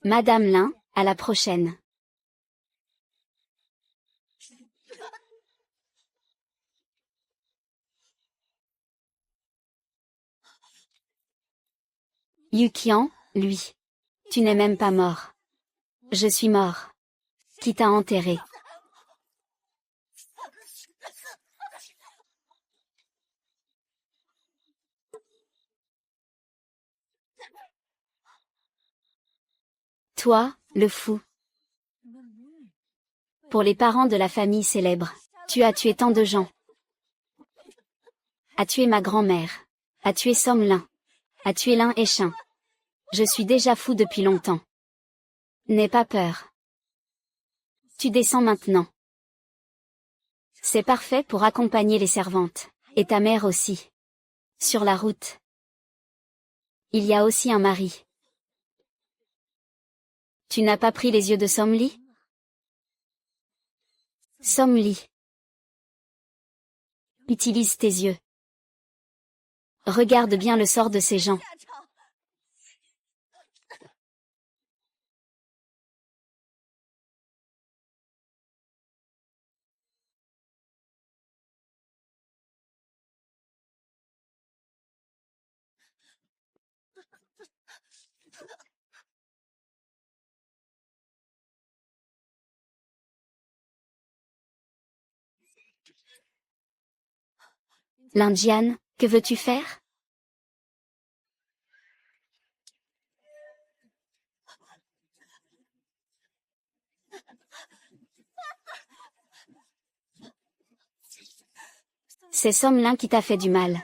Madame Lin, à la prochaine. Yukian, lui. Tu n'es même pas mort. Je suis mort. Qui t'a enterré? Toi, le fou. Pour les parents de la famille célèbre, tu as tué tant de gens. A tué ma grand-mère. A tué Som Lin. A tué Lin et Shin. Je suis déjà fou depuis longtemps. N'aie pas peur. Tu descends maintenant. C'est parfait pour accompagner les servantes. Et ta mère aussi. Sur la route. Il y a aussi un mari. Tu n'as pas pris les yeux de Somli? Somli. Utilise tes yeux. Regarde bien le sort de ces gens. Lindiane, que veux-tu faire? C'est Somlin qui t'a fait du mal.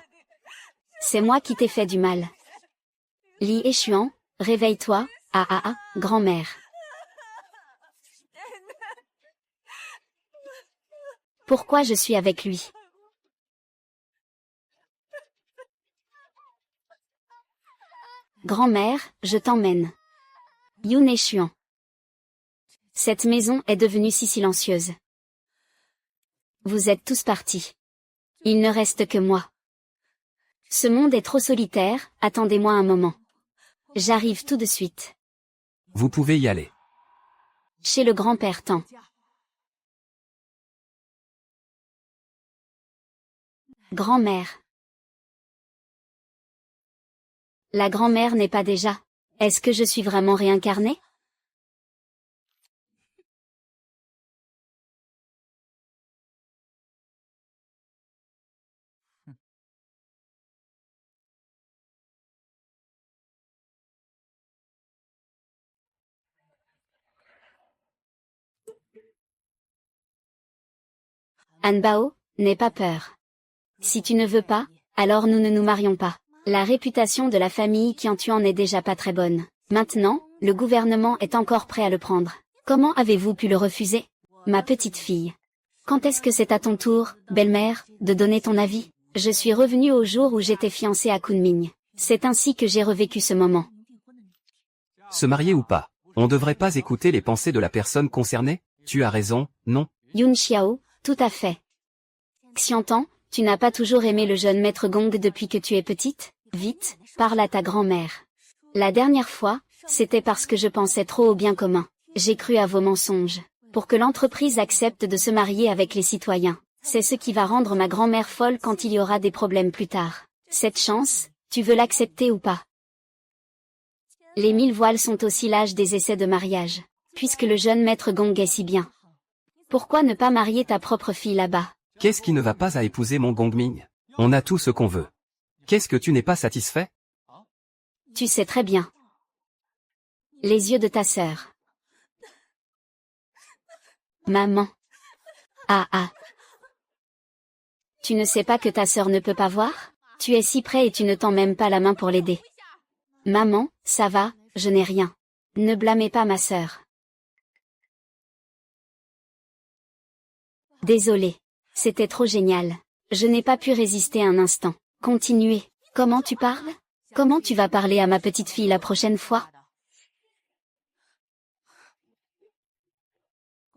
C'est moi qui t'ai fait du mal. Li Échuan, réveille-toi, grand-mère. Pourquoi je suis avec lui? Grand-mère, je t'emmène. Yun Échuan. Cette maison est devenue si silencieuse. Vous êtes tous partis. Il ne reste que moi. Ce monde est trop solitaire, attendez-moi un moment. J'arrive tout de suite. Vous pouvez y aller. Chez le grand-père Tan. Grand-mère. La grand-mère n'est pas déjà. Est-ce que je suis vraiment réincarnée? Anbao, n'aie pas peur. Si tu ne veux pas, alors nous ne nous marions pas. La réputation de la famille Qiantuan n'est déjà pas très bonne. Maintenant, le gouvernement est encore prêt à le prendre. Comment avez-vous pu le refuser? Ma petite fille. Quand est-ce que c'est à ton tour, belle-mère, de donner ton avis? Je suis revenue au jour où j'étais fiancée à Kunming. C'est ainsi que j'ai revécu ce moment. Se marier ou pas? On devrait pas écouter les pensées de la personne concernée? Tu as raison, non? Yun Xiao, tout à fait. Xiantan, tu n'as pas toujours aimé le jeune maître Gong depuis que tu es petite? Vite, parle à ta grand-mère. La dernière fois, c'était parce que je pensais trop au bien commun. J'ai cru à vos mensonges. Pour que l'entreprise accepte de se marier avec les citoyens. C'est ce qui va rendre ma grand-mère folle quand il y aura des problèmes plus tard. Cette chance, tu veux l'accepter ou pas? Les 1000 voiles sont aussi l'âge des essais de mariage. Puisque le jeune maître Gong est si bien. Pourquoi ne pas marier ta propre fille là-bas? Qu'est-ce qui ne va pas à épouser mon Gongming? On a tout ce qu'on veut. Qu'est-ce que tu n'es pas satisfait? Tu sais très bien. Les yeux de ta sœur. Maman. Ah. Tu ne sais pas que ta sœur ne peut pas voir? Tu es si près et tu ne tends même pas la main pour l'aider. Maman, ça va, je n'ai rien. Ne blâmez pas ma sœur. Désolée. C'était trop génial. Je n'ai pas pu résister un instant. Continuez. Comment tu parles? Comment tu vas parler à ma petite fille la prochaine fois?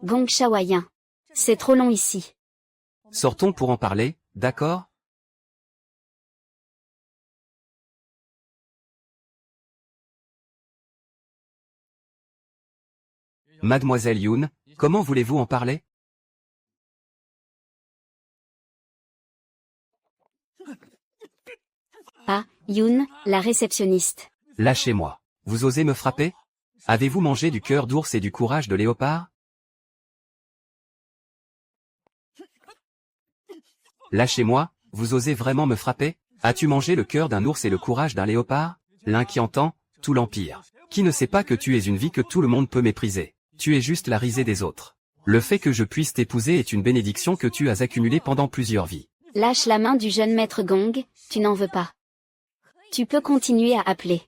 Gong Shawayan. C'est trop long ici. Sortons pour en parler, d'accord? Mademoiselle Yoon, comment voulez-vous en parler? Ah, Yoon, la réceptionniste. Lâchez-moi. Vous osez me frapper? Avez-vous mangé du cœur d'ours et du courage de léopard? Lâchez-moi, vous osez vraiment me frapper? As-tu mangé le cœur d'un ours et le courage d'un léopard? L'un qui entend, tout l'empire. Qui ne sait pas que tu es une vie que tout le monde peut mépriser? Tu es juste la risée des autres. Le fait que je puisse t'épouser est une bénédiction que tu as accumulée pendant plusieurs vies. Lâche la main du jeune maître Gong, tu n'en veux pas. Tu peux continuer à appeler.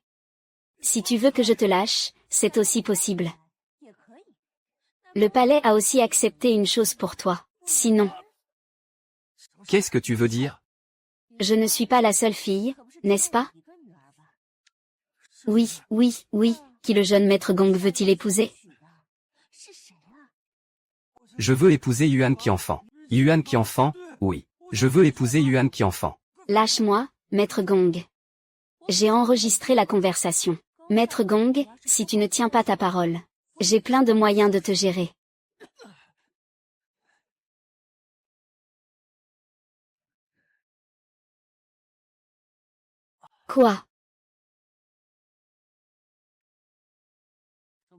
Si tu veux que je te lâche, c'est aussi possible. Le palais a aussi accepté une chose pour toi. Sinon, Qu'est-ce que tu veux dire? je ne suis pas la seule fille, n'est-ce pas? Oui, oui, oui, qui le jeune maître Gong veut-il épouser? Je veux épouser Yuan Qianfan. Yuan Qianfan, oui. Je veux épouser Yuan Qianfan. Lâche-moi, maître Gong. J'ai enregistré la conversation. Maître Gong, si tu ne tiens pas ta parole, j'ai plein de moyens de te gérer. Quoi?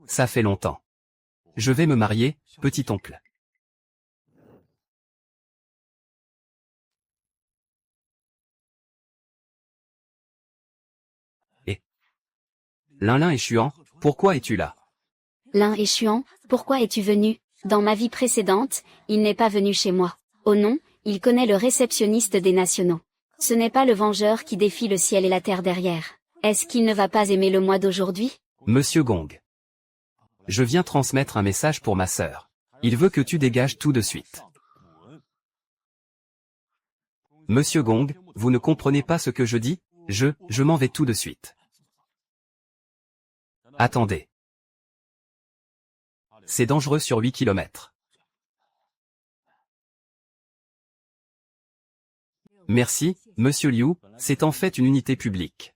Ça fait longtemps. Je vais me marier, petit-oncle. Et Lin et Chuan, pourquoi es-tu là? L'un est Chuan, pourquoi es-tu venu? Dans ma vie précédente, il n'est pas venu chez moi. Oh non, il connaît le réceptionniste des nationaux. Ce n'est pas le vengeur qui défie le ciel et la terre derrière. Est-ce qu'il ne va pas aimer le mois d'aujourd'hui? Monsieur Gong. Je viens transmettre un message pour ma sœur. Il veut que tu dégages tout de suite. Monsieur Gong, vous ne comprenez pas ce que je dis? Je m'en vais tout de suite. Attendez. C'est dangereux sur 8 kilomètres. Merci, monsieur Liu, c'est en fait une unité publique.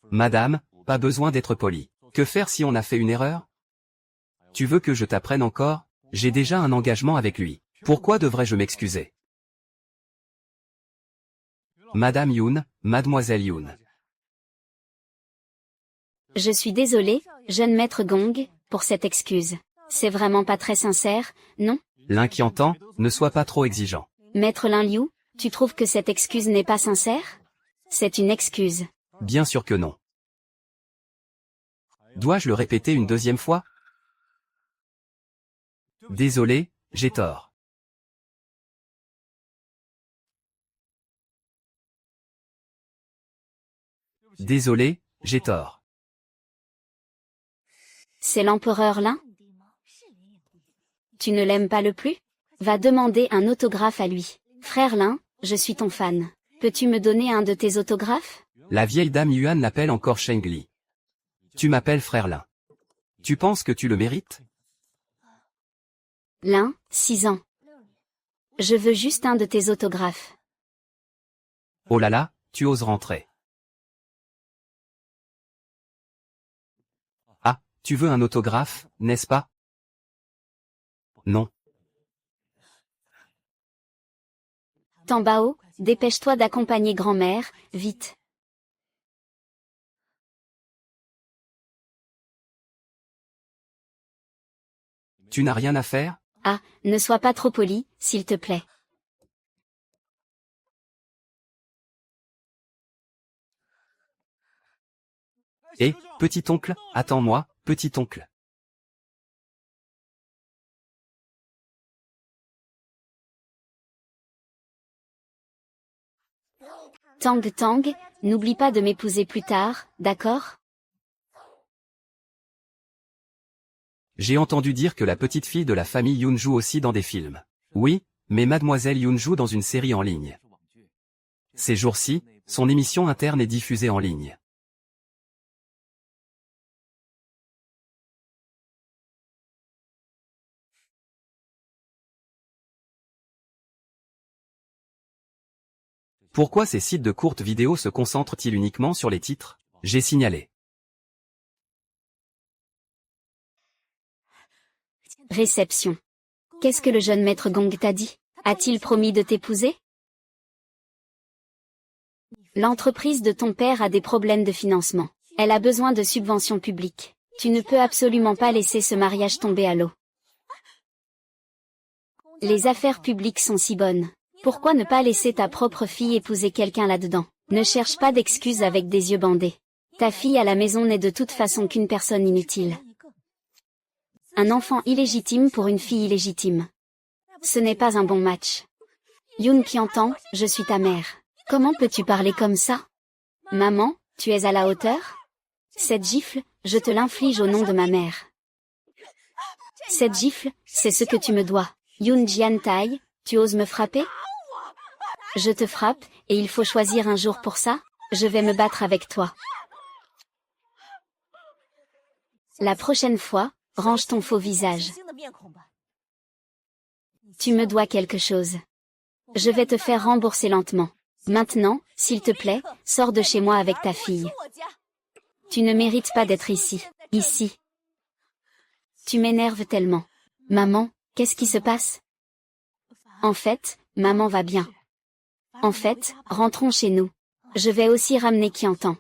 Madame, pas besoin d'être poli. Que faire si on a fait une erreur? Tu veux que je t'apprenne encore? J'ai déjà un engagement avec lui. Pourquoi devrais-je m'excuser? Madame Yoon, mademoiselle Yoon. Je suis désolé, jeune maître Gong, pour cette excuse. C'est vraiment pas très sincère, non? L'un qui entend, ne sois pas trop exigeant. Maître Lin Liu, tu trouves que cette excuse n'est pas sincère? C'est une excuse. Bien sûr que non. Dois-je le répéter une deuxième fois? Désolé, j'ai tort. Désolé, j'ai tort. C'est l'empereur Lin? Tu ne l'aimes pas le plus? Va demander un autographe à lui. Frère Lin, je suis ton fan. Peux-tu me donner un de tes autographes? La vieille dame Yuan l'appelle encore Shengli. Tu m'appelles frère Lin. Tu penses que tu le mérites? Lin, 6 ans. Je veux juste un de tes autographes. Oh là là, tu oses rentrer. Ah, tu veux un autographe, n'est-ce pas? Non. Tambao, dépêche-toi d'accompagner grand-mère, vite. Tu n'as rien à faire? Ah, ne sois pas trop poli, s'il te plaît. Eh, petit-oncle, attends-moi, petit-oncle. Tang Tang, n'oublie pas de m'épouser plus tard, d'accord? J'ai entendu dire que la petite fille de la famille Yoon joue aussi dans des films. Oui, mais mademoiselle Yoon joue dans une série en ligne. Ces jours-ci, son émission interne est diffusée en ligne. Pourquoi ces sites de courtes vidéos se concentrent-ils uniquement sur les titres? J'ai signalé. Réception. Qu'est-ce que le jeune maître Gong t'a dit? A-t-il promis de t'épouser? L'entreprise de ton père a des problèmes de financement. Elle a besoin de subventions publiques. Tu ne peux absolument pas laisser ce mariage tomber à l'eau. Les affaires publiques sont si bonnes. Pourquoi ne pas laisser ta propre fille épouser quelqu'un là-dedans? Ne cherche pas d'excuses avec des yeux bandés. Ta fille à la maison n'est de toute façon qu'une personne inutile. Un enfant illégitime pour une fille illégitime. Ce n'est pas un bon match. Yoon qui entend, je suis ta mère. Comment peux-tu parler comme ça? Maman, tu es à la hauteur? Cette gifle, je te l'inflige au nom de ma mère. Cette gifle, c'est ce que tu me dois. Yoon Jian-tae, tu oses me frapper? Je te frappe, et il faut choisir un jour pour ça? Je vais me battre avec toi. La prochaine fois, range ton faux visage. Tu me dois quelque chose. Je vais te faire rembourser lentement. Maintenant, s'il te plaît, sors de chez moi avec ta fille. Tu ne mérites pas d'être ici. Ici. Tu m'énerves tellement. Maman, qu'est-ce qui se passe? En fait, maman va bien. En fait, rentrons chez nous. Je vais aussi ramener qui entend.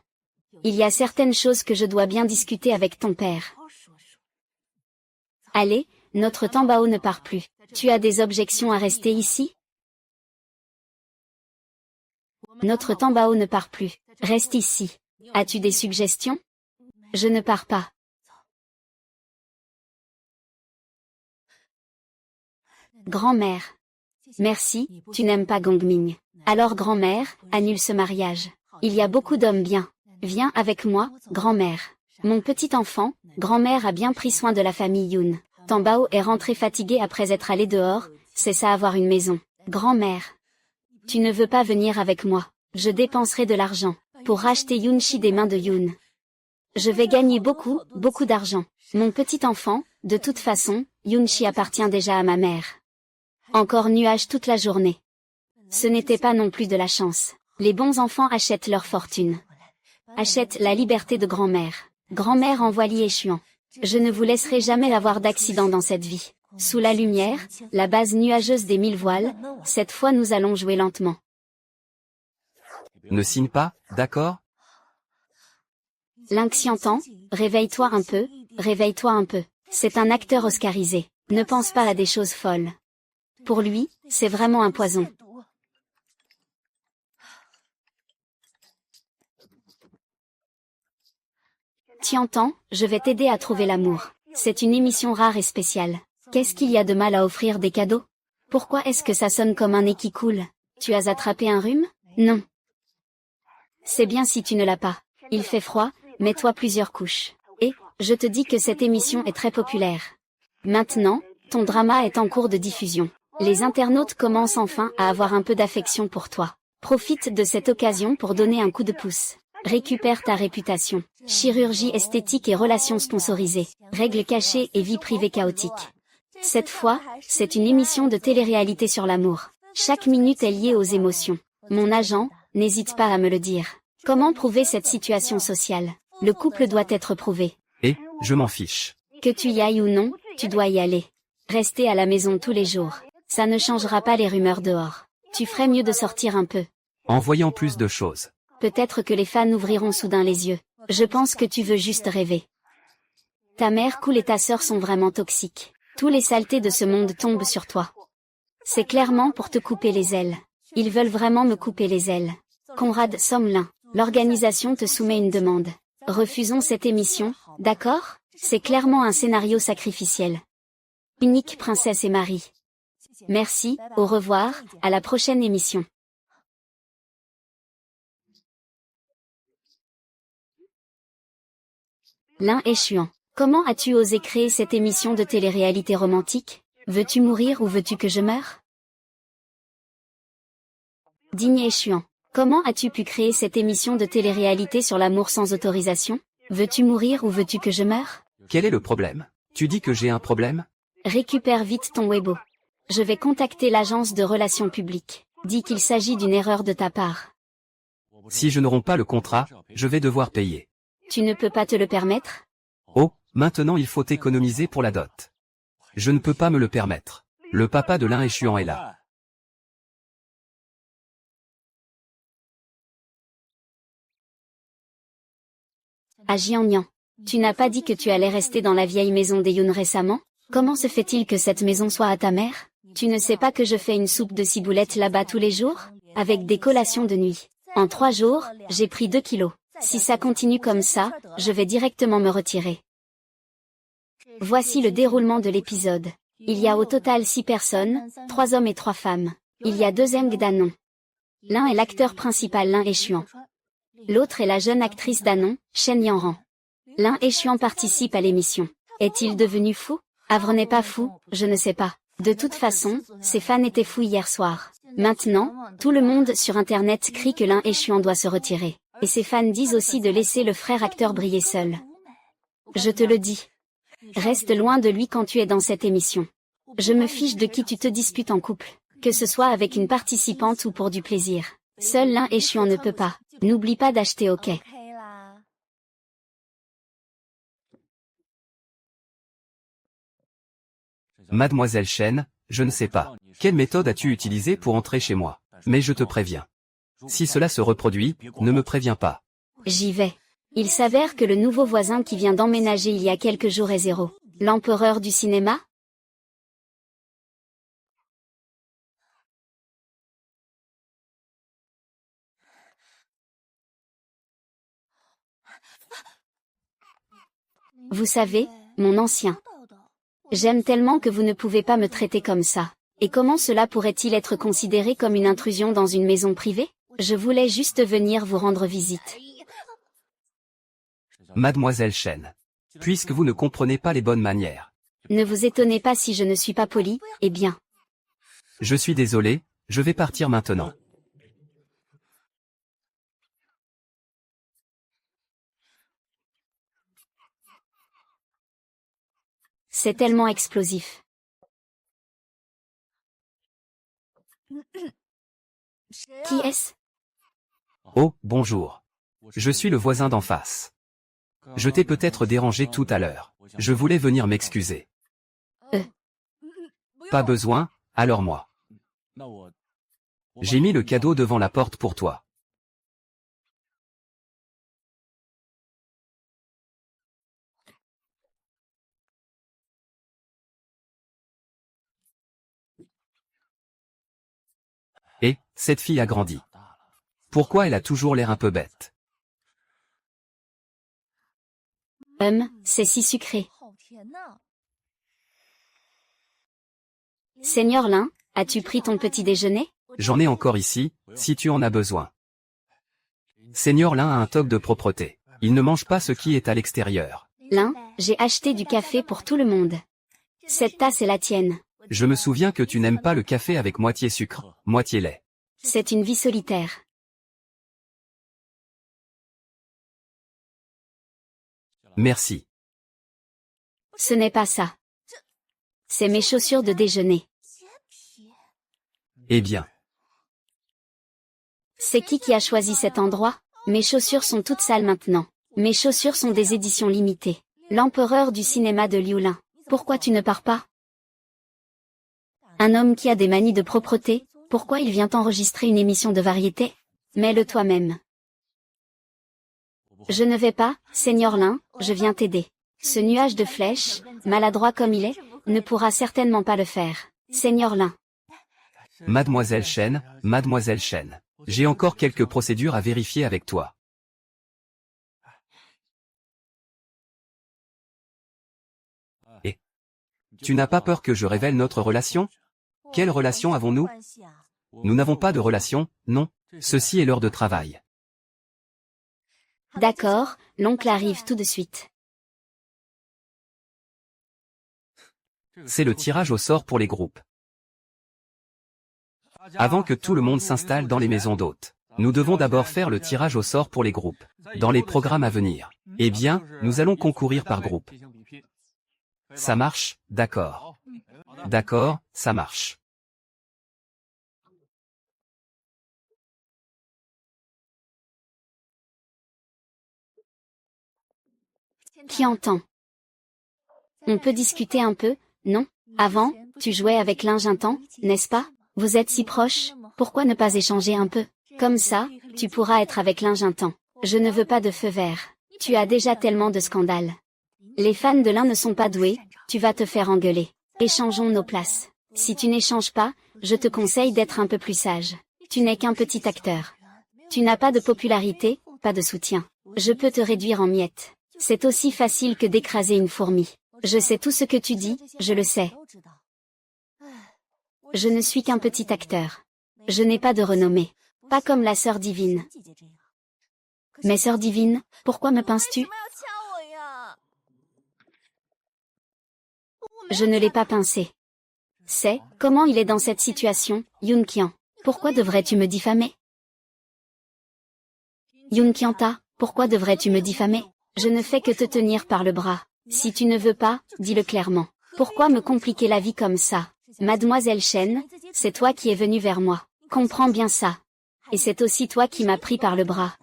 Il y a certaines choses que je dois bien discuter avec ton père. Allez, notre Tambao ne part plus. Tu as des objections à rester ici? Notre Tambao ne part plus. Reste ici. As-tu des suggestions? Je ne pars pas. Grand-mère. Merci, tu n'aimes pas Gongming. Alors grand-mère, annule ce mariage. Il y a beaucoup d'hommes bien. Viens avec moi, grand-mère. Mon petit enfant, grand-mère a bien pris soin de la famille Yoon. Tambao est rentré fatigué après être allé dehors, c'est ça avoir une maison. Grand-mère. Tu ne veux pas venir avec moi. Je dépenserai de l'argent pour racheter Yoonchi des mains de Yoon. Je vais gagner beaucoup, beaucoup d'argent. Mon petit enfant, de toute façon, Yoonchi appartient déjà à ma mère. Encore nuage toute la journée. Ce n'était pas non plus de la chance. Les bons enfants achètent leur fortune. Achètent la liberté de grand-mère. Grand-mère en voilier échuant. Je ne vous laisserai jamais avoir d'accident dans cette vie. Sous la lumière, la base nuageuse des 1000 voiles, cette fois nous allons jouer lentement. Ne signe pas, d'accord? Lynx entend, réveille-toi un peu, réveille-toi un peu. C'est un acteur oscarisé. Ne pense pas à des choses folles. Pour lui, c'est vraiment un poison. Tu entends, je vais t'aider à trouver l'amour. C'est une émission rare et spéciale. Qu'est-ce qu'il y a de mal à offrir des cadeaux? Pourquoi est-ce que ça sonne comme un nez qui coule? Tu as attrapé un rhume? Non. C'est bien si tu ne l'as pas. Il fait froid, mets-toi plusieurs couches. Et, je te dis que cette émission est très populaire. Maintenant, ton drama est en cours de diffusion. Les internautes commencent enfin à avoir un peu d'affection pour toi. Profite de cette occasion pour donner un coup de pouce. Récupère ta réputation. Chirurgie esthétique et relations sponsorisées. Règles cachées et vie privée chaotique. Cette fois, c'est une émission de télé-réalité sur l'amour. Chaque minute est liée aux émotions. Mon agent, n'hésite pas à me le dire. Comment prouver cette situation sociale? Le couple doit être prouvé. Et, je m'en fiche. Que tu y ailles ou non, tu dois y aller. Rester à la maison tous les jours. Ça ne changera pas les rumeurs dehors. Tu ferais mieux de sortir un peu. En voyant plus de choses. Peut-être que les fans ouvriront soudain les yeux. Je pense que tu veux juste rêver. Ta mère cool et ta sœur sont vraiment toxiques. Tous les saletés de ce monde tombent sur toi. C'est clairement pour te couper les ailes. Ils veulent vraiment me couper les ailes. Conrad Sommelin, l'organisation te soumet une demande. Refusons cette émission, d'accord? C'est clairement un scénario sacrificiel. Unique princesse et Marie. Merci, au revoir, à la prochaine émission. L'un échuant. Comment as-tu osé créer cette émission de télé-réalité romantique? Veux-tu mourir ou veux-tu que je meure? Digne échuant. Comment as-tu pu créer cette émission de télé-réalité sur l'amour sans autorisation? Veux-tu mourir ou veux-tu que je meure? Quel est le problème? Tu dis que j'ai un problème? Récupère vite ton Weibo. Je vais contacter l'agence de relations publiques. Dis qu'il s'agit d'une erreur de ta part. Si je ne romps pas le contrat, je vais devoir payer. Tu ne peux pas te le permettre? Oh, maintenant il faut économiser pour la dot. Je ne peux pas me le permettre. Le papa de Lin Eshuan est là. Ah Jiannian, tu n'as pas dit que tu allais rester dans la vieille maison des Yun récemment? Comment se fait-il que cette maison soit à ta mère? Tu ne sais pas que je fais une soupe de ciboulette là-bas tous les jours? Avec des collations de nuit. En 3 jours, j'ai pris 2 kilos. Si ça continue comme ça, je vais directement me retirer. Voici le déroulement de l'épisode. Il y a au total 6 personnes, 3 hommes et 3 femmes. Il y a 2 Eng Danon. L'un est l'acteur principal Lin Eshuan. L'autre est la jeune actrice Danon, Shen Yanran. Lin Eshuan participe à l'émission. Est-il devenu fou? Avre n'est pas fou, je ne sais pas. De toute façon, ses fans étaient fous hier soir. Maintenant, tout le monde sur Internet crie que Lin Eshuan doit se retirer. Et ses fans disent aussi de laisser le frère acteur briller seul. Je te le dis. Reste loin de lui quand tu es dans cette émission. Je me fiche de qui tu te disputes en couple. Que ce soit avec une participante ou pour du plaisir. Seul Lin Eshuan ne peut pas. N'oublie pas d'acheter OK. Mademoiselle Shen, je ne sais pas. Quelle méthode as-tu utilisée pour entrer chez moi? Mais je te préviens. Si cela se reproduit, ne me préviens pas. J'y vais. Il s'avère que le nouveau voisin qui vient d'emménager il y a quelques jours est Zéro. L'empereur du cinéma? Vous savez, mon ancien. J'aime tellement que vous ne pouvez pas me traiter comme ça. Et comment cela pourrait-il être considéré comme une intrusion dans une maison privée? Je voulais juste venir vous rendre visite. Mademoiselle Shen. Puisque vous ne comprenez pas les bonnes manières. Ne vous étonnez pas si je ne suis pas polie, eh bien. Je suis désolé, je vais partir maintenant. C'est tellement explosif. Qui est-ce? Oh, bonjour. Je suis le voisin d'en face. Je t'ai peut-être dérangé tout à l'heure. Je voulais venir m'excuser. Pas besoin, alors moi. J'ai mis le cadeau devant la porte pour toi. Et, cette fille a grandi. Pourquoi elle a toujours l'air un peu bête? C'est si sucré. Seigneur Lin, as-tu pris ton petit déjeuner? J'en ai encore ici, si tu en as besoin. Seigneur Lin a un toc de propreté. Il ne mange pas ce qui est à l'extérieur. Lin, j'ai acheté du café pour tout le monde. Cette tasse est la tienne. Je me souviens que tu n'aimes pas le café avec moitié sucre, moitié lait. C'est une vie solitaire. Merci. Ce n'est pas ça. C'est mes chaussures de déjeuner. Eh bien. C'est qui a choisi cet endroit? Mes chaussures sont toutes sales maintenant. Mes chaussures sont des éditions limitées. L'empereur du cinéma de Liu Lin. Pourquoi tu ne pars pas? Un homme qui a des manies de propreté, pourquoi il vient enregistrer une émission de variété? Mets-le toi-même. Je ne vais pas, Seigneur Lin, je viens t'aider. Ce nuage de flèches, maladroit comme il est, ne pourra certainement pas le faire. Seigneur Lin. Mademoiselle Shen, Mademoiselle Shen. J'ai encore quelques procédures à vérifier avec toi. Et tu n'as pas peur que je révèle notre relation? Quelle relation avons-nous? Nous n'avons pas de relation, non. Ceci est l'heure de travail. D'accord, l'oncle arrive tout de suite. C'est le tirage au sort pour les groupes. Avant que tout le monde s'installe dans les maisons d'hôtes, nous devons d'abord faire le tirage au sort pour les groupes. Dans les programmes à venir, eh bien, nous allons concourir par groupe. Ça marche, d'accord. D'accord, ça marche. Qui entend? On peut discuter un peu, non? Avant, tu jouais avec linge un temps, n'est-ce pas? Vous êtes si proches, pourquoi ne pas échanger un peu? Comme ça, tu pourras être avec linge un temps. Je ne veux pas de feu vert. Tu as déjà tellement de scandales. Les fans de l'un ne sont pas doués, tu vas te faire engueuler. Échangeons nos places. Si tu n'échanges pas, je te conseille d'être un peu plus sage. Tu n'es qu'un petit acteur. Tu n'as pas de popularité, pas de soutien. Je peux te réduire en miettes. C'est aussi facile que d'écraser une fourmi. Je sais tout ce que tu dis, je le sais. Je ne suis qu'un petit acteur. Je n'ai pas de renommée. Pas comme la sœur divine. Mais sœur divine, pourquoi me pinces-tu? Je ne l'ai pas pincé. C'est, comment il est dans cette situation, Yoon Kian. Pourquoi devrais-tu me diffamer? Yoon Kianta, pourquoi devrais-tu me diffamer? Je ne fais que te tenir par le bras. Si tu ne veux pas, dis-le clairement. Pourquoi me compliquer la vie comme ça? Mademoiselle Chen, c'est toi qui es venue vers moi. Comprends bien ça. Et c'est aussi toi qui m'as pris par le bras.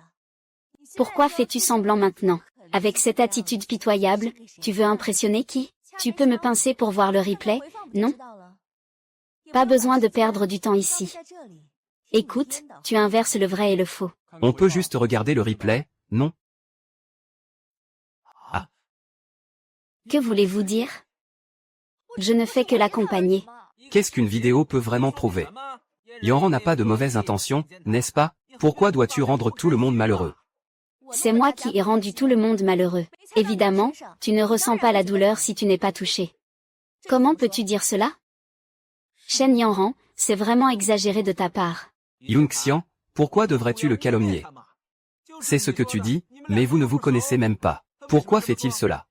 Pourquoi fais-tu semblant maintenant? Avec cette attitude pitoyable, tu veux impressionner qui? Tu peux me pincer pour voir le replay, non? Pas besoin de perdre du temps ici. Écoute, tu inverses le vrai et le faux. On peut juste regarder le replay, non? Ah. Que voulez-vous dire? Je ne fais que l'accompagner. Qu'est-ce qu'une vidéo peut vraiment prouver? Yoran n'a pas de mauvaises intentions, n'est-ce pas? Pourquoi dois-tu rendre tout le monde malheureux? C'est moi qui ai rendu tout le monde malheureux. Évidemment, tu ne ressens pas la douleur si tu n'es pas touché. Comment peux-tu dire cela? Shen Yanran, c'est vraiment exagéré de ta part. Yoon Xian, pourquoi devrais-tu le calomnier? C'est ce que tu dis, mais vous ne vous connaissez même pas. Pourquoi fait-il cela?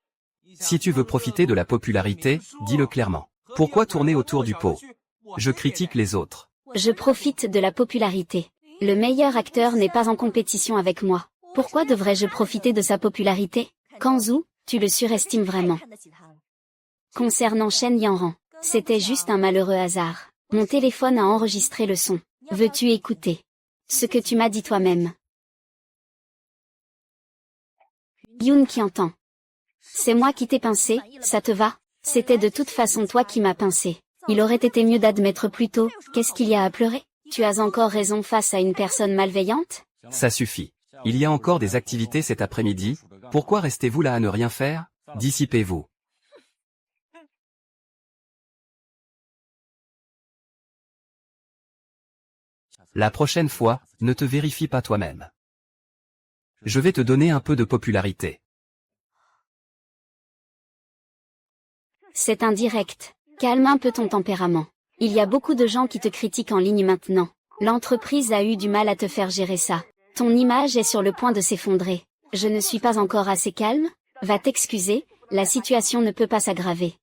Si tu veux profiter de la popularité, dis-le clairement. Pourquoi tourner autour du pot? Je critique les autres. Je profite de la popularité. Le meilleur acteur n'est pas en compétition avec moi. Pourquoi devrais-je profiter de sa popularité? Kanzu, tu le surestimes vraiment. Concernant Shen Yanran, c'était juste un malheureux hasard. Mon téléphone a enregistré le son. Veux-tu écouter ce que tu m'as dit toi-même? Yoon qui entend. C'est moi qui t'ai pincé, ça te va? C'était de toute façon toi qui m'as pincé. Il aurait été mieux d'admettre plus tôt, qu'est-ce qu'il y a à pleurer? Tu as encore raison face à une personne malveillante? Ça suffit. Il y a encore des activités cet après-midi, pourquoi restez-vous là à ne rien faire? Dissipez-vous. La prochaine fois, ne te vérifie pas toi-même. Je vais te donner un peu de popularité. C'est indirect. Calme un peu ton tempérament. Il y a beaucoup de gens qui te critiquent en ligne maintenant. L'entreprise a eu du mal à te faire gérer ça. Ton image est sur le point de s'effondrer. Je ne suis pas encore assez calme? Va t'excuser, la situation ne peut pas s'aggraver.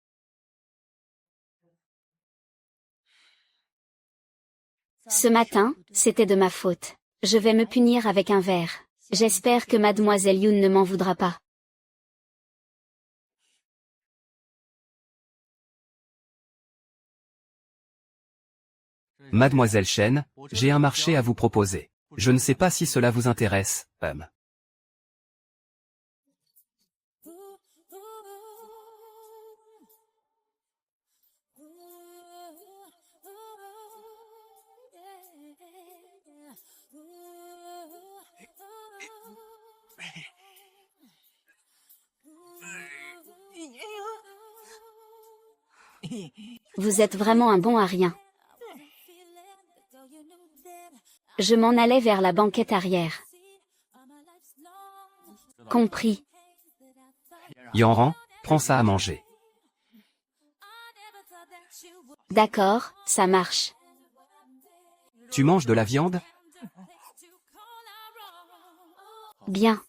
Ce matin, c'était de ma faute. Je vais me punir avec un verre. J'espère que Mademoiselle Yoon ne m'en voudra pas. Mademoiselle Chen, j'ai un marché à vous proposer. Je ne sais pas si cela vous intéresse, Vous êtes vraiment un bon à rien. Je m'en allais vers la banquette arrière. Compris. Yanran, prends ça à manger. D'accord, ça marche. Tu manges de la viande? Bien.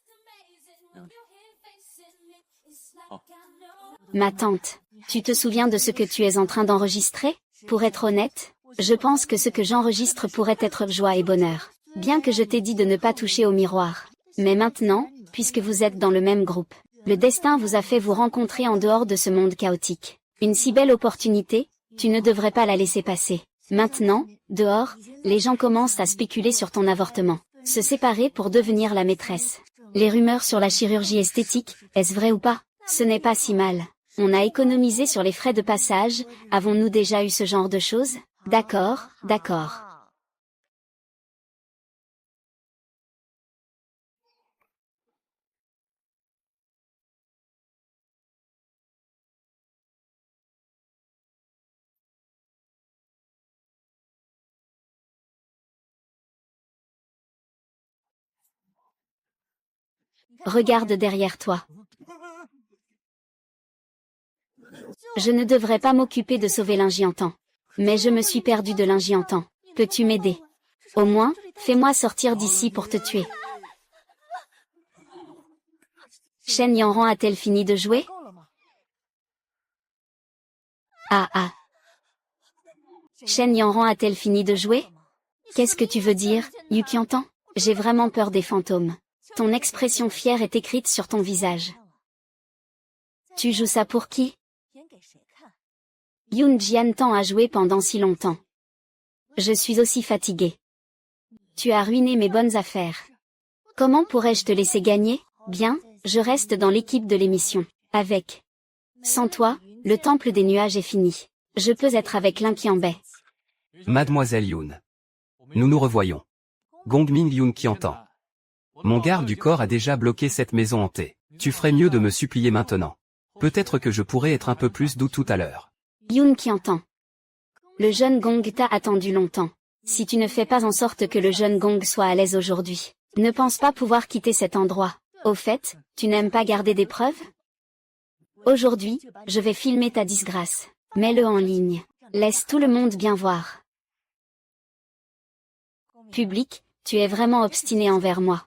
Ma tante, tu te souviens de ce que tu es en train d'enregistrer? Pour être honnête, je pense que ce que j'enregistre pourrait être joie et bonheur. Bien que je t'ai dit de ne pas toucher au miroir. Mais maintenant, puisque vous êtes dans le même groupe, le destin vous a fait vous rencontrer en dehors de ce monde chaotique. Une si belle opportunité, tu ne devrais pas la laisser passer. Maintenant, dehors, les gens commencent à spéculer sur ton avortement. Se séparer pour devenir la maîtresse. Les rumeurs sur la chirurgie esthétique, est-ce vrai ou pas? Ce n'est pas si mal. On a économisé sur les frais de passage, avons-nous déjà eu ce genre de choses? D'accord, d'accord. Regarde derrière toi. Je ne devrais pas m'occuper de sauver l'Ingéantan. Mais je me suis perdu de l'Ingéantan. Peux-tu m'aider? Au moins, fais-moi sortir d'ici pour te tuer. Shen Yanran a-t-elle fini de jouer? Ah ah. Shen Yanran a-t-elle fini de jouer? Qu'est-ce que tu veux dire, Yuqiantan? J'ai vraiment peur des fantômes. Ton expression fière est écrite sur ton visage. Tu joues ça pour qui? Yun Jiantan a joué pendant si longtemps. Je suis aussi fatigué. Tu as ruiné mes bonnes affaires. Comment pourrais-je te laisser gagner? Bien, je reste dans l'équipe de l'émission. Avec. Sans toi, le temple des nuages est fini. Je peux être avec l'Inqianbei. Mademoiselle Yun. Nous nous revoyons. Gongming Yun Qiantan. Mon garde du corps a déjà bloqué cette maison hantée. Tu ferais mieux de me supplier maintenant. Peut-être que je pourrais être un peu plus doux tout à l'heure. Yun Qiantan. Le jeune Gong t'a attendu longtemps. Si tu ne fais pas en sorte que le jeune Gong soit à l'aise aujourd'hui, ne pense pas pouvoir quitter cet endroit. Au fait, tu n'aimes pas garder des preuves? Aujourd'hui, je vais filmer ta disgrâce. Mets-le en ligne. Laisse tout le monde bien voir. Public, tu es vraiment obstiné envers moi.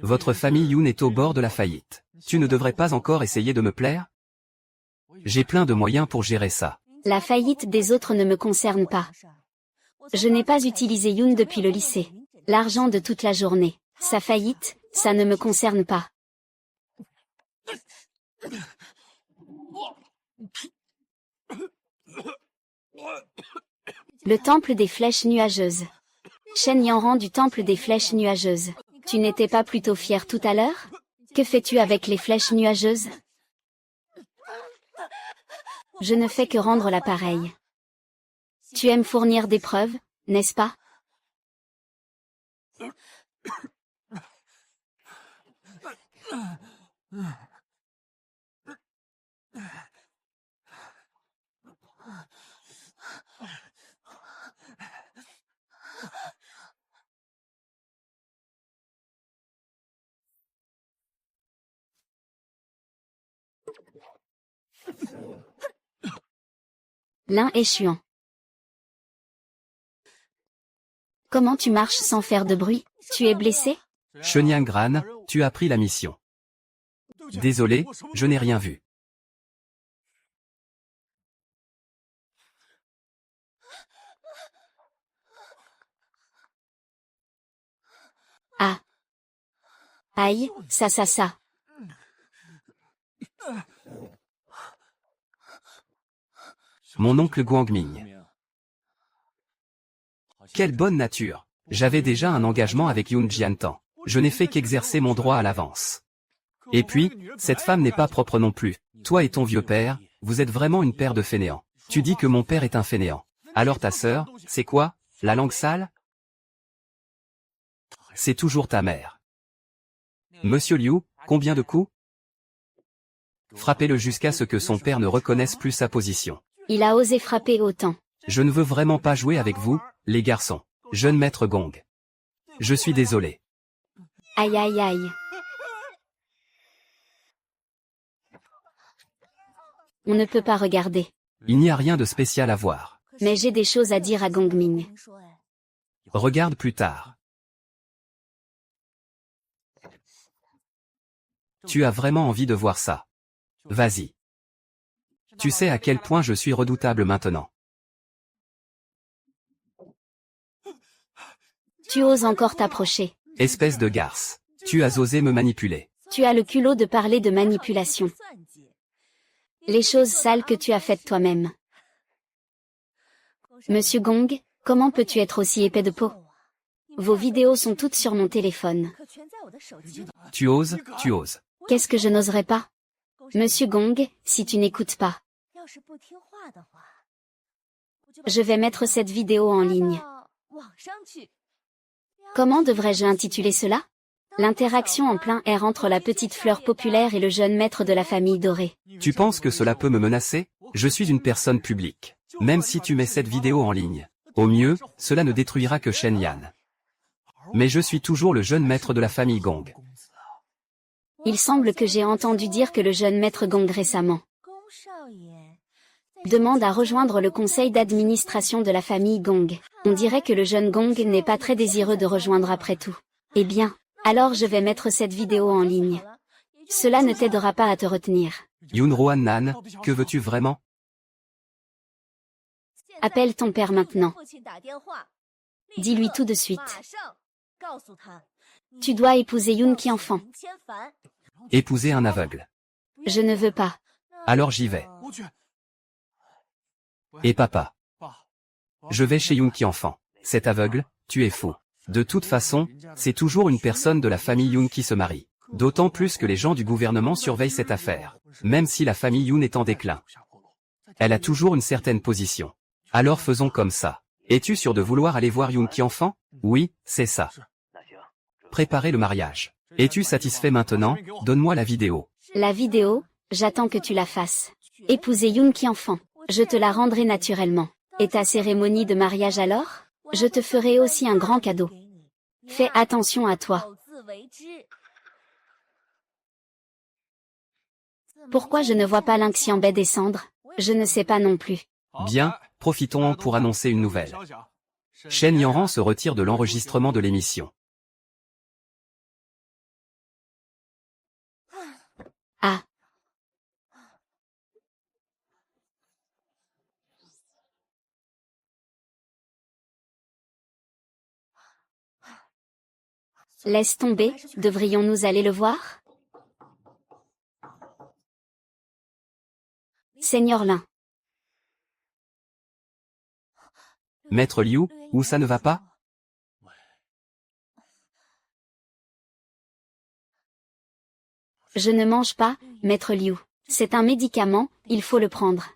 Votre famille Yun est au bord de la faillite. Tu ne devrais pas encore essayer de me plaire? J'ai plein de moyens pour gérer ça. La faillite des autres ne me concerne pas. Je n'ai pas utilisé Yun depuis le lycée. L'argent de toute la journée. Sa faillite, ça ne me concerne pas. Le temple des flèches nuageuses. Shen Yanran du temple des flèches nuageuses. Tu n'étais pas plutôt fier tout à l'heure? Que fais-tu avec les flèches nuageuses? Je ne fais que rendre l'appareil. Tu aimes fournir des preuves, n'est-ce pas? L'un échuant. Comment tu marches sans faire de bruit? Tu es blessé? Shenyang Gran, tu as pris la mission. Désolé, je n'ai rien vu. Ah. Aïe, ça. Mon oncle Guangming. Quelle bonne nature. J'avais déjà un engagement avec Yun Jiantan. Je n'ai fait qu'exercer mon droit à l'avance. Et puis, cette femme n'est pas propre non plus. Toi et ton vieux père, vous êtes vraiment une paire de fainéants. Tu dis que mon père est un fainéant. Alors ta sœur, c'est quoi, la langue sale? C'est toujours ta mère. Monsieur Liu, combien de coups? Frappez-le jusqu'à ce que son père ne reconnaisse plus sa position. Il a osé frapper autant. Je ne veux vraiment pas jouer avec vous, les garçons. Jeune maître Gong. Je suis désolé. Aïe aïe aïe. On ne peut pas regarder. Il n'y a rien de spécial à voir. Mais j'ai des choses à dire à Gongming. Regarde plus tard. Tu as vraiment envie de voir ça. Vas-y. Tu sais à quel point je suis redoutable maintenant. Tu oses encore t'approcher. Espèce de garce. Tu as osé me manipuler. Tu as le culot de parler de manipulation. Les choses sales que tu as faites toi-même. Monsieur Gong, comment peux-tu être aussi épais de peau? Vos vidéos sont toutes sur mon téléphone. Tu oses, tu oses. Qu'est-ce que je n'oserais pas? Monsieur Gong, si tu n'écoutes pas, je vais mettre cette vidéo en ligne. Comment devrais-je intituler cela? L'interaction en plein air entre la petite fleur populaire et le jeune maître de la famille dorée. Tu penses que cela peut me menacer? Je suis une personne publique. Même si tu mets cette vidéo en ligne. Au mieux, cela ne détruira que Shen Yan. Mais je suis toujours le jeune maître de la famille Gong. Il semble que j'ai entendu dire que le jeune maître Gong récemment demande à rejoindre le conseil d'administration de la famille Gong. On dirait que le jeune Gong n'est pas très désireux de rejoindre après tout. Eh bien, alors je vais mettre cette vidéo en ligne. Cela ne t'aidera pas à te retenir. Yoon Rohan Nan, que veux-tu vraiment? Appelle ton père maintenant. Dis-lui tout de suite. Tu dois épouser Yoon Qianfan. Épouser un aveugle. Je ne veux pas. Alors j'y vais. Et papa? Je vais chez Yoon Qianfan. Cet aveugle, tu es fou. De toute façon, c'est toujours une personne de la famille Yoon qui se marie. D'autant plus que les gens du gouvernement surveillent cette affaire. Même si la famille Yoon est en déclin. Elle a toujours une certaine position. Alors faisons comme ça. Es-tu sûr de vouloir aller voir Yoon Qianfan? Oui, c'est ça. Préparer le mariage. Es-tu satisfait maintenant? Donne-moi la vidéo. La vidéo, j'attends que tu la fasses. Épouser Yoon Qianfan. Je te la rendrai naturellement. Et ta cérémonie de mariage alors? Je te ferai aussi un grand cadeau. Fais attention à toi. Pourquoi je ne vois pas Lin Xianbei descendre? Je ne sais pas non plus. Bien, profitons-en pour annoncer une nouvelle. Shen Yanran se retire de l'enregistrement de l'émission. Ah. Laisse tomber, devrions-nous aller le voir? Seigneur Lin. Maître Liu, où ça ne va pas? Je ne mange pas, Maître Liu. C'est un médicament, il faut le prendre.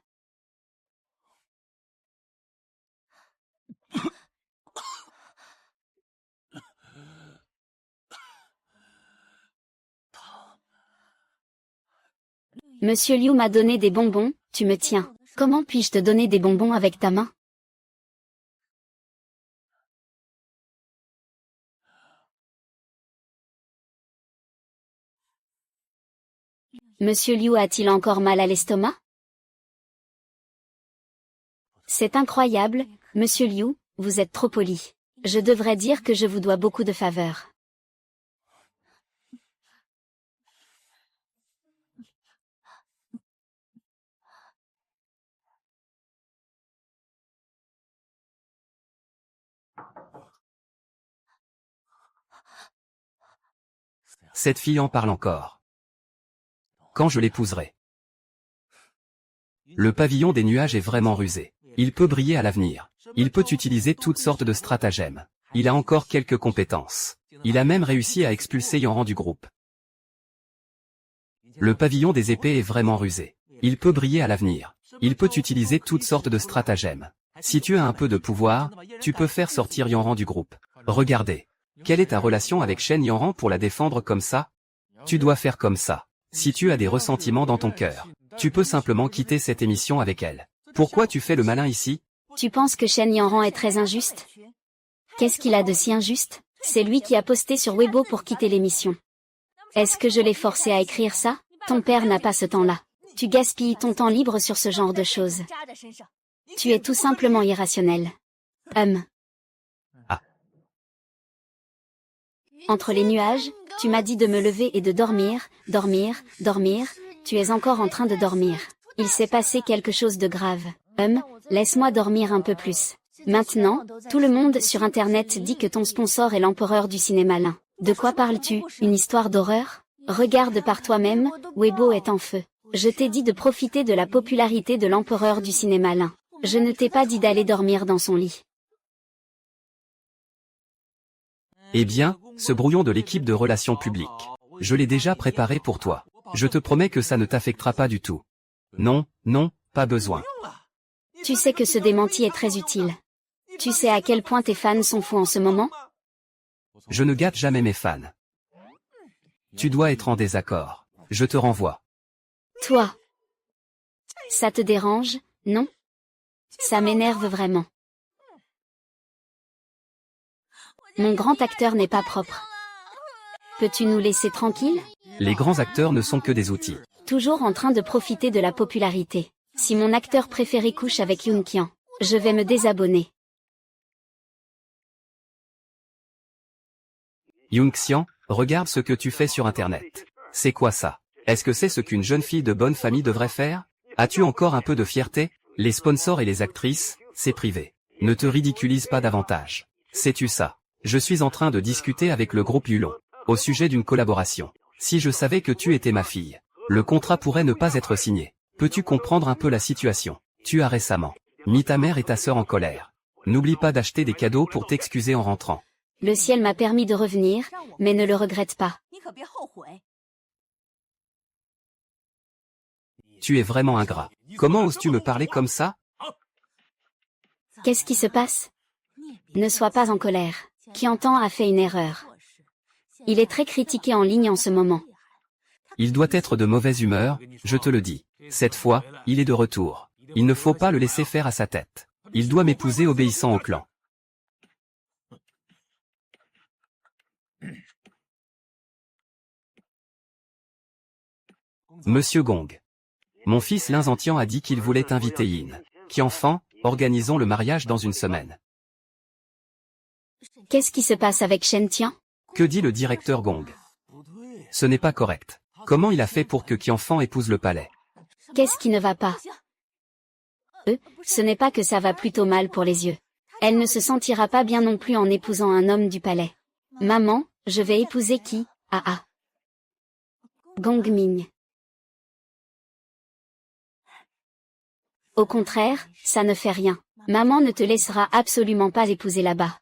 Monsieur Liu m'a donné des bonbons, tu me tiens. Comment puis-je te donner des bonbons avec ta main? Monsieur Liu a-t-il encore mal à l'estomac? C'est incroyable, Monsieur Liu, vous êtes trop poli. Je devrais dire que je vous dois beaucoup de faveurs. Cette fille en parle encore. Quand je l'épouserai. Le pavillon des nuages est vraiment rusé. Il peut briller à l'avenir. Il peut utiliser toutes sortes de stratagèmes. Il a encore quelques compétences. Il a même réussi à expulser Yanran du groupe. Le pavillon des épées est vraiment rusé. Il peut briller à l'avenir. Il peut utiliser toutes sortes de stratagèmes. Si tu as un peu de pouvoir, tu peux faire sortir Yanran du groupe. Regardez. Quelle est ta relation avec Shen Yanran pour la défendre comme ça? Tu dois faire comme ça. Si tu as des ressentiments dans ton cœur, tu peux simplement quitter cette émission avec elle. Pourquoi tu fais le malin ici? Tu penses que Shen Yanran est très injuste? Qu'est-ce qu'il a de si injuste? C'est lui qui a posté sur Weibo pour quitter l'émission. Est-ce que je l'ai forcé à écrire ça? Ton père n'a pas ce temps-là. Tu gaspilles ton temps libre sur ce genre de choses. Tu es tout simplement irrationnel. Entre les nuages, tu m'as dit de me lever et de dormir, dormir, tu es encore en train de dormir. Il s'est passé quelque chose de grave. Laisse-moi dormir un peu plus. Maintenant, tout le monde sur Internet dit que ton sponsor est l'empereur du cinéma Lin. De quoi parles-tu? Une histoire d'horreur? Regarde par toi-même, Weibo est en feu. Je t'ai dit de profiter de la popularité de l'empereur du cinéma Lin. Je ne t'ai pas dit d'aller dormir dans son lit. Eh bien, ce brouillon de l'équipe de relations publiques. Je l'ai déjà préparé pour toi. Je te promets que ça ne t'affectera pas du tout. Non, non, pas besoin. Tu sais que ce démenti est très utile. Tu sais à quel point tes fans sont fous en ce moment? Je ne gâte jamais mes fans. Tu dois être en désaccord. Je te renvoie. Toi. Ça te dérange, non? Ça m'énerve vraiment. Mon grand acteur n'est pas propre. Peux-tu nous laisser tranquilles? Les grands acteurs ne sont que des outils. Toujours en train de profiter de la popularité. Si mon acteur préféré couche avec Yoon Kian, je vais me désabonner. Yoon Xian, regarde ce que tu fais sur Internet. C'est quoi ça? Est-ce que c'est ce qu'une jeune fille de bonne famille devrait faire? As-tu encore un peu de fierté? Les sponsors et les actrices, c'est privé. Ne te ridiculise pas davantage. Sais-tu ça? Je suis en train de discuter avec le groupe Yulon, au sujet d'une collaboration. Si je savais que tu étais ma fille, le contrat pourrait ne pas être signé. Peux-tu comprendre un peu la situation? Tu as récemment mis ta mère et ta sœur en colère. N'oublie pas d'acheter des cadeaux pour t'excuser en rentrant. Le ciel m'a permis de revenir, mais ne le regrette pas. Tu es vraiment ingrat. Comment oses-tu me parler comme ça? Qu'est-ce qui se passe? Ne sois pas en colère. Qiantan a fait une erreur. Il est très critiqué en ligne en ce moment. Il doit être de mauvaise humeur, je te le dis. Cette fois, il est de retour. Il ne faut pas le laisser faire à sa tête. Il doit m'épouser obéissant au clan. Monsieur Gong. Mon fils Lin Zhantian a dit qu'il voulait inviter Yin. Qianfan, organisons le mariage dans une semaine. Qu'est-ce qui se passe avec Shen Tian? Que dit le directeur Gong? Ce n'est pas correct. Comment il a fait pour que Qianfan épouse le palais? Qu'est-ce qui ne va pas? Ce n'est pas que ça va plutôt mal pour les yeux. Elle ne se sentira pas bien non plus en épousant un homme du palais. Maman, je vais épouser qui? Ah ah. Gong Ming. Au contraire, ça ne fait rien. Maman ne te laissera absolument pas épouser là-bas.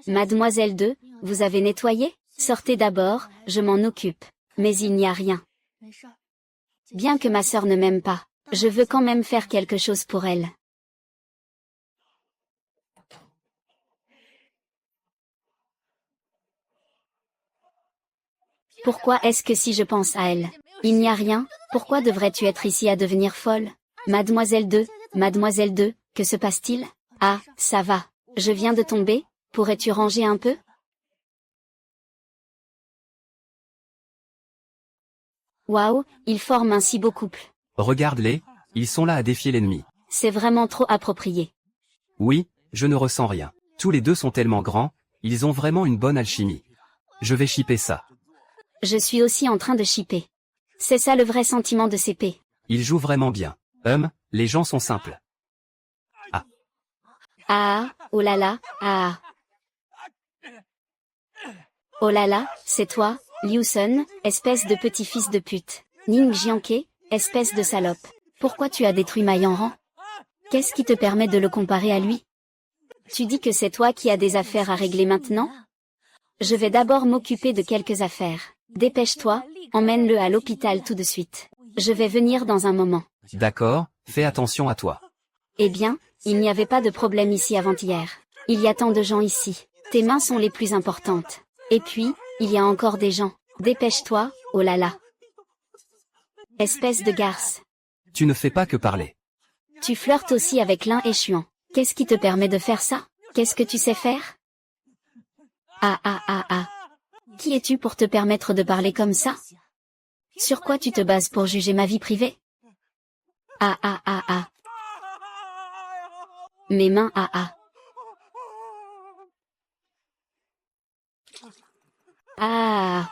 Mademoiselle 2, vous avez nettoyé? Sortez d'abord, je m'en occupe. Mais il n'y a rien. Bien que ma sœur ne m'aime pas, je veux quand même faire quelque chose pour elle. Pourquoi est-ce que si je pense à elle, il n'y a rien? Pourquoi devrais-tu être ici à devenir folle? Mademoiselle 2, que se passe-t-il? Ah, ça va. Je viens de tomber, pourrais-tu ranger un peu? Waouh, ils forment un si beau couple. Regarde-les, ils sont là à défier l'ennemi. C'est vraiment trop approprié. Oui, je ne ressens rien. Tous les deux sont tellement grands, ils ont vraiment une bonne alchimie. Je vais shipper ça. Je suis aussi en train de shipper. C'est ça le vrai sentiment de CP. Ils jouent vraiment bien. Les gens sont simples. Ah. Ah, oh là là, ah. Oh là là, c'est toi, Liu Sun, espèce de petit-fils de pute. Ning Jianke, espèce de salope. Pourquoi tu as détruit Ma Yanran? Qu'est-ce qui te permet de le comparer à lui? Tu dis que c'est toi qui as des affaires à régler maintenant? Je vais d'abord m'occuper de quelques affaires. Dépêche-toi, emmène-le à l'hôpital tout de suite. Je vais venir dans un moment. D'accord, fais attention à toi. Eh bien, il n'y avait pas de problème ici avant-hier. Il y a tant de gens ici. Tes mains sont les plus importantes. Et puis, il y a encore des gens. Dépêche-toi, oh là là. Espèce de garce. Tu ne fais pas que parler. Tu flirtes aussi avec Lin et Xuan. Qu'est-ce qui te permet de faire ça? Qu'est-ce que tu sais faire? Ah ah ah ah. Qui es-tu pour te permettre de parler comme ça? Sur quoi tu te bases pour juger ma vie privée? Ah ah ah ah. Mes mains ah ah. Ah.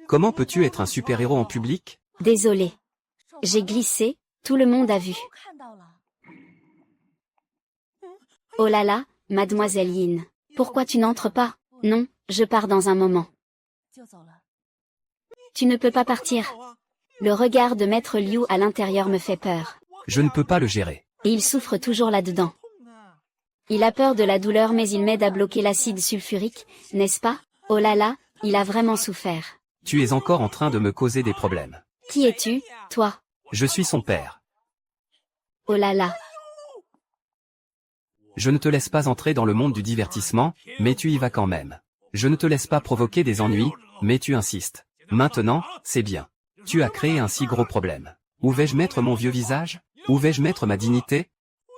Comment peux-tu être un super-héros en public? Désolé. J'ai glissé, tout le monde a vu. Oh là là, mademoiselle Yin. Pourquoi tu n'entres pas? Non, je pars dans un moment. Tu ne peux pas partir. Le regard de Maître Liu à l'intérieur me fait peur. Je ne peux pas le gérer. Et il souffre toujours là-dedans. Il a peur de la douleur mais il m'aide à bloquer l'acide sulfurique, n'est-ce pas? Oh là là, il a vraiment souffert. Tu es encore en train de me causer des problèmes. Qui es-tu, toi? Je suis son père. Oh là là. Je ne te laisse pas entrer dans le monde du divertissement, mais tu y vas quand même. Je ne te laisse pas provoquer des ennuis, mais tu insistes. Maintenant, c'est bien. Tu as créé un si gros problème. Où vais-je mettre mon vieux visage? Où vais-je mettre ma dignité?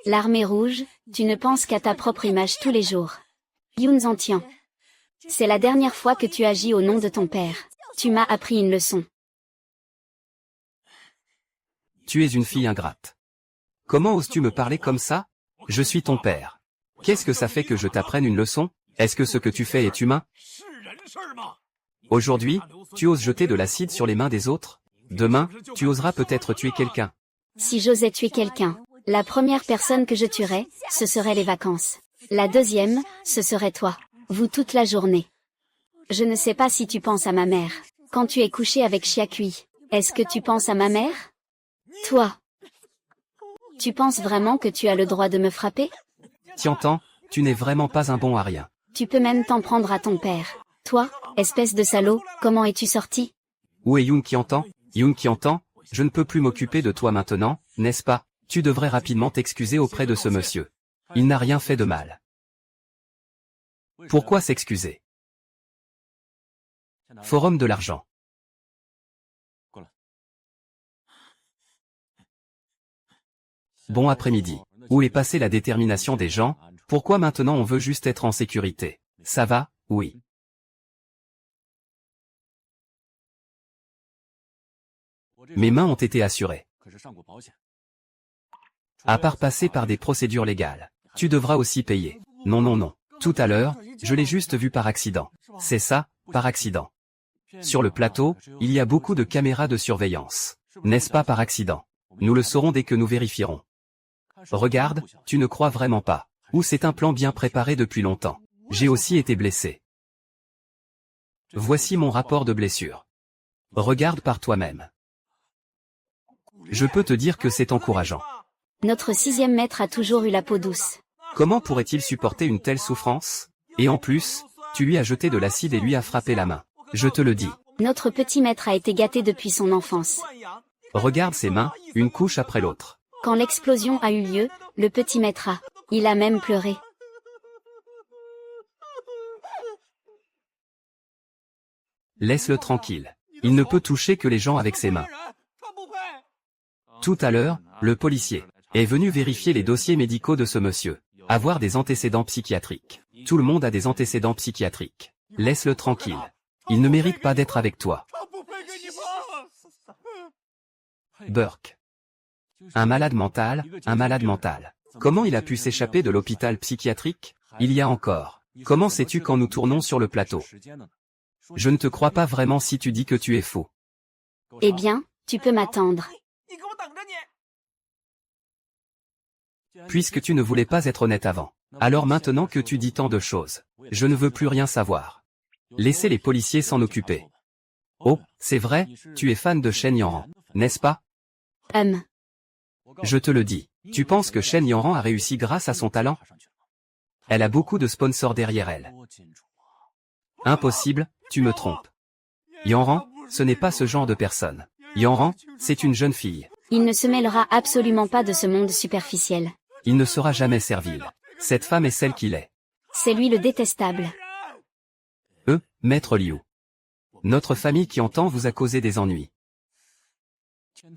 L'armée rouge, tu ne penses qu'à ta propre image tous les jours. Yoon Zentian. C'est la dernière fois que tu agis au nom de ton père. Tu m'as appris une leçon. Tu es une fille ingrate. Comment oses-tu me parler comme ça? Je suis ton père. Qu'est-ce que ça fait que je t'apprenne une leçon? Est-ce que ce que tu fais est humain? Aujourd'hui, tu oses jeter de l'acide sur les mains des autres? Demain, tu oseras peut-être tuer quelqu'un. Si j'osais tuer quelqu'un, la première personne que je tuerais, ce serait les vacances. La deuxième, ce serait toi. Vous toute la journée. Je ne sais pas si tu penses à ma mère. Quand tu es couché avec Chiakui, est-ce que tu penses à ma mère? Toi. Tu penses vraiment que tu as le droit de me frapper? Tiantan, tu n'es vraiment pas un bon à rien. Tu peux même t'en prendre à ton père. Toi, espèce de salaud, comment es-tu sorti? Où est Yoon Qiantan? Yoon Qiantan, je ne peux plus m'occuper de toi maintenant, n'est-ce pas? Tu devrais rapidement t'excuser auprès de ce monsieur. Il n'a rien fait de mal. Pourquoi s'excuser? Forum de l'argent. Bon après-midi. Où est passée la détermination des gens? Pourquoi maintenant on veut juste être en sécurité? Ça va? Oui. Mes mains ont été assurées. À part passer par des procédures légales. Tu devras aussi payer. Non non non. Tout à l'heure, je l'ai juste vu par accident. C'est ça, par accident. Sur le plateau, il y a beaucoup de caméras de surveillance. N'est-ce pas par accident? Nous le saurons dès que nous vérifierons. Regarde, tu ne crois vraiment pas. Ou c'est un plan bien préparé depuis longtemps. J'ai aussi été blessé. Voici mon rapport de blessure. Regarde par toi-même. Je peux te dire que c'est encourageant. Notre 6e maître a toujours eu la peau douce. Comment pourrait-il supporter une telle souffrance? Et en plus, tu lui as jeté de l'acide et lui as frappé la main. Je te le dis. Notre petit maître a été gâté depuis son enfance. Regarde ses mains, une couche après l'autre. Quand l'explosion a eu lieu, le petit maître il a même pleuré. Laisse-le tranquille. Il ne peut toucher que les gens avec ses mains. Tout à l'heure, le policier est venu vérifier les dossiers médicaux de ce monsieur. Avoir des antécédents psychiatriques. Tout le monde a des antécédents psychiatriques. Laisse-le tranquille. Il ne mérite pas d'être avec toi. Burke. Un malade mental, un malade mental. Comment il a pu s'échapper de l'hôpital psychiatrique? Il y a encore. Comment sais-tu quand nous tournons sur le plateau? Je ne te crois pas vraiment si tu dis que tu es faux. Eh bien, tu peux m'attendre. Puisque tu ne voulais pas être honnête avant. Alors maintenant que tu dis tant de choses, je ne veux plus rien savoir. Laissez les policiers s'en occuper. Oh, c'est vrai, tu es fan de Shen Yanran, n'est-ce pas? Je te le dis, tu penses que Shen Yanran a réussi grâce à son talent? Elle a beaucoup de sponsors derrière elle. Impossible, tu me trompes. Yanran, ce n'est pas ce genre de personne. Yanran, c'est une jeune fille. Il ne se mêlera absolument pas de ce monde superficiel. Il ne sera jamais servile. Cette femme est celle qu'il est. C'est lui le détestable. Maître Liu. Notre famille Qiantan vous a causé des ennuis.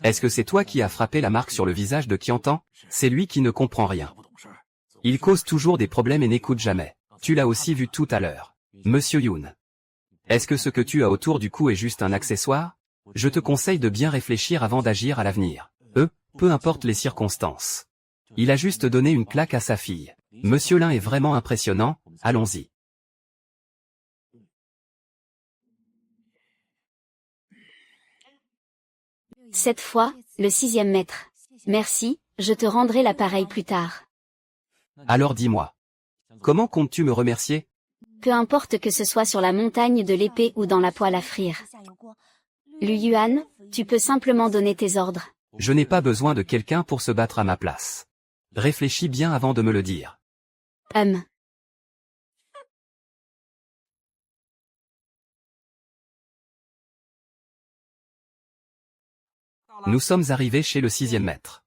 Est-ce que c'est toi qui as frappé la marque sur le visage de Qiantan? C'est lui qui ne comprend rien. Il cause toujours des problèmes et n'écoute jamais. Tu l'as aussi vu tout à l'heure. Monsieur Yoon. Est-ce que ce que tu as autour du cou est juste un accessoire? Je te conseille de bien réfléchir avant d'agir à l'avenir. Peu importe les circonstances. Il a juste donné une claque à sa fille. Monsieur Lin est vraiment impressionnant, allons-y. Cette fois, le 6e maître. Merci, je te rendrai l'appareil plus tard. Alors dis-moi. Comment comptes-tu me remercier? Peu importe que ce soit sur la montagne de l'épée ou dans la poêle à frire. Lu Yuan, tu peux simplement donner tes ordres. Je n'ai pas besoin de quelqu'un pour se battre à ma place. Réfléchis bien avant de me le dire. Hum. Nous sommes arrivés chez le 6e maître.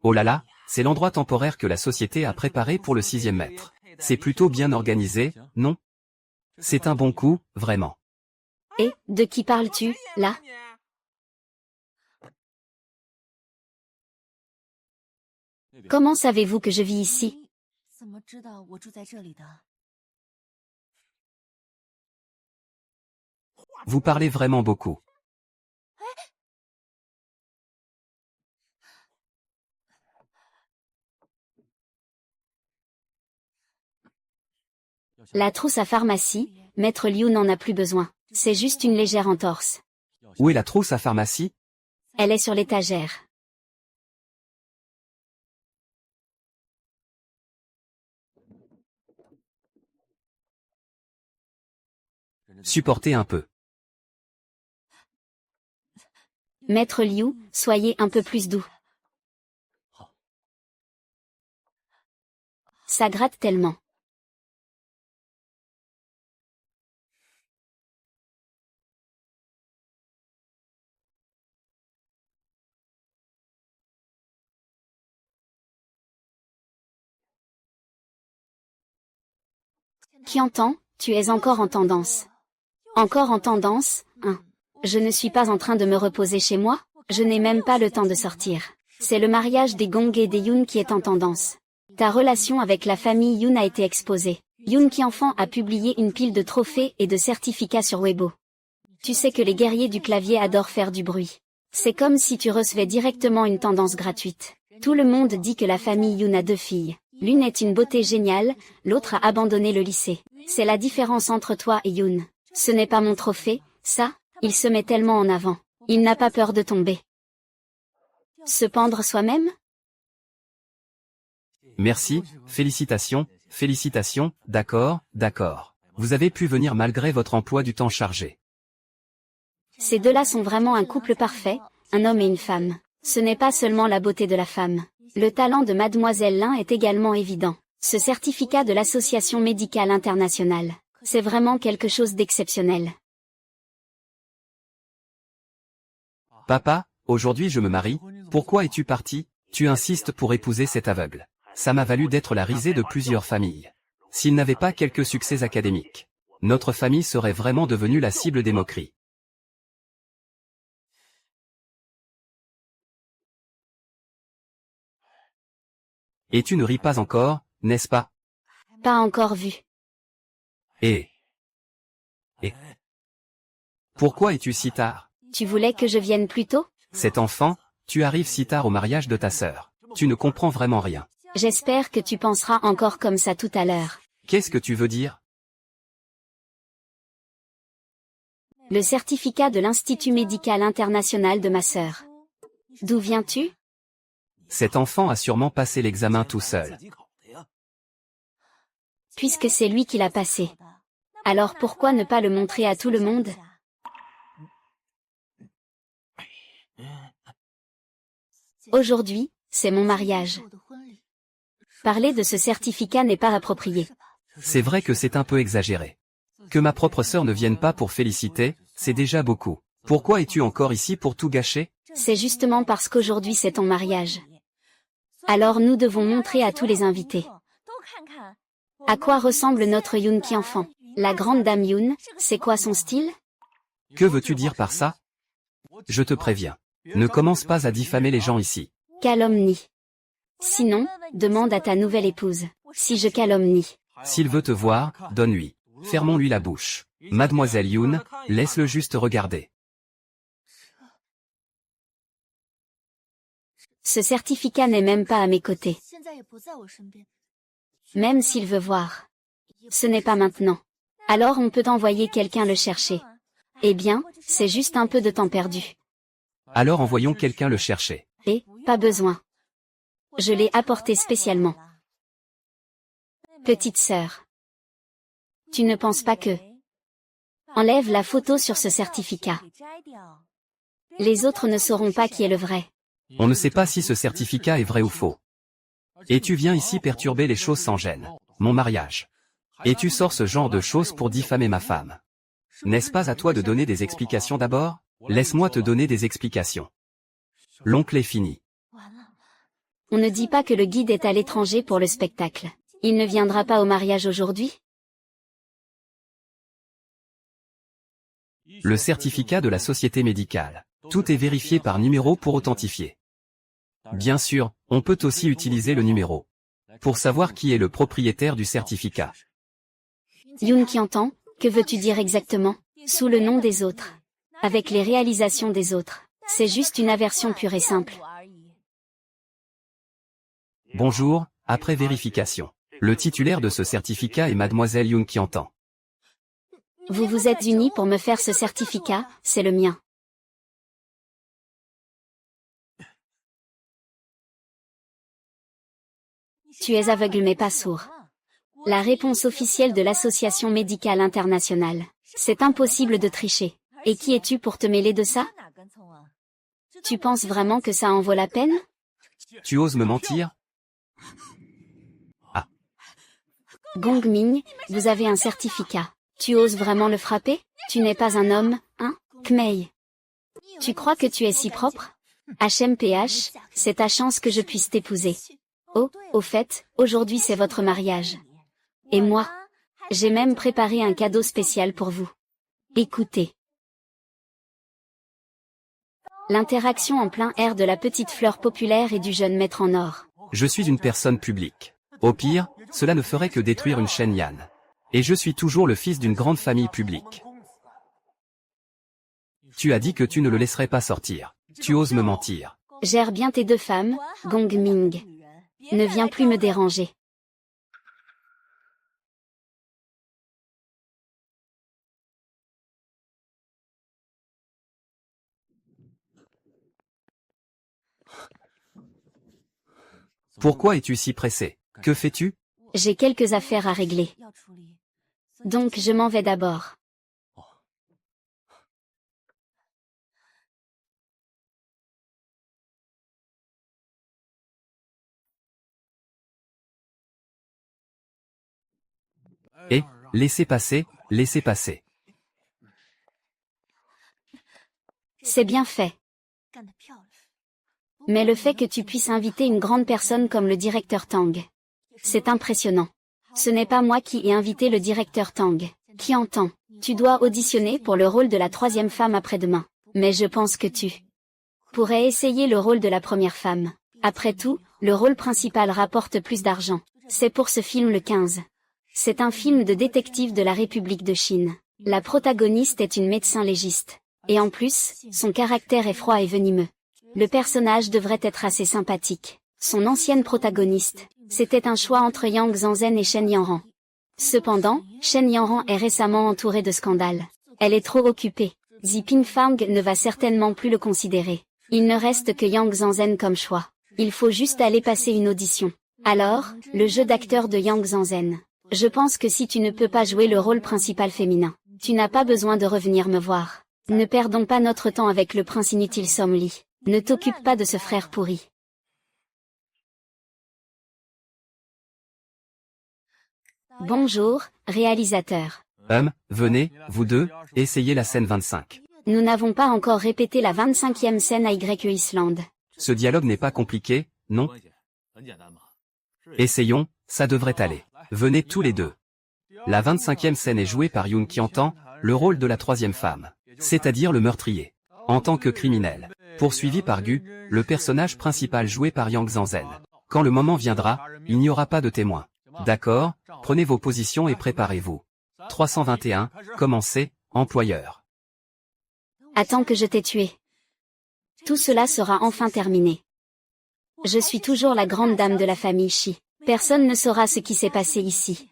Oh là là, c'est l'endroit temporaire que la société a préparé pour le 6e maître. C'est plutôt bien organisé, non? C'est un bon coup, vraiment. Et, de qui parles-tu, là? Comment savez-vous que je vis ici? Vous parlez vraiment beaucoup. La trousse à pharmacie, Maître Liu n'en a plus besoin. C'est juste une légère entorse. Où est la trousse à pharmacie? Elle est sur l'étagère. Supportez un peu. Maître Liu, soyez un peu plus doux. Ça gratte tellement. Qui entend, tu es encore en tendance. Encore en tendance, hein. Je ne suis pas en train de me reposer chez moi, je n'ai même pas le temps de sortir. C'est le mariage des Gong et des Yoon qui est en tendance. Ta relation avec la famille Yoon a été exposée. Yoon qui enfant a publié une pile de trophées et de certificats sur Weibo. Tu sais que les guerriers du clavier adorent faire du bruit. C'est comme si tu recevais directement une tendance gratuite. Tout le monde dit que la famille Yoon a 2 filles. L'une est une beauté géniale, l'autre a abandonné le lycée. C'est la différence entre toi et Yoon. Ce n'est pas mon trophée, ça, il se met tellement en avant. Il n'a pas peur de tomber. Se pendre soi-même? Merci, félicitations, félicitations, d'accord, d'accord. Vous avez pu venir malgré votre emploi du temps chargé. Ces deux-là sont vraiment un couple parfait, un homme et une femme. Ce n'est pas seulement la beauté de la femme. Le talent de Mademoiselle Lin est également évident. Ce certificat de l'Association médicale internationale, c'est vraiment quelque chose d'exceptionnel. Papa, aujourd'hui je me marie, pourquoi es-tu parti? Tu insistes pour épouser cet aveugle. Ça m'a valu d'être la risée de plusieurs familles. S'il n'avait pas quelques succès académiques, notre famille serait vraiment devenue la cible des moqueries. Et tu ne ris pas encore, n'est-ce pas? Pas encore vu. Et pourquoi es-tu si tard? Tu voulais que je vienne plus tôt? Cet enfant, tu arrives si tard au mariage de ta sœur. Tu ne comprends vraiment rien. J'espère que tu penseras encore comme ça tout à l'heure. Qu'est-ce que tu veux dire? Le certificat de l'Institut médical international de ma sœur. D'où viens-tu? Cet enfant a sûrement passé l'examen tout seul. Puisque c'est lui qui l'a passé. Alors pourquoi ne pas le montrer à tout le monde? Aujourd'hui, c'est mon mariage. Parler de ce certificat n'est pas approprié. C'est vrai que c'est un peu exagéré. Que ma propre sœur ne vienne pas pour féliciter, c'est déjà beaucoup. Pourquoi es-tu encore ici pour tout gâcher? C'est justement parce qu'aujourd'hui c'est ton mariage. Alors nous devons montrer à tous les invités. À quoi ressemble notre Yoon qui enfant? La grande dame Yoon, c'est quoi son style? Que veux-tu dire par ça? Je te préviens. Ne commence pas à diffamer les gens ici. Calomnie. Sinon, demande à ta nouvelle épouse. Si je calomnie. S'il veut te voir, donne-lui. Fermons-lui la bouche. Mademoiselle Yoon, laisse-le juste regarder. Ce certificat n'est même pas à mes côtés. Même s'il veut voir. Ce n'est pas maintenant. Alors on peut envoyer quelqu'un le chercher. Eh bien, c'est juste un peu de temps perdu. Alors envoyons quelqu'un le chercher. Et, pas besoin. Je l'ai apporté spécialement. Petite sœur. Tu ne penses pas que... Enlève la photo sur ce certificat. Les autres ne sauront pas qui est le vrai. On ne sait pas si ce certificat est vrai ou faux. Et tu viens ici perturber les choses sans gêne. Mon mariage. Et tu sors ce genre de choses pour diffamer ma femme. N'est-ce pas à toi de donner des explications d'abord? Laisse-moi te donner des explications. L'oncle est fini. On ne dit pas que le guide est à l'étranger pour le spectacle. Il ne viendra pas au mariage aujourd'hui? Le certificat de la société médicale. Tout est vérifié par numéro pour authentifier. Bien sûr, on peut aussi utiliser le numéro. Pour savoir qui est le propriétaire du certificat. Yoon Qiantan, que veux-tu dire exactement? Sous le nom des autres. Avec les réalisations des autres. C'est juste une aversion pure et simple. Bonjour, après vérification. Le titulaire de ce certificat est mademoiselle Yoon Qiantan. Vous vous êtes unis pour me faire ce certificat, c'est le mien. Tu es aveugle mais pas sourd. La réponse officielle de l'Association médicale internationale. C'est impossible de tricher. Et qui es-tu pour te mêler de ça? Tu penses vraiment que ça en vaut la peine? Tu oses me mentir? Ah. Gong Ming, vous avez un certificat. Tu oses vraiment le frapper? Tu n'es pas un homme, hein, Kmei? Tu crois que tu es si propre? HMPH, c'est ta chance que je puisse t'épouser. Oh, au fait, aujourd'hui c'est votre mariage. Et moi, j'ai même préparé un cadeau spécial pour vous. Écoutez. L'interaction en plein air de la petite fleur populaire et du jeune maître en or. Je suis une personne publique. Au pire, cela ne ferait que détruire une chaîne Yan. Et je suis toujours le fils d'une grande famille publique. Tu as dit que tu ne le laisserais pas sortir. Tu oses me mentir. Gère bien tes deux femmes, Gong Ming. Ne viens plus me déranger. Pourquoi es-tu si pressé? Que fais-tu? J'ai quelques affaires à régler. Donc je m'en vais d'abord. Et, laissez passer, laissez passer. C'est bien fait. Mais le fait que tu puisses inviter une grande personne comme le directeur Tang, c'est impressionnant. Ce n'est pas moi qui ai invité le directeur Tang. Qui entend? Tu dois auditionner pour le rôle de la troisième femme après-demain. Mais je pense que tu pourrais essayer le rôle de la première femme. Après tout, le rôle principal rapporte plus d'argent. C'est pour ce film le 15. C'est un film de détective de la République de Chine. La protagoniste est une médecin légiste. Et en plus, son caractère est froid et venimeux. Le personnage devrait être assez sympathique. Son ancienne protagoniste, c'était un choix entre Yang Zanzhen et Shen Yanran. Cependant, Shen Yanran est récemment entourée de scandales. Elle est trop occupée. Xi Pingfang ne va certainement plus le considérer. Il ne reste que Yang Zanzhen comme choix. Il faut juste aller passer une audition. Alors, le jeu d'acteur de Yang Zanzhen. Je pense que si tu ne peux pas jouer le rôle principal féminin, tu n'as pas besoin de revenir me voir. Ne perdons pas notre temps avec le prince inutile Somli. Ne t'occupe pas de ce frère pourri. Bonjour, réalisateur. Venez, vous deux, essayez la scène 25. Nous n'avons pas encore répété la 25e scène à YE Island. Ce dialogue n'est pas compliqué, non? Essayons, ça devrait aller. Venez tous les deux. La 25e scène est jouée par Yoon Qiantan, le rôle de la troisième femme, c'est-à-dire le meurtrier, en tant que criminel. Poursuivi par Gu, le personnage principal joué par Yang Zanzhen. Quand le moment viendra, il n'y aura pas de témoin. D'accord, prenez vos positions et préparez-vous. 321, commencez, employeur. Attends que je t'ai tué. Tout cela sera enfin terminé. Je suis toujours la grande dame de la famille Shi. Personne ne saura ce qui s'est passé ici.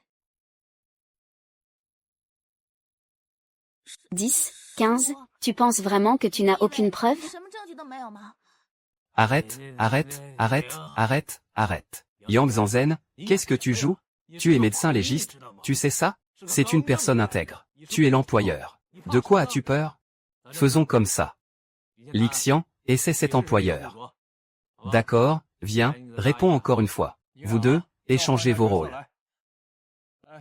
10, 15, tu penses vraiment que tu n'as aucune preuve? Arrête, arrête, arrête, arrête, arrête. Yang Zanzhen, qu'est-ce que tu joues? Tu es médecin légiste, tu sais ça? C'est une personne intègre. Tu es l'employeur. De quoi as-tu peur? Faisons comme ça. Lixian, essaie cet employeur. D'accord, viens, réponds encore une fois. Vous deux, échangez vos rôles.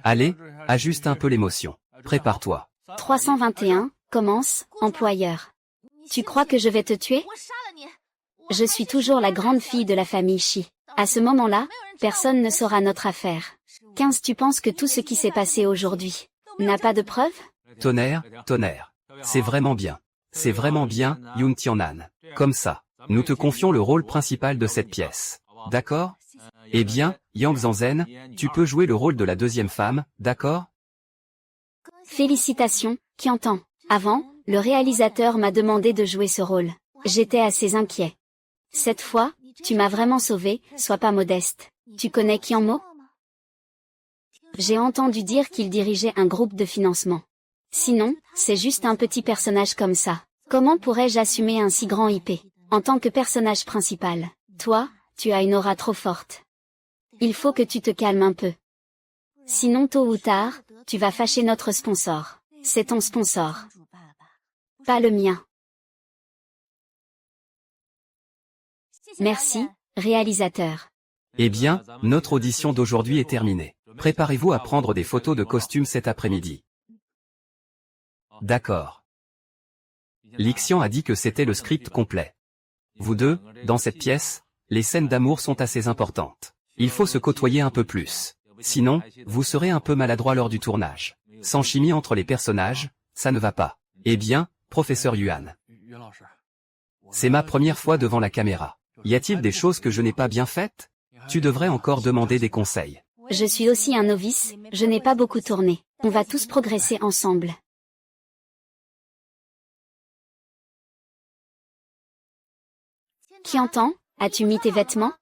Allez, ajuste un peu l'émotion. Prépare-toi. 321, commence, employeur. Tu crois que je vais te tuer? Je suis toujours la grande fille de la famille Shi. À ce moment-là, personne ne saura notre affaire. 15. Tu penses que tout ce qui s'est passé aujourd'hui n'a pas de preuves? Tonnerre, tonnerre. C'est vraiment bien. C'est vraiment bien, Yun Tianan. Comme ça, nous te confions le rôle principal de cette pièce. D'accord? Eh bien, Yang Zanzhen, tu peux jouer le rôle de la deuxième femme, d'accord? Félicitations, qui entend. Avant, le réalisateur m'a demandé de jouer ce rôle. J'étais assez inquiet. Cette fois, tu m'as vraiment sauvé, sois pas modeste. Tu connais Kianmo? J'ai entendu dire qu'il dirigeait un groupe de financement. Sinon, c'est juste un petit personnage comme ça. Comment pourrais-je assumer un si grand IP? En tant que personnage principal, toi, tu as une aura trop forte. Il faut que tu te calmes un peu. Sinon tôt ou tard, tu vas fâcher notre sponsor. C'est ton sponsor. Pas le mien. Merci, réalisateur. Eh bien, notre audition d'aujourd'hui est terminée. Préparez-vous à prendre des photos de costumes cet après-midi. D'accord. Lixian a dit que c'était le script complet. Vous deux, dans cette pièce, les scènes d'amour sont assez importantes. Il faut se côtoyer un peu plus. Sinon, vous serez un peu maladroit lors du tournage. Sans chimie entre les personnages, ça ne va pas. Eh bien, professeur Yuan. C'est ma première fois devant la caméra. Y a-t-il des choses que je n'ai pas bien faites? Tu devrais encore demander des conseils. Je suis aussi un novice, je n'ai pas beaucoup tourné. On va tous progresser ensemble. Qui entend? As-tu mis tes vêtements?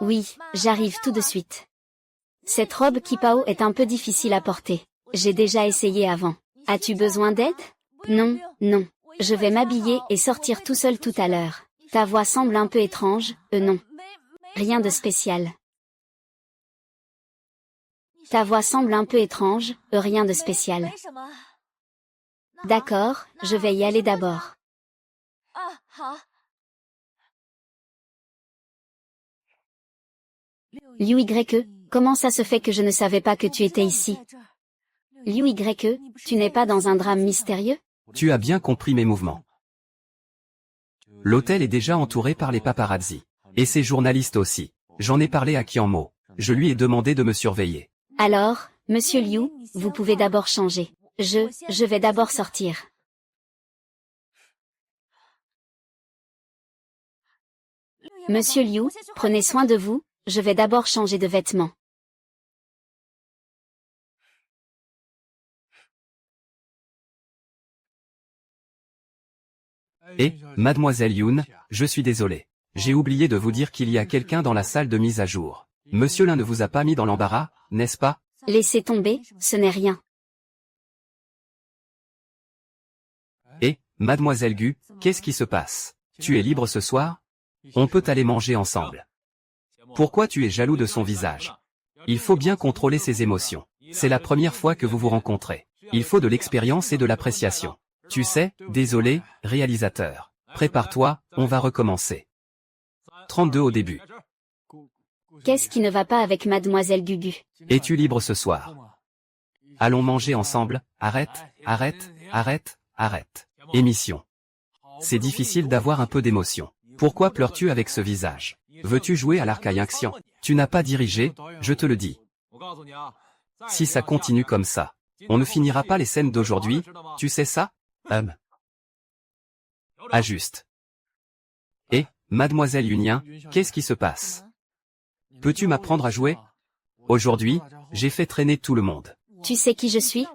Oui, j'arrive tout de suite. Cette robe Kipao est un peu difficile à porter. J'ai déjà essayé avant. As-tu besoin d'aide? Non, non. Je vais m'habiller et sortir tout seul tout à l'heure. Ta voix semble un peu étrange, non. Rien de spécial. Ta voix semble un peu étrange, rien de spécial. D'accord, je vais y aller d'abord. Liu YE, comment ça se fait que je ne savais pas que tu étais ici? Liu YE, tu n'es pas dans un drame mystérieux? Tu as bien compris mes mouvements. L'hôtel est déjà entouré par les paparazzi. Et ces journalistes aussi. J'en ai parlé à Kianmo. Je lui ai demandé de me surveiller. Alors, monsieur Liu, vous pouvez d'abord changer. Je vais d'abord sortir. Monsieur Liu, prenez soin de vous, je vais d'abord changer de vêtements. Et, mademoiselle Yun, je suis désolé. J'ai oublié de vous dire qu'il y a quelqu'un dans la salle de mise à jour. Monsieur Lin ne vous a pas mis dans l'embarras, n'est-ce pas? Laissez tomber, ce n'est rien. Et, mademoiselle Gu, qu'est-ce qui se passe? Tu es libre ce soir? On peut aller manger ensemble. Pourquoi tu es jaloux de son visage? Il faut bien contrôler ses émotions. C'est la première fois que vous vous rencontrez. Il faut de l'expérience et de l'appréciation. Tu sais, désolé, réalisateur. Prépare-toi, on va recommencer. 32 au début. Qu'est-ce qui ne va pas avec mademoiselle Gugu? Es-tu libre ce soir? Allons manger ensemble, arrête, arrête, arrête, arrête. Émission. C'est difficile d'avoir un peu d'émotion. Pourquoi pleures-tu avec ce visage? Veux-tu jouer à l'archaïaction? Tu n'as pas dirigé, je te le dis. Si ça continue comme ça, on ne finira pas les scènes d'aujourd'hui, tu sais ça? Ajuste. Et, mademoiselle Yunien, qu'est-ce qui se passe? Peux-tu m'apprendre à jouer? Aujourd'hui, j'ai fait traîner tout le monde. Tu sais qui je suis?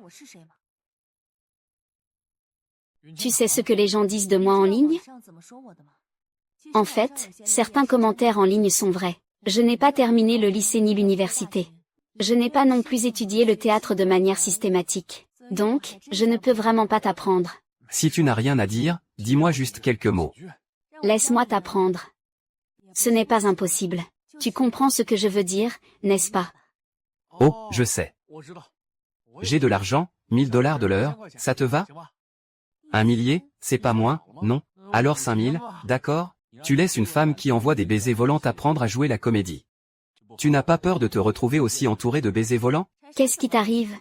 Tu sais ce que les gens disent de moi en ligne? En fait, certains commentaires en ligne sont vrais. Je n'ai pas terminé le lycée ni l'université. Je n'ai pas non plus étudié le théâtre de manière systématique. Donc, je ne peux vraiment pas t'apprendre. Si tu n'as rien à dire, dis-moi juste quelques mots. Laisse-moi t'apprendre. Ce n'est pas impossible. Tu comprends ce que je veux dire, n'est-ce pas? Oh, je sais. J'ai de l'argent, 1000 $ de l'heure, ça te va? 1 millier, c'est pas moins, non? Alors 5000, d'accord? Tu laisses une femme qui envoie des baisers volants apprendre à jouer la comédie. Tu n'as pas peur de te retrouver aussi entouré de baisers volants? Qu'est-ce qui t'arrive?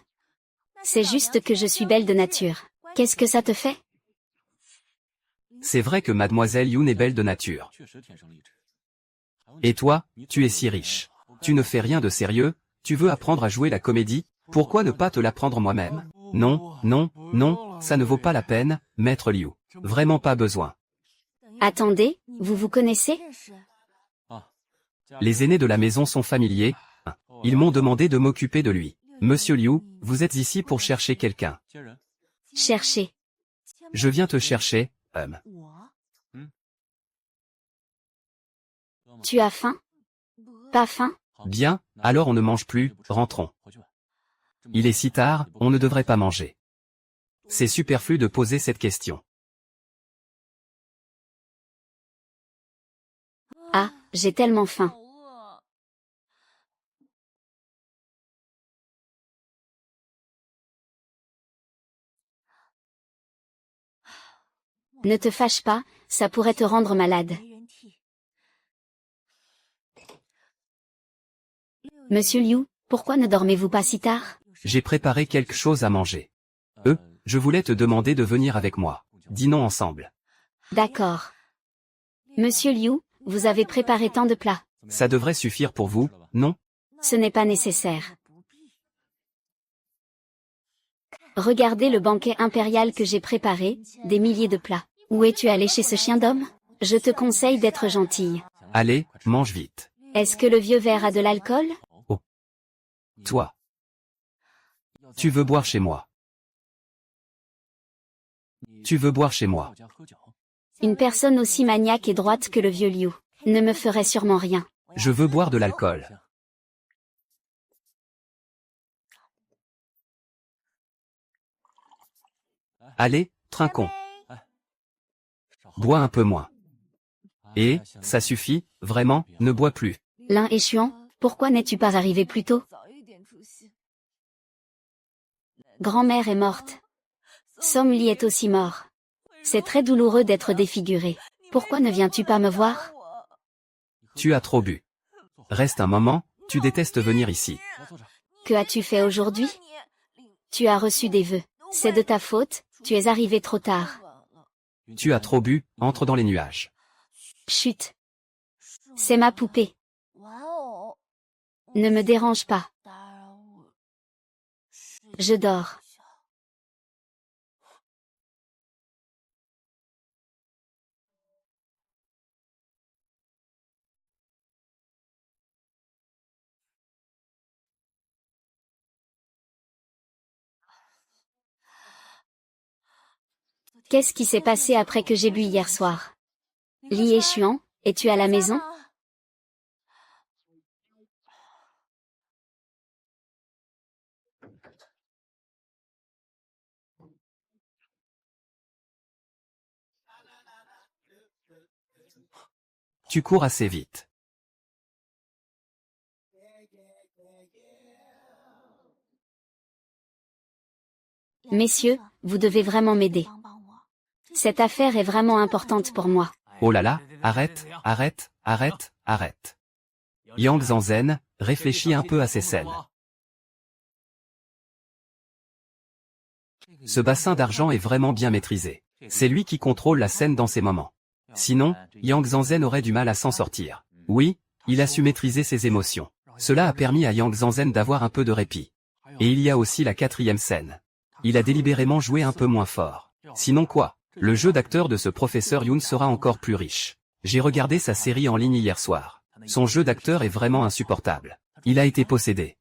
C'est juste que je suis belle de nature. Qu'est-ce que ça te fait? C'est vrai que mademoiselle Yoon est belle de nature. Et toi, tu es si riche. Tu ne fais rien de sérieux, tu veux apprendre à jouer la comédie, pourquoi ne pas te l'apprendre moi-même? Non, non, non, ça ne vaut pas la peine, maître Liu. Vraiment pas besoin. Attendez, vous vous connaissez? Les aînés de la maison sont familiers. Ils m'ont demandé de m'occuper de lui. Monsieur Liu, vous êtes ici pour chercher quelqu'un. Cherchez. Je viens te chercher, Tu as faim? Pas faim? Bien, alors on ne mange plus, rentrons. Il est si tard, on ne devrait pas manger. C'est superflu de poser cette question. Ah, j'ai tellement faim. Ne te fâche pas, ça pourrait te rendre malade. Monsieur Liu, pourquoi ne dormez-vous pas si tard? J'ai préparé quelque chose à manger. Je voulais te demander de venir avec moi. Dînons ensemble. D'accord. Monsieur Liu, vous avez préparé tant de plats. Ça devrait suffire pour vous, non? Ce n'est pas nécessaire. Regardez le banquet impérial que j'ai préparé, des milliers de plats. Où es-tu allé chez ce chien d'homme? Je te conseille d'être gentille. Allez, mange vite. Est-ce que le vieux verre a de l'alcool? Oh. Toi. Tu veux boire chez moi. Tu veux boire chez moi. Une personne aussi maniaque et droite que le vieux Liu ne me ferait sûrement rien. Je veux boire de l'alcool. Allez, trinquons. Bois un peu moins. Et, ça suffit, vraiment, ne bois plus. Lin Échuan, pourquoi n'es-tu pas arrivé plus tôt? Grand-mère est morte. Som Li est aussi mort. C'est très douloureux d'être défiguré. Pourquoi ne viens-tu pas me voir? Tu as trop bu. Reste un moment, tu détestes venir ici. Que as-tu fait aujourd'hui? Tu as reçu des vœux. C'est de ta faute, tu es arrivé trop tard. Tu as trop bu, entre dans les nuages. Chut. C'est ma poupée. Ne me dérange pas. Je dors. Qu'est-ce qui s'est passé après que j'ai bu hier soir? Li Échuan, es-tu à la maison? Tu cours assez vite. Messieurs, vous devez vraiment m'aider. Cette affaire est vraiment importante pour moi. Oh là là, arrête, arrête, arrête, arrête. Yang Zanzhen, réfléchis un peu à ces scènes. Ce bassin d'argent est vraiment bien maîtrisé. C'est lui qui contrôle la scène dans ces moments. Sinon, Yang Zanzhen aurait du mal à s'en sortir. Oui, il a su maîtriser ses émotions. Cela a permis à Yang Zanzhen d'avoir un peu de répit. Et il y a aussi la 4e scène. Il a délibérément joué un peu moins fort. Sinon quoi? Le jeu d'acteur de ce professeur Yoon sera encore plus riche. J'ai regardé sa série en ligne hier soir. Son jeu d'acteur est vraiment insupportable. Il a été possédé.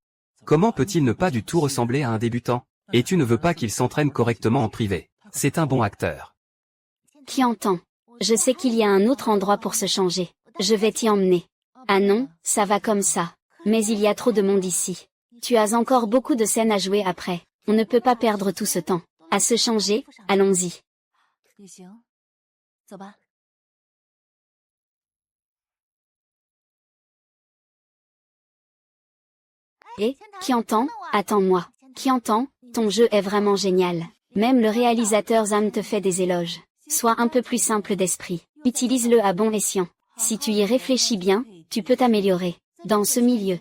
Comment peut-il ne pas du tout ressembler à un débutant? Et tu ne veux pas qu'il s'entraîne correctement en privé. C'est un bon acteur. Qui entend? Je sais qu'il y a un autre endroit pour se changer. Je vais t'y emmener. Ah non, ça va comme ça. Mais il y a trop de monde ici. Tu as encore beaucoup de scènes à jouer après. On ne peut pas perdre tout ce temps. À se changer, allons-y. Et, qui entend? Attends-moi. Qui entend? Ton jeu est vraiment génial. Même le réalisateur Zam te fait des éloges. Sois un peu plus simple d'esprit. Utilise-le à bon escient. Si tu y réfléchis bien, tu peux t'améliorer. Dans ce milieu,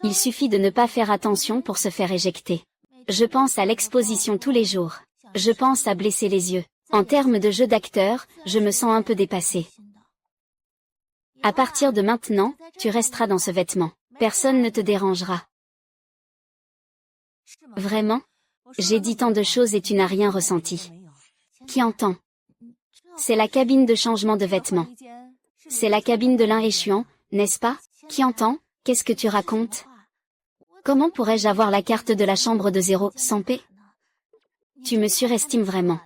il suffit de ne pas faire attention pour se faire éjecter. Je pense à l'exposition tous les jours. Je pense à blesser les yeux. En termes de jeu d'acteur, je me sens un peu dépassée. À partir de maintenant, tu resteras dans ce vêtement. Personne ne te dérangera. Vraiment? J'ai dit tant de choses et tu n'as rien ressenti. Qui entend? C'est la cabine de changement de vêtements. C'est la cabine de Lin et Xuan, n'est-ce pas? Qui entend? Qu'est-ce que tu racontes? Comment pourrais-je avoir la carte de la chambre de 0, sans paix? Tu me surestimes vraiment.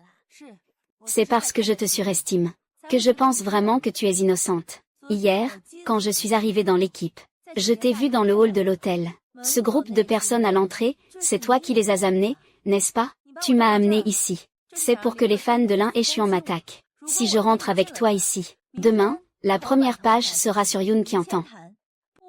C'est parce que je te surestime que je pense vraiment que tu es innocente. Hier, quand je suis arrivée dans l'équipe, je t'ai vu dans le hall de l'hôtel. Ce groupe de personnes à l'entrée, c'est toi qui les as amenées, n'est-ce pas? Tu m'as amenée ici. C'est pour que les fans de Lin et Xuan m'attaquent. Si je rentre avec toi ici, demain, la première page sera sur Yoon qui entend.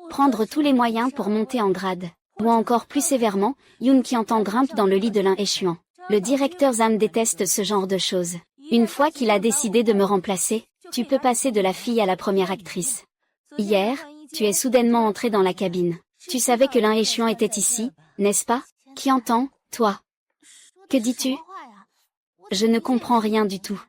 Prendre tous les moyens pour monter en grade. Ou encore plus sévèrement, Yoon qui entend grimpe dans le lit de Lin et Xuan. Le directeur Zam déteste ce genre de choses. Une fois qu'il a décidé de me remplacer, tu peux passer de la fille à la première actrice. Hier, tu es soudainement entré dans la cabine. Tu savais que Lin et Xuan étaient ici, n'est-ce pas? Qui entend, toi? Que dis-tu? Je ne comprends rien du tout.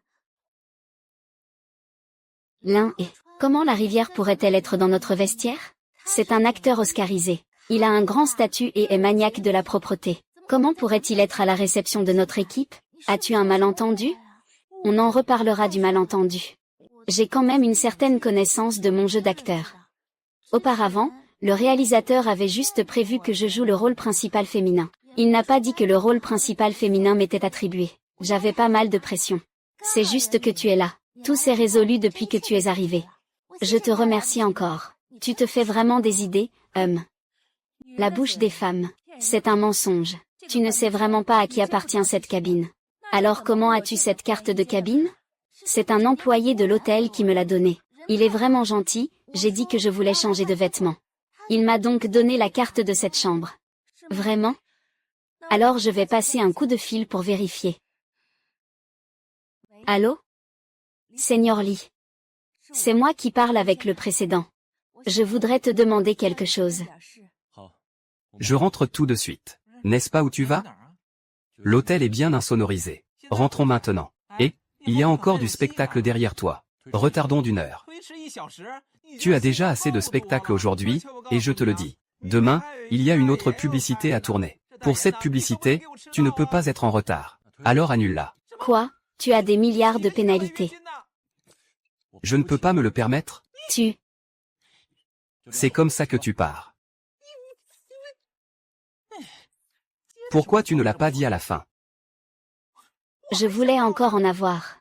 Lin et... Comment la rivière pourrait-elle être dans notre vestiaire? C'est un acteur oscarisé. Il a un grand statut et est maniaque de la propreté. Comment pourrait-il être à la réception de notre équipe? As-tu un malentendu? On en reparlera du malentendu. J'ai quand même une certaine connaissance de mon jeu d'acteur. Auparavant, le réalisateur avait juste prévu que je joue le rôle principal féminin. Il n'a pas dit que le rôle principal féminin m'était attribué. J'avais pas mal de pression. C'est juste que tu es là. Tout s'est résolu depuis que tu es arrivé. Je te remercie encore. Tu te fais vraiment des idées, La bouche des femmes. C'est un mensonge. Tu ne sais vraiment pas à qui appartient cette cabine. Alors comment as-tu cette carte de cabine? C'est un employé de l'hôtel qui me l'a donnée. Il est vraiment gentil, j'ai dit que je voulais changer de vêtements. Il m'a donc donné la carte de cette chambre. Vraiment? Alors je vais passer un coup de fil pour vérifier. Allô? Seigneur Lee. C'est moi qui parle avec le précédent. Je voudrais te demander quelque chose. Je rentre tout de suite. N'est-ce pas où tu vas? L'hôtel est bien insonorisé. Rentrons maintenant. Et, il y a encore du spectacle derrière toi. Retardons d'1 heure. Tu as déjà assez de spectacles aujourd'hui, et je te le dis. Demain, il y a une autre publicité à tourner. Pour cette publicité, tu ne peux pas être en retard. Alors annule-la. Quoi? Tu as des milliards de pénalités. Je ne peux pas me le permettre? C'est comme ça que tu pars. Pourquoi tu ne l'as pas dit à la fin? Je voulais encore en avoir.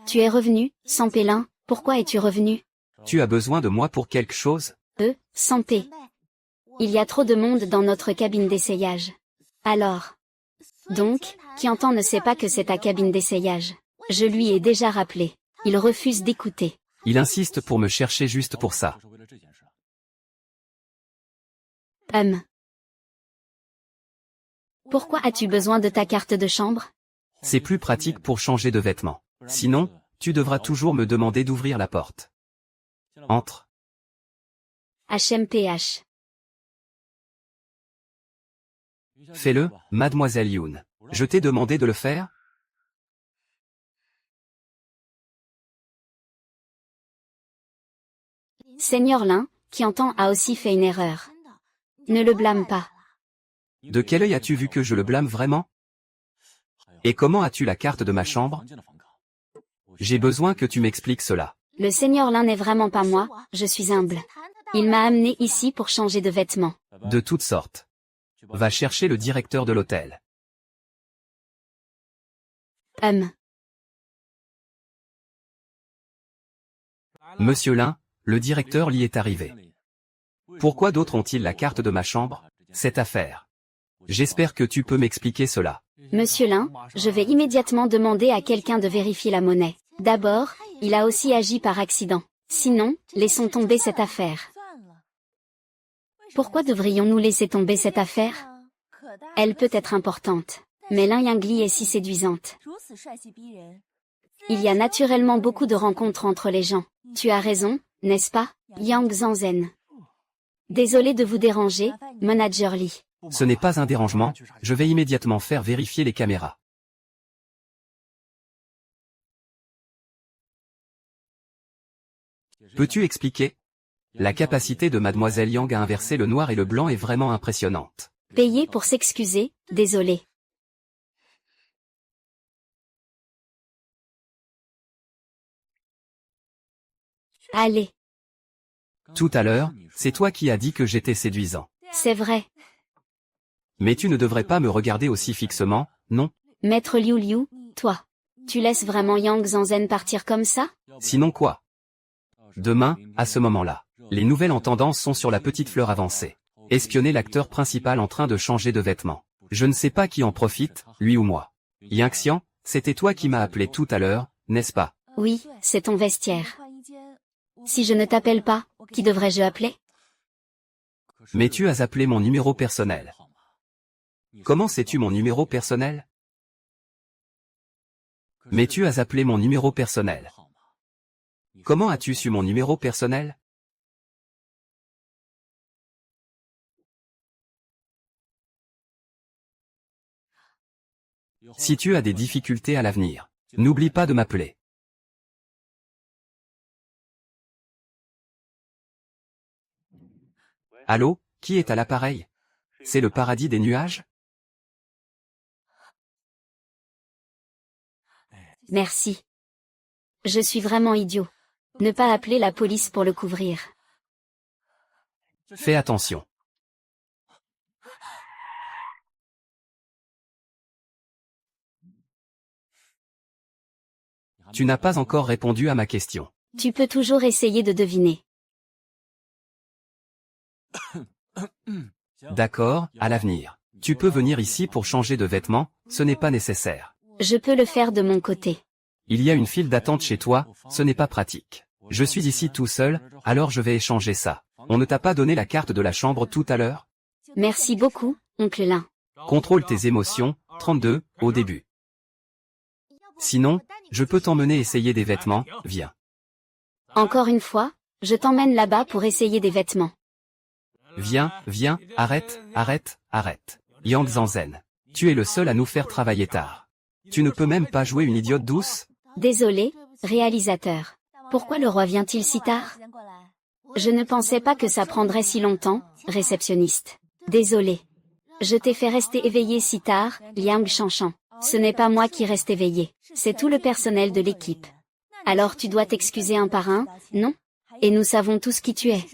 Tu es revenu, Sampélin, pourquoi es-tu revenu? Tu as besoin de moi pour quelque chose? Sampé. Il y a trop de monde dans notre cabine d'essayage. Alors. Donc, qui entend ne sait pas que c'est ta cabine d'essayage. Je lui ai déjà rappelé. Il refuse d'écouter. Il insiste pour me chercher juste pour ça. Pourquoi as-tu besoin de ta carte de chambre? C'est plus pratique pour changer de vêtements. Sinon, tu devras toujours me demander d'ouvrir la porte. Entre. HMPH. Fais-le, mademoiselle Yoon. Je t'ai demandé de le faire? Seigneur Lin, qui entend a aussi fait une erreur. Ne le blâme pas. De quel œil as-tu vu que je le blâme vraiment? Et comment as-tu la carte de ma chambre? J'ai besoin que tu m'expliques cela. Le Seigneur Lin n'est vraiment pas moi, je suis humble. Il m'a amené ici pour changer de vêtements. De toutes sortes. Va chercher le directeur de l'hôtel. Monsieur Lin, le directeur Lee est arrivé. Pourquoi d'autres ont-ils la carte de ma chambre? Cette affaire. J'espère que tu peux m'expliquer cela. Monsieur Lin, je vais immédiatement demander à quelqu'un de vérifier la monnaie. D'abord, il a aussi agi par accident. Sinon, laissons tomber cette affaire. Pourquoi devrions-nous laisser tomber cette affaire? Elle peut être importante. Mais Lin Yangli est si séduisante. Il y a naturellement beaucoup de rencontres entre les gens. Tu as raison, n'est-ce pas, Yang Zanzhen? Désolé de vous déranger, Manager Li. Ce n'est pas un dérangement, je vais immédiatement faire vérifier les caméras. Peux-tu expliquer? La capacité de Mademoiselle Yang à inverser le noir et le blanc est vraiment impressionnante. Payé pour s'excuser, désolé. Allez, Tout à l'heure, c'est toi qui as dit que j'étais séduisant. c'est vrai. Mais tu ne devrais pas me regarder aussi fixement, non? Maître Liu Liu, toi. Tu laisses vraiment Yang Zanzhen partir comme ça? Sinon quoi? Demain, à ce moment-là, les nouvelles en tendance sont sur la petite fleur avancée. Espionner l'acteur principal en train de changer de vêtements. Je ne sais pas qui en profite, lui ou moi. Yang Xian, c'était toi qui m'as appelé tout à l'heure, n'est-ce pas? Oui, c'est ton vestiaire. Si je ne t'appelle pas, qui devrais-je appeler? Mais tu as appelé mon numéro personnel. Comment sais-tu mon numéro personnel? Mais tu as appelé mon numéro personnel. Comment as-tu su mon numéro personnel? Si tu as des difficultés à l'avenir, n'oublie pas de m'appeler. Allô, qui est à l'appareil? C'est le paradis des nuages? Merci. Je suis vraiment idiot. Ne pas appeler la police pour le couvrir. Fais attention. Tu n'as pas encore répondu à ma question. Tu peux toujours essayer de deviner. D'accord, à l'avenir. Tu peux venir ici pour changer de vêtements, ce n'est pas nécessaire. Je peux le faire de mon côté. Il y a une file d'attente chez toi, ce n'est pas pratique. Je suis ici tout seul, alors je vais échanger ça. On ne t'a pas donné la carte de la chambre tout à l'heure? Merci beaucoup, oncle Lin. Contrôle tes émotions, 32, au début. Sinon, je peux t'emmener essayer des vêtements, viens. Encore une fois, je t'emmène là-bas pour essayer des vêtements. Viens, viens, arrête, arrête, arrête. Yang Zanzhen. Tu es le seul à nous faire travailler tard. Tu ne peux même pas jouer une idiote douce? Désolé, réalisateur. Pourquoi le roi vient-il si tard? Je ne pensais pas que ça prendrait si longtemps, réceptionniste. Désolé. Je t'ai fait rester éveillé si tard, Liang Shanshan. Ce n'est pas moi qui reste éveillé, c'est tout le personnel de l'équipe. Alors tu dois t'excuser un par un, non? Et nous savons tous qui tu es.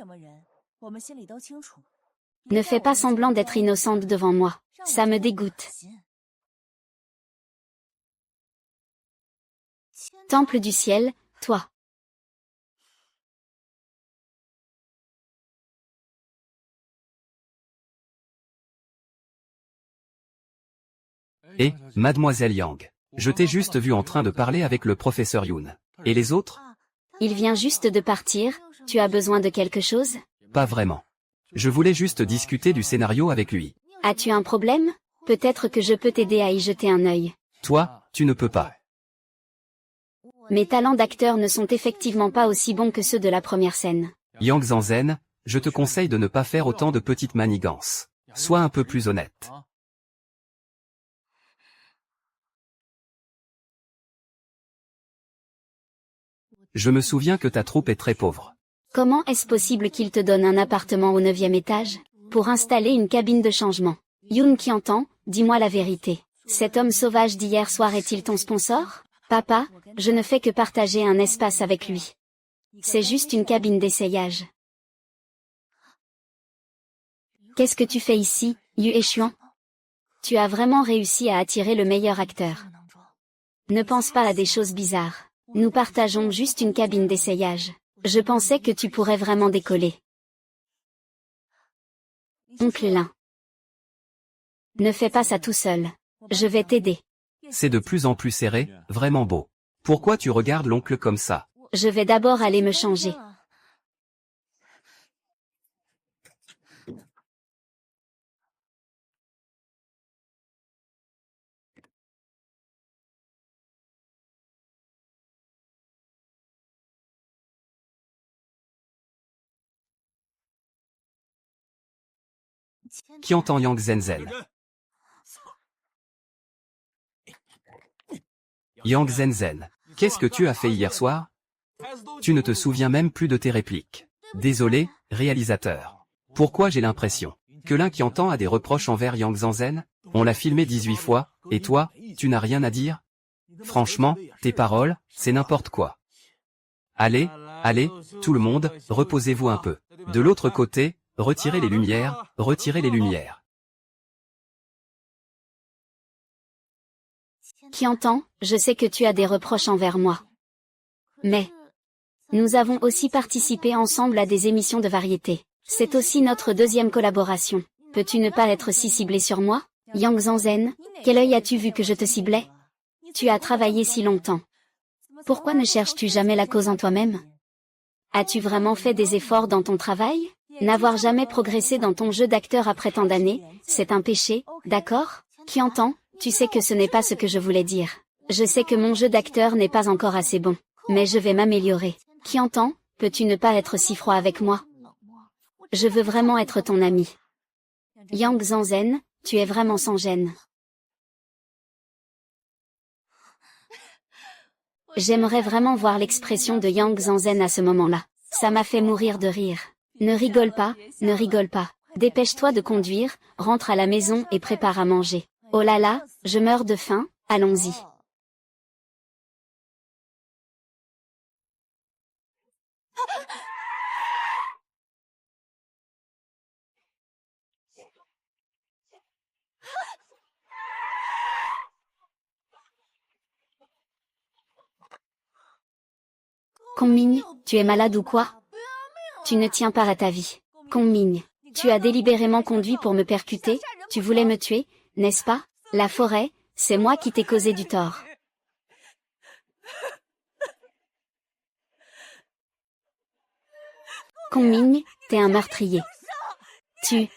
Ne fais pas semblant d'être innocente devant moi. Ça me dégoûte. Temple du ciel, toi. Et, Mademoiselle Yang. Je t'ai juste vu en train de parler avec le professeur Yoon. Et les autres? Il vient juste de partir, tu as besoin de quelque chose? Pas vraiment. Je voulais juste discuter du scénario avec lui. As-tu un problème? Peut-être que je peux t'aider à y jeter un œil. Toi, tu ne peux pas. Mes talents d'acteur ne sont effectivement pas aussi bons que ceux de la première scène. Yang Zanzhen, je te conseille de ne pas faire autant de petites manigances. Sois un peu plus honnête. Je me souviens que ta troupe est très pauvre. Comment est-ce possible qu'il te donne un appartement au 9e étage? Pour installer une cabine de changement. Yoon qui entend, dis-moi la vérité. Cet homme sauvage d'hier soir est-il ton sponsor? Papa, je ne fais que partager un espace avec lui. C'est juste une cabine d'essayage. Qu'est-ce que tu fais ici, Yu Xuan? Tu as vraiment réussi à attirer le meilleur acteur. Ne pense pas à des choses bizarres. Nous partageons juste une cabine d'essayage. Je pensais que tu pourrais vraiment décoller. Oncle Lin. Ne fais pas ça tout seul. Je vais t'aider. C'est de plus en plus serré, vraiment beau. Pourquoi tu regardes l'oncle comme ça? Je vais d'abord aller me changer. Qui entend Yang Zhenzen? Yang Zhenzen, qu'est-ce que tu as fait hier soir? Tu ne te souviens même plus de tes répliques. Désolé, réalisateur. Pourquoi j'ai l'impression que l'un qui entend a des reproches envers Yang Zhenzen? On l'a filmé 18 fois, et toi, tu n'as rien à dire? Franchement, tes paroles, c'est n'importe quoi. Allez, allez, tout le monde, reposez-vous un peu. De l'autre côté, retirez les lumières, retirez les lumières. Qui entend, je sais que tu as des reproches envers moi. Mais nous avons aussi participé ensemble à des émissions de variété. C'est aussi notre deuxième collaboration. Peux-tu ne pas être si ciblé sur moi? Yang Zhenzen, quel œil as-tu vu que je te ciblais? Tu as travaillé si longtemps. Pourquoi ne cherches-tu jamais la cause en toi-même? As-tu vraiment fait des efforts dans ton travail? N'avoir jamais progressé dans ton jeu d'acteur après tant d'années, c'est un péché, d'accord? Qui entend, tu sais que ce n'est pas ce que je voulais dire. Je sais que mon jeu d'acteur n'est pas encore assez bon. Mais je vais m'améliorer. Qui entend, peux-tu ne pas être si froid avec moi? Je veux vraiment être ton ami. Yang Zhenzen, tu es vraiment sans gêne. J'aimerais vraiment voir l'expression de Yang Zhenzen à ce moment-là. Ça m'a fait mourir de rire. Ne rigole pas, ne rigole pas. Dépêche-toi de conduire, rentre à la maison et prépare à manger. Oh là là, je meurs de faim, allons-y. Kongming, tu es malade ou quoi? Tu ne tiens pas à ta vie. Kongming, tu as délibérément conduit pour me percuter, tu voulais me tuer, n'est-ce pas? La forêt, c'est moi qui t'ai causé du tort. Kongming, t'es un meurtrier. Tu.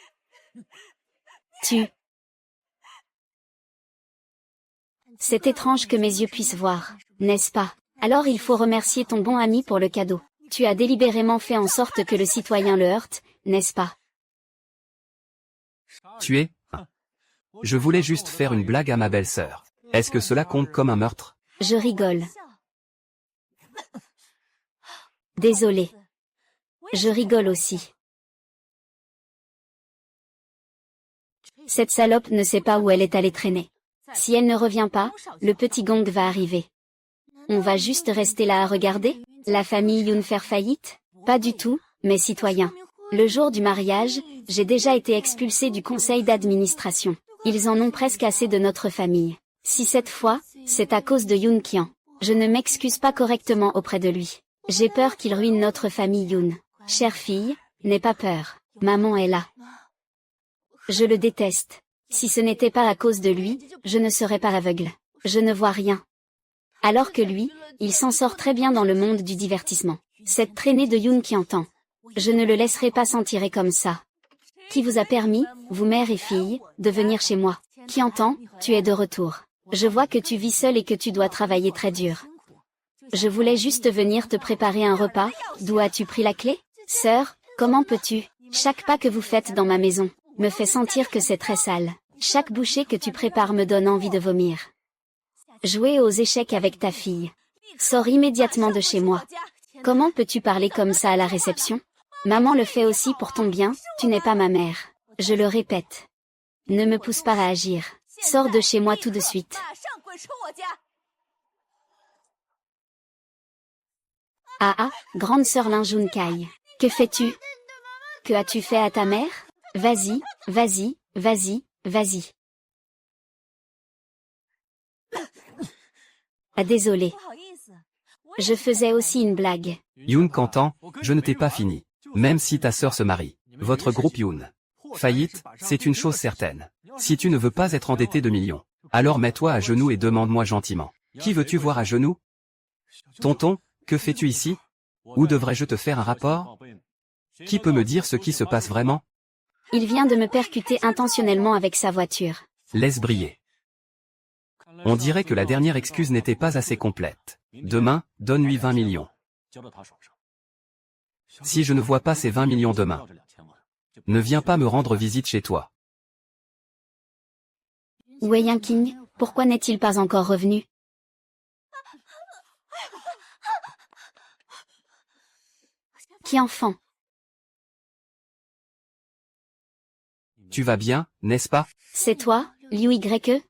C'est étrange que mes yeux puissent voir, n'est-ce pas? Alors il faut remercier ton bon ami pour le cadeau. Tu as délibérément fait en sorte que le citoyen le heurte, n'est-ce pas? Tu es? Je voulais juste faire une blague à ma belle-sœur. Est-ce que cela compte comme un meurtre? Je rigole. Désolé. Je rigole aussi. Cette salope ne sait pas où elle est allée traîner. Si elle ne revient pas, le petit gong va arriver. On va juste rester là à regarder? La famille Yoon faire faillite? Pas du tout, mes citoyens. Le jour du mariage, j'ai déjà été expulsé du conseil d'administration. Ils en ont presque assez de notre famille. Si cette fois, c'est à cause de Yoon Kian. Je ne m'excuse pas correctement auprès de lui. J'ai peur qu'il ruine notre famille Yoon. Chère fille, n'aie pas peur. Maman est là. Je le déteste. Si ce n'était pas à cause de lui, je ne serais pas aveugle. Je ne vois rien. Alors que lui, il s'en sort très bien dans le monde du divertissement. Cette traînée de Yoon qui entend. Je ne le laisserai pas s'en tirer comme ça. Qui vous a permis, vous mère et fille, de venir chez moi? Qui entend, tu es de retour. Je vois que tu vis seul et que tu dois travailler très dur. Je voulais juste venir te préparer un repas, d'où as-tu pris la clé? Sœur, comment peux-tu? Chaque pas que vous faites dans ma maison me fait sentir que c'est très sale. Chaque bouchée que tu prépares me donne envie de vomir. Jouer aux échecs avec ta fille. Sors immédiatement de chez moi. Comment peux-tu parler comme ça à la réception? Maman le fait aussi pour ton bien, tu n'es pas ma mère. Je le répète. Ne me pousse pas à agir. Sors de chez moi tout de suite. Ah ah, grande sœur Lin Jun Kai. Que fais-tu? Que as-tu fait à ta mère? Vas-y, vas-y, vas-y, vas-y. Ah désolé. Je faisais aussi une blague. Yoon Kantan, je ne t'ai pas fini. Même si ta sœur se marie. Votre groupe Yoon. Faillite, c'est une chose certaine. Si tu ne veux pas être endetté de millions, alors mets-toi à genoux et demande-moi gentiment. Qui veux-tu voir à genoux? Tonton, que fais-tu ici? Où devrais-je te faire un rapport? Qui peut me dire ce qui se passe vraiment? Il vient de me percuter intentionnellement avec sa voiture. Laisse briller. On dirait que la dernière excuse n'était pas assez complète. Demain, donne-lui 20 millions. Si je ne vois pas ces 20 millions demain, Ne viens pas me rendre visite chez toi. Wei Yanqing, pourquoi n'est-il pas encore revenu? Qui enfant? Tu vas bien, n'est-ce pas? C'est toi, Liu Yke?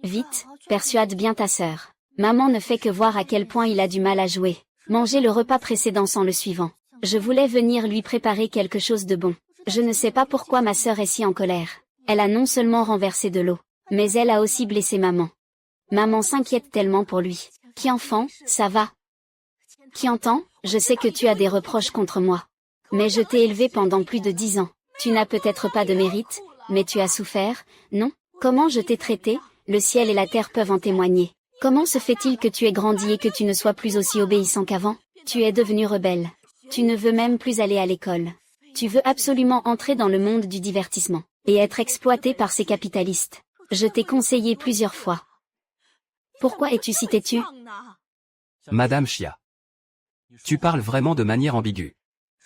Vite, persuade bien ta sœur. Maman ne fait que voir à quel point il a du mal à jouer. Mangez le repas précédent sans le suivant. Je voulais venir lui préparer quelque chose de bon. Je ne sais pas pourquoi ma sœur est si en colère. Elle a non seulement renversé de l'eau, mais elle a aussi blessé maman. Maman s'inquiète tellement pour lui. Qui enfant, ça va? Qui entend? Je sais que tu as des reproches contre moi. Mais je t'ai élevé pendant plus de 10 ans. Tu n'as peut-être pas de mérite, mais tu as souffert, non? Comment je t'ai traité? Le ciel et la terre peuvent en témoigner. Comment se fait-il que tu aies grandi et que tu ne sois plus aussi obéissant qu'avant? Tu es devenu rebelle. Tu ne veux même plus aller à l'école. Tu veux absolument entrer dans le monde du divertissement, et être exploité par ces capitalistes. Je t'ai conseillé plusieurs fois. Pourquoi es-tu si têtue? Madame Xia. Tu parles vraiment de manière ambiguë.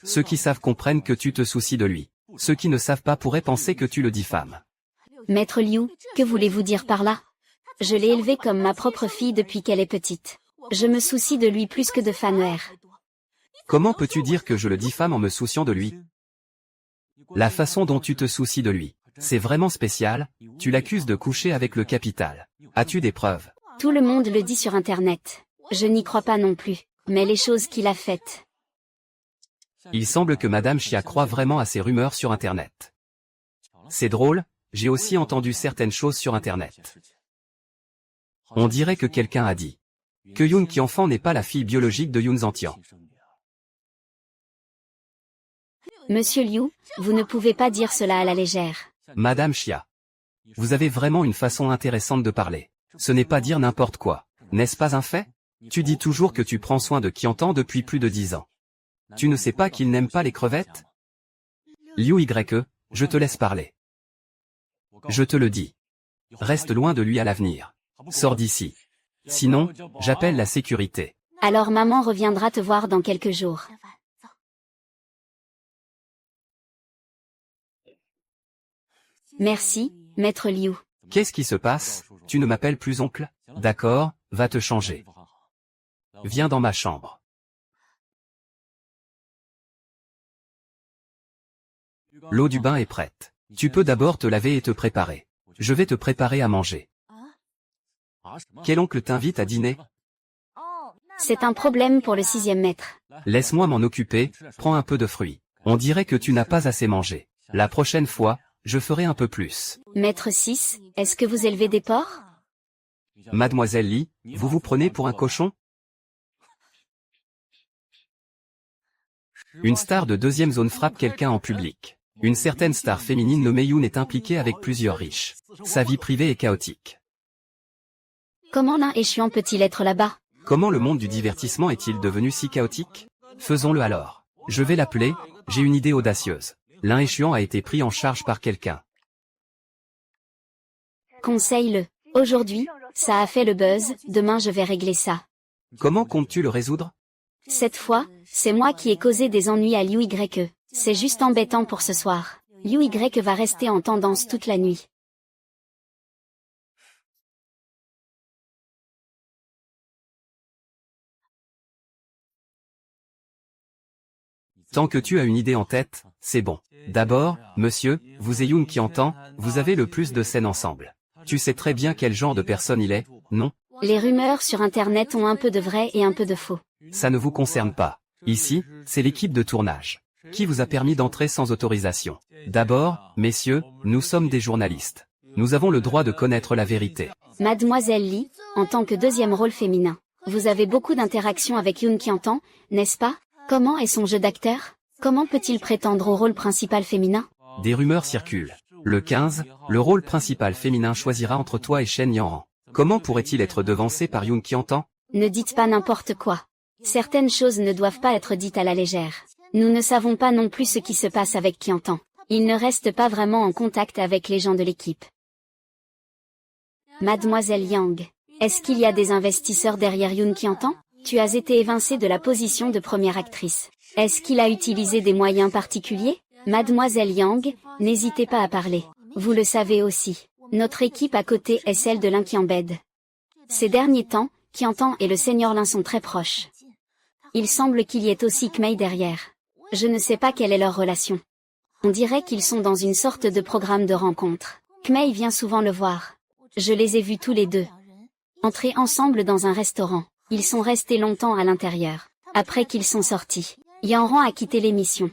Ceux qui savent comprennent que tu te soucies de lui. Ceux qui ne savent pas pourraient penser que tu le diffames. Maître Liu, que voulez-vous dire par là? Je l'ai élevé comme ma propre fille depuis qu'elle est petite. Je me soucie de lui plus que de Fanner. Comment peux-tu dire que je le diffame en me souciant de lui? La façon dont tu te soucies de lui, c'est vraiment spécial. Tu l'accuses de coucher avec le capital. As-tu des preuves? Tout le monde le dit sur Internet. Je n'y crois pas non plus. Mais les choses qu'il a faites. Il semble que Madame Xia croit vraiment à ces rumeurs sur Internet. C'est drôle, j'ai aussi entendu certaines choses sur Internet. On dirait que quelqu'un a dit que Yoon Qianfan n'est pas la fille biologique de Yoon Zhantian. Monsieur Liu, vous ne pouvez pas dire cela à la légère. Madame Xia, vous avez vraiment une façon intéressante de parler. Ce n'est pas dire n'importe quoi. N'est-ce pas un fait? Tu dis toujours que tu prends soin de Qiantan depuis plus de 10 ans. Tu ne sais pas qu'il n'aime pas les crevettes? Liu Yke, je te laisse parler. Je te le dis. Reste loin de lui à l'avenir. Sors d'ici. Sinon, j'appelle la sécurité. Alors maman reviendra te voir dans quelques jours. Merci, maître Liu. Qu'est-ce qui se passe? Tu ne m'appelles plus oncle? D'accord, va te changer. Viens dans ma chambre. L'eau du bain est prête. Tu peux d'abord te laver et te préparer. Je vais te préparer à manger. Quel oncle t'invite à dîner? C'est un problème pour le 6e maître. Laisse-moi m'en occuper, prends un peu de fruits. On dirait que tu n'as pas assez mangé. La prochaine fois, je ferai un peu plus. Maître 6, est-ce que vous élevez des porcs? Mademoiselle Li, vous vous prenez pour un cochon? Une star de 2e zone frappe quelqu'un en public. Une certaine star féminine nommée Yoon est impliquée avec plusieurs riches. Sa vie privée est chaotique. Comment l'un échuant peut-il être là-bas? Comment le monde du divertissement est-il devenu si chaotique? Faisons-le alors. Je vais l'appeler, j'ai une idée audacieuse. L'un échuant a été pris en charge par quelqu'un. Conseille-le. Aujourd'hui, ça a fait le buzz, demain je vais régler ça. Comment comptes-tu le résoudre? Cette fois, c'est moi qui ai causé des ennuis à Liu Yke. C'est juste embêtant pour ce soir. Liu Yke va rester en tendance toute la nuit. Tant que tu as une idée en tête, c'est bon. D'abord, monsieur, vous et Yoon Qiantan, vous avez le plus de scènes ensemble. Tu sais très bien quel genre de personne il est, non? Les rumeurs sur Internet ont un peu de vrai et un peu de faux. Ça ne vous concerne pas. Ici, c'est l'équipe de tournage. Qui vous a permis d'entrer sans autorisation? D'abord, messieurs, nous sommes des journalistes. Nous avons le droit de connaître la vérité. Mademoiselle Li, en tant que 2e rôle féminin, vous avez beaucoup d'interactions avec Yoon Qiantan, n'est-ce pas? Comment est son jeu d'acteur? Comment peut-il prétendre au rôle principal féminin? Des rumeurs circulent. Le 15, le rôle principal féminin choisira entre toi et Shen Yanran. Comment pourrait-il être devancé par Yoon Qiantan? Ne dites pas n'importe quoi. Certaines choses ne doivent pas être dites à la légère. Nous ne savons pas non plus ce qui se passe avec Qiantan. Il ne reste pas vraiment en contact avec les gens de l'équipe. Mademoiselle Yang, est-ce qu'il y a des investisseurs derrière Yoon Qiantan? Tu as été évincée de la position de première actrice. Est-ce qu'il a utilisé des moyens particuliers? Mademoiselle Yang, n'hésitez pas à parler. Vous le savez aussi. Notre équipe à côté est celle de Lin Qianbed. Ces derniers temps, Qiantan et le Seigneur Lin sont très proches. Il semble qu'il y ait aussi Kmei derrière. Je ne sais pas quelle est leur relation. On dirait qu'ils sont dans une sorte de programme de rencontre. Kmei vient souvent le voir. Je les ai vus tous les deux entrer ensemble dans un restaurant. Ils sont restés longtemps à l'intérieur. Après qu'ils sont sortis, Yanran a quitté l'émission.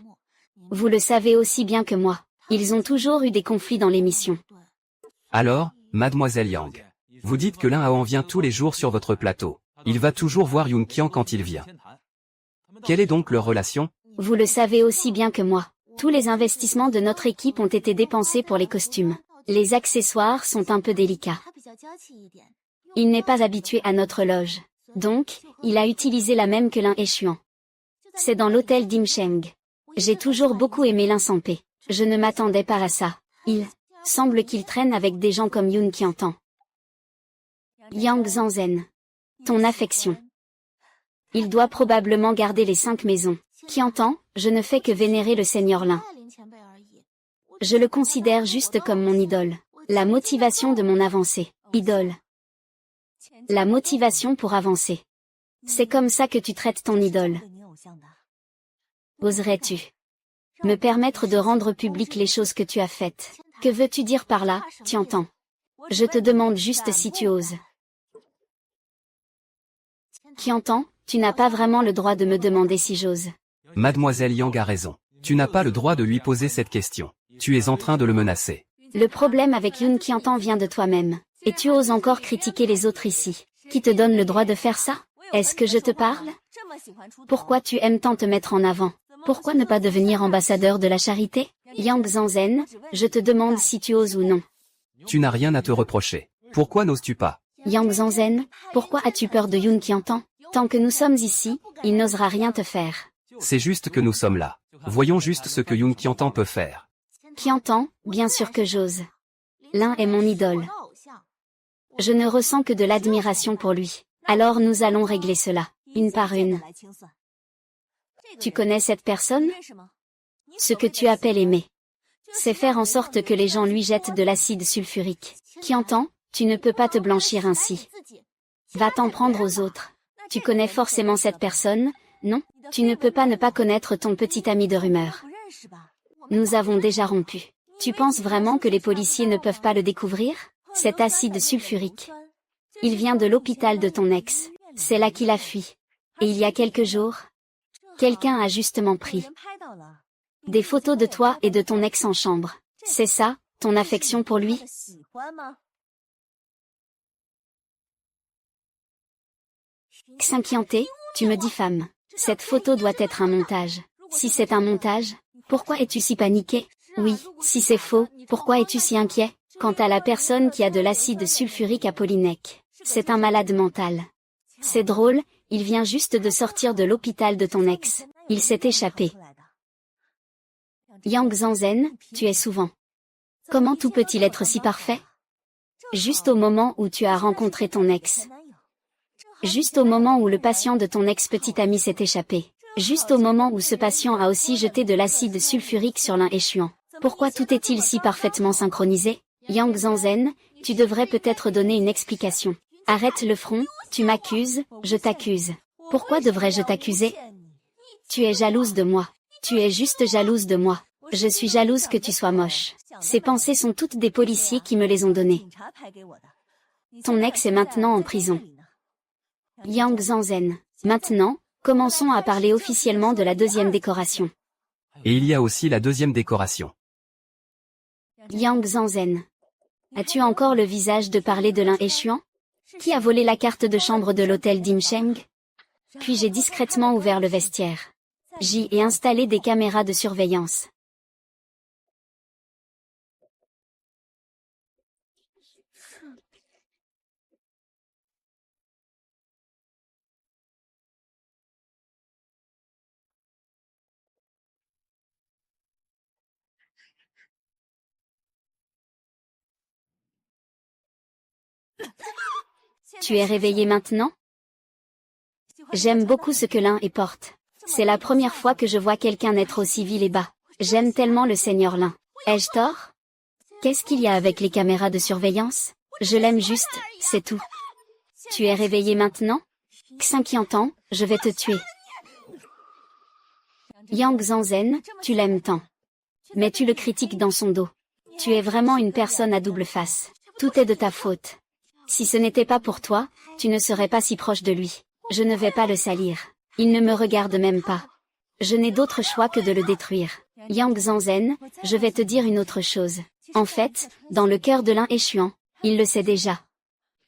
Vous le savez aussi bien que moi. Ils ont toujours eu des conflits dans l'émission. Alors, mademoiselle Yang, vous dites que l'un Aon vient tous les jours sur votre plateau. Il va toujours voir Yoon Qian quand il vient. Quelle est donc leur relation? Vous le savez aussi bien que moi. Tous les investissements de notre équipe ont été dépensés pour les costumes. Les accessoires sont un peu délicats. Il n'est pas habitué à notre loge. Donc, il a utilisé la même que Lin Eshuan. C'est dans l'hôtel Dimsheng. J'ai toujours beaucoup aimé Lin Sampé. Je ne m'attendais pas à ça. Il semble qu'il traîne avec des gens comme Yoon Qiantan. Yang Zanzhen. Ton affection. Il doit probablement garder les 5 maisons. Qiantan, je ne fais que vénérer le Seigneur Lin. Je le considère juste comme mon idole. La motivation de mon avancée. Idole. La motivation pour avancer. C'est comme ça que tu traites ton idole. Oserais-tu me permettre de rendre publiques les choses que tu as faites? Que veux-tu dire par là, Qiantan? Je te demande juste si tu oses. Qiantan, tu n'as pas vraiment le droit de me demander si j'ose. Mademoiselle Yang a raison. Tu n'as pas le droit de lui poser cette question. Tu es en train de le menacer. Le problème avec Yoon Qiantan vient de toi-même. Et tu oses encore critiquer les autres ici. Qui te donne le droit de faire ça? Est-ce que je te parle? Pourquoi tu aimes tant te mettre en avant? Pourquoi ne pas devenir ambassadeur de la charité? Yang Zanzhen, je te demande si tu oses ou non. Tu n'as rien à te reprocher. Pourquoi n'oses-tu pas? Yang Zanzhen, pourquoi as-tu peur de Yoon Qiantan? Tant que nous sommes ici, il n'osera rien te faire. C'est juste que nous sommes là. Voyons juste ce que Yoon Qiantan peut faire. Qiantan, bien sûr que j'ose. L'un est mon idole. Je ne ressens que de l'admiration pour lui. Alors nous allons régler cela, une par une. Tu connais cette personne? Ce que tu appelles aimer. C'est faire en sorte que les gens lui jettent de l'acide sulfurique. Qiantan, tu ne peux pas te blanchir ainsi. Va t'en prendre aux autres. Tu connais forcément cette personne, non? Tu ne peux pas ne pas connaître ton petit ami de rumeur. Nous avons déjà rompu. Tu penses vraiment que les policiers ne peuvent pas le découvrir? Cet acide sulfurique. Il vient de l'hôpital de ton ex. C'est là qu'il a fui. Et il y a quelques jours, quelqu'un a justement pris des photos de toi et de ton ex en chambre. C'est ça, ton affection pour lui? Xinqianté, tu me diffames. Cette photo doit être un montage. Si c'est un montage, pourquoi es-tu si paniqué? Oui, si c'est faux, pourquoi es-tu si inquiet? Quant à la personne qui a de l'acide sulfurique à Polynec, c'est un malade mental. C'est drôle, il vient juste de sortir de l'hôpital de ton ex. Il s'est échappé. Yang Zanzhen, tu es souvent. Comment tout peut-il être si parfait? Juste au moment où tu as rencontré ton ex. Juste au moment où le patient de ton ex-petit ami s'est échappé. Juste au moment où ce patient a aussi jeté de l'acide sulfurique sur Lin Eshuan. Pourquoi tout est-il si parfaitement synchronisé? Yang Zanzhen, tu devrais peut-être donner une explication. Arrête le front, tu m'accuses, je t'accuse. Pourquoi devrais-je t'accuser? Tu es jalouse de moi. Tu es juste jalouse de moi. Je suis jalouse que tu sois moche. Ces pensées sont toutes des policiers qui me les ont données. Ton ex est maintenant en prison. Yang Zanzhen. Maintenant, commençons à parler officiellement de la deuxième décoration. Et il y a aussi la deuxième décoration. Yang Zanzhen. As-tu encore le visage de parler de Lin Eshuan? Qui a volé la carte de chambre de l'hôtel Dimsheng? Puis j'ai discrètement ouvert le vestiaire. J'y ai installé des caméras de surveillance. Tu es réveillé maintenant? J'aime beaucoup ce que Lin et porte. C'est la première fois que je vois quelqu'un naître aussi vil et bas. J'aime tellement le Seigneur Lin. Ai-je tort? Qu'est-ce qu'il y a avec les caméras de surveillance? Je l'aime juste, c'est tout. Tu es réveillé maintenant? Xinqiantan, je vais te tuer. Yang Zanzhen, tu l'aimes tant. Mais tu le critiques dans son dos. Tu es vraiment une personne à double face. Tout est de ta faute. Si ce n'était pas pour toi, tu ne serais pas si proche de lui. Je ne vais pas le salir. Il ne me regarde même pas. Je n'ai d'autre choix que de le détruire. Yang Zanzhen, je vais te dire une autre chose. En fait, dans le cœur de Lin Eshuan, il le sait déjà.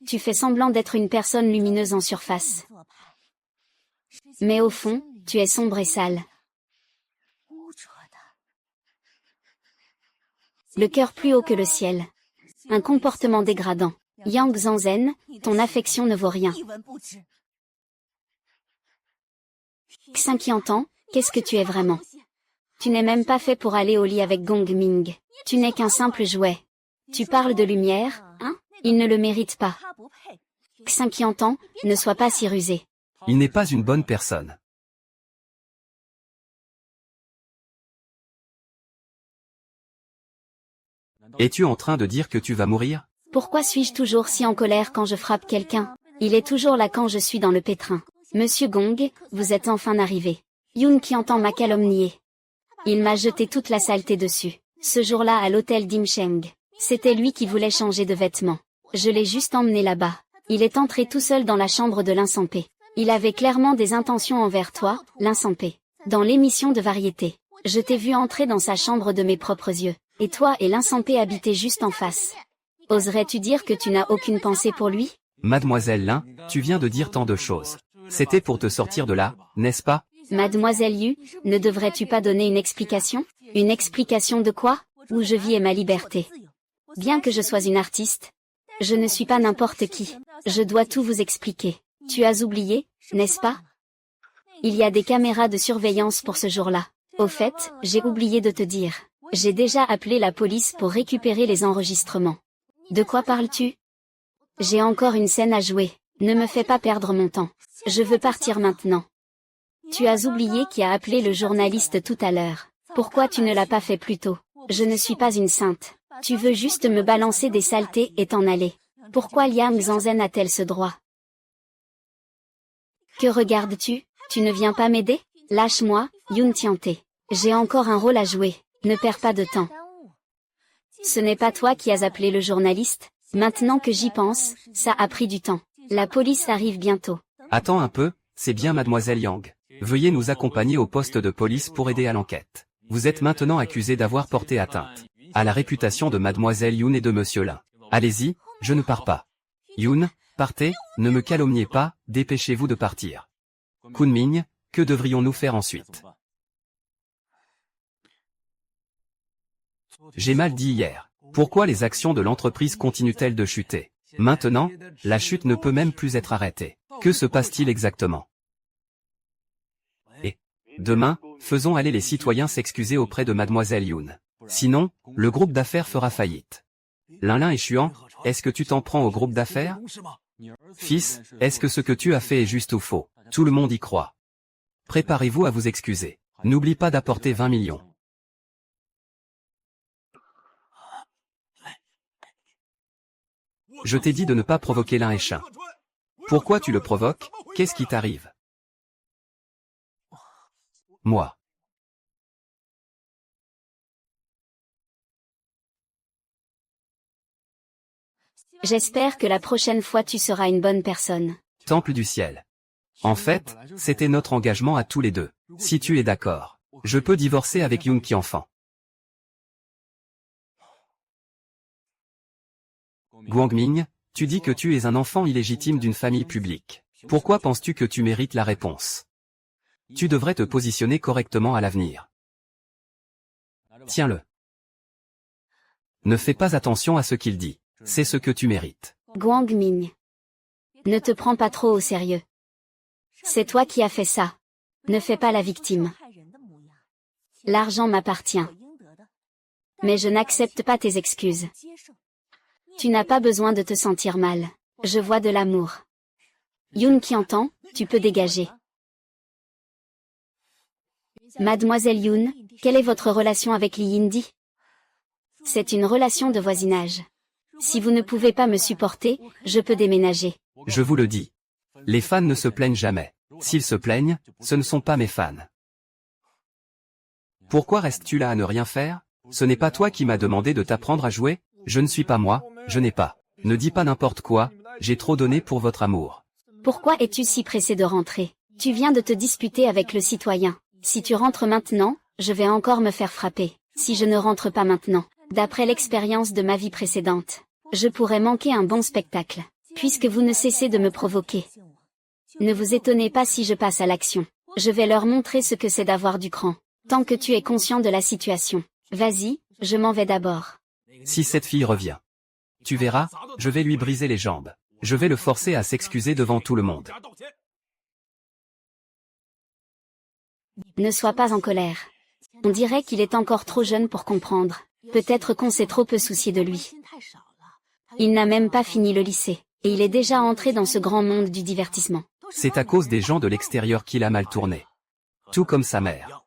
Tu fais semblant d'être une personne lumineuse en surface. Mais au fond, tu es sombre et sale. Le cœur plus haut que le ciel. Un comportement dégradant. Yang Zanzhen, ton affection ne vaut rien. Xinqiantan, qu'est-ce que tu es vraiment? Tu n'es même pas fait pour aller au lit avec Gong Ming. Tu n'es qu'un simple jouet. Tu parles de lumière, hein? Il ne le mérite pas. Xinqiantan, ne sois pas si rusé. Il n'est pas une bonne personne. Es-tu en train de dire que tu vas mourir? Pourquoi suis-je toujours si en colère quand je frappe quelqu'un? Il est toujours là quand je suis dans le pétrin. Monsieur Gong, vous êtes enfin arrivé. Yun Qiantan m'a calomnié. Il m'a jeté toute la saleté dessus. Ce jour-là à l'hôtel Dimsheng. C'était lui qui voulait changer de vêtements. Je l'ai juste emmené là-bas. Il est entré tout seul dans la chambre de l'Insampé. Il avait clairement des intentions envers toi, l'Insampé. Dans l'émission de variété. Je t'ai vu entrer dans sa chambre de mes propres yeux. Et toi et l'Insampé habitaient juste en face. Oserais-tu dire que tu n'as aucune pensée pour lui? Mademoiselle Lin, tu viens de dire tant de choses. C'était pour te sortir de là, n'est-ce pas? Mademoiselle Yu, ne devrais-tu pas donner une explication? Une explication de quoi? Où je vis et ma liberté. Bien que je sois une artiste, je ne suis pas n'importe qui. Je dois tout vous expliquer. Tu as oublié, n'est-ce pas? Il y a des caméras de surveillance pour ce jour-là. Au fait, j'ai oublié de te dire. J'ai déjà appelé la police pour récupérer les enregistrements. De quoi parles-tu? J'ai encore une scène à jouer. Ne me fais pas perdre mon temps. Je veux partir maintenant. Tu as oublié qui a appelé le journaliste tout à l'heure. Pourquoi tu ne l'as pas fait plus tôt? Je ne suis pas une sainte. Tu veux juste me balancer des saletés et t'en aller. Pourquoi Liang Zanzhen a-t-elle ce droit? Que regardes-tu? Tu ne viens pas m'aider? Lâche-moi, Yun Tiante. J'ai encore un rôle à jouer. Ne perds pas de temps. Ce n'est pas toi qui as appelé le journaliste? Maintenant que j'y pense, ça a pris du temps. La police arrive bientôt. Attends un peu, c'est bien mademoiselle Yang. Veuillez nous accompagner au poste de police pour aider à l'enquête. Vous êtes maintenant accusé d'avoir porté atteinte à la réputation de mademoiselle Yun et de monsieur Lin. Allez-y, je ne pars pas. Yun, partez, ne me calomniez pas, dépêchez-vous de partir. Kunming, que devrions-nous faire ensuite? J'ai mal dit hier. Pourquoi les actions de l'entreprise continuent-elles de chuter? Maintenant, la chute ne peut même plus être arrêtée. Que se passe-t-il exactement? Et demain, faisons aller les citoyens s'excuser auprès de mademoiselle Yun. Sinon, le groupe d'affaires fera faillite. Lin Eshuan, est-ce que tu t'en prends au groupe d'affaires? Fils, est-ce que ce que tu as fait est juste ou faux? Tout le monde y croit. Préparez-vous à vous excuser. N'oublie pas d'apporter 20 millions. Je t'ai dit de ne pas provoquer Lin Eshuan. Pourquoi tu le provoques? Qu'est-ce qui t'arrive? Moi. J'espère que la prochaine fois tu seras une bonne personne. Temple du ciel. En fait, c'était notre engagement à tous les deux. Si tu es d'accord, je peux divorcer avec Yun Qianfan. Guangming, tu dis que tu es un enfant illégitime d'une famille publique. Pourquoi penses-tu que tu mérites la réponse? Tu devrais te positionner correctement à l'avenir. Tiens-le. Ne fais pas attention à ce qu'il dit. C'est ce que tu mérites. Guangming. Ne te prends pas trop au sérieux. C'est toi qui as fait ça. Ne fais pas la victime. L'argent m'appartient. Mais je n'accepte pas tes excuses. Tu n'as pas besoin de te sentir mal. Je vois de l'amour. Yun Qiantan, tu peux dégager. Mademoiselle Yun, Quelle est votre relation avec Li Yindi? C'est une relation de voisinage. Si vous ne pouvez pas me supporter, je peux déménager. Je vous le dis. Les fans ne se plaignent jamais. S'ils se plaignent, ce ne sont pas mes fans. Pourquoi restes-tu là à ne rien faire? Ce n'est pas toi qui m'as demandé de t'apprendre à jouer? Je ne suis pas moi, je n'ai pas. Ne dis pas n'importe quoi, j'ai trop donné pour votre amour. Pourquoi es-tu si pressé de rentrer? Tu viens de te disputer avec le citoyen. Si tu rentres maintenant, je vais encore me faire frapper. Si je ne rentre pas maintenant, d'après l'expérience de ma vie précédente, je pourrais manquer un bon spectacle, puisque vous ne cessez de me provoquer. Ne vous étonnez pas si je passe à l'action. Je vais leur montrer ce que c'est d'avoir du cran. Tant que tu es conscient de la situation. Vas-y, je m'en vais d'abord. Si cette fille revient, tu verras, je vais lui briser les jambes. Je vais le forcer à s'excuser devant tout le monde. Ne sois pas en colère. On dirait qu'il est encore trop jeune pour comprendre. Peut-être qu'on s'est trop peu soucié de lui. Il n'a même pas fini le lycée, et il est déjà entré dans ce grand monde du divertissement. C'est à cause des gens de l'extérieur qu'il a mal tourné. Tout comme sa mère.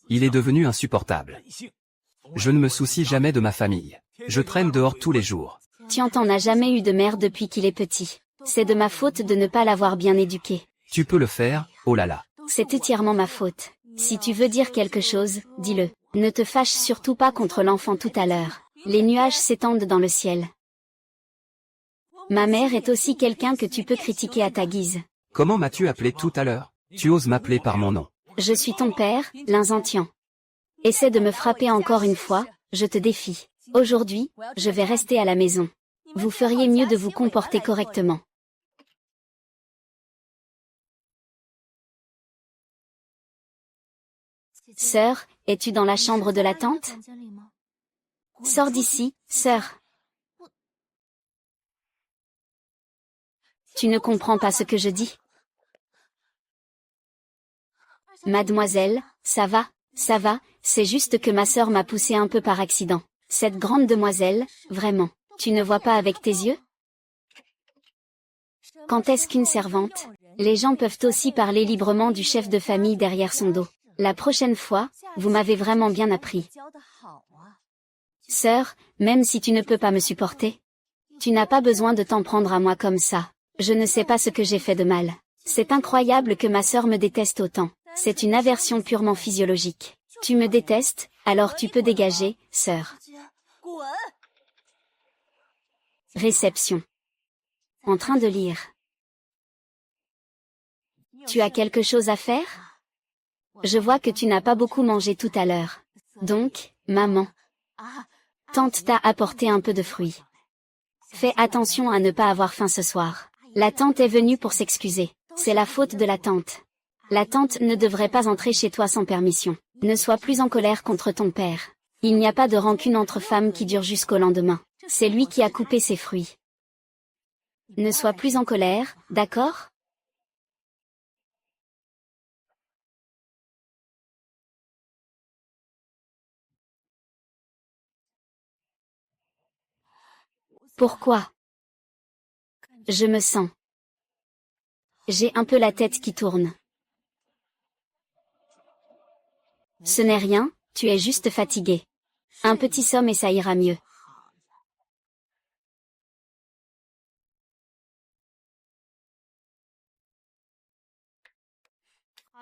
Il est devenu insupportable. Je ne me soucie jamais de ma famille. Je traîne dehors tous les jours. Tiantan n'a jamais eu de mère depuis qu'il est petit. C'est de ma faute de ne pas l'avoir bien éduqué. Tu peux le faire, oh là là. C'est entièrement ma faute. Si tu veux dire quelque chose, dis-le. Ne te fâche surtout pas contre l'enfant tout à l'heure. Les nuages s'étendent dans le ciel. Ma mère est aussi quelqu'un que tu peux critiquer à ta guise. Comment m'as-tu appelé tout à l'heure? Tu oses m'appeler par mon nom. Je suis ton père, Linzantian. Essaie de me frapper encore une fois, je te défie. Aujourd'hui, je vais rester à la maison. Vous feriez mieux de vous comporter correctement. Sœur, es-tu dans la chambre de la tante? Sors d'ici, sœur. Tu ne comprends pas ce que je dis? Mademoiselle, ça va, c'est juste que ma sœur m'a poussé un peu par accident. Cette grande demoiselle, vraiment, tu ne vois pas avec tes yeux? Quand est-ce qu'une servante? Les gens peuvent aussi parler librement du chef de famille derrière son dos. La prochaine fois, vous m'avez vraiment bien appris. Sœur, même si tu ne peux pas me supporter, tu n'as pas besoin de t'en prendre à moi comme ça. Je ne sais pas ce que j'ai fait de mal. C'est incroyable que ma sœur me déteste autant. C'est une aversion purement physiologique. Tu me détestes, alors tu peux dégager, sœur. Réception. En train de lire. Tu as quelque chose à faire? Je vois que tu n'as pas beaucoup mangé tout à l'heure. Donc, maman. Tante t'a apporté un peu de fruits. Fais attention à ne pas avoir faim ce soir. La tante est venue pour s'excuser. C'est la faute de la tante. La tante ne devrait pas entrer chez toi sans permission. Ne sois plus en colère contre ton père. Il n'y a pas de rancune entre femmes qui dure jusqu'au lendemain. C'est lui qui a coupé ses fruits. Ne sois plus en colère, d'accord? Pourquoi? Je me sens. J'ai un peu la tête qui tourne. Ce n'est rien, tu es juste fatigué. Un petit somme et ça ira mieux.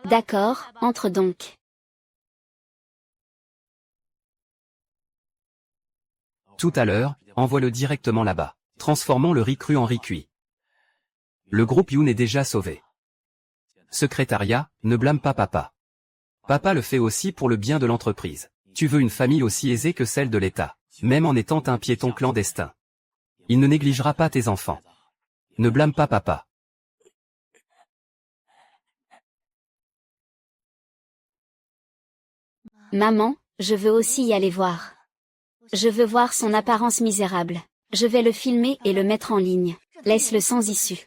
D'accord, entre donc. Tout à l'heure, envoie-le directement là-bas. Transformons le riz cru en riz cuit. Le groupe Yoon est déjà sauvé. Secrétariat, ne blâme pas papa. Papa le fait aussi pour le bien de l'entreprise. Tu veux une famille aussi aisée que celle de l'État, même en étant un piéton clandestin. Il ne négligera pas tes enfants. Ne blâme pas papa. Maman, je veux aussi y aller voir. Je veux voir son apparence misérable. Je vais le filmer et le mettre en ligne. Laisse-le sans issue.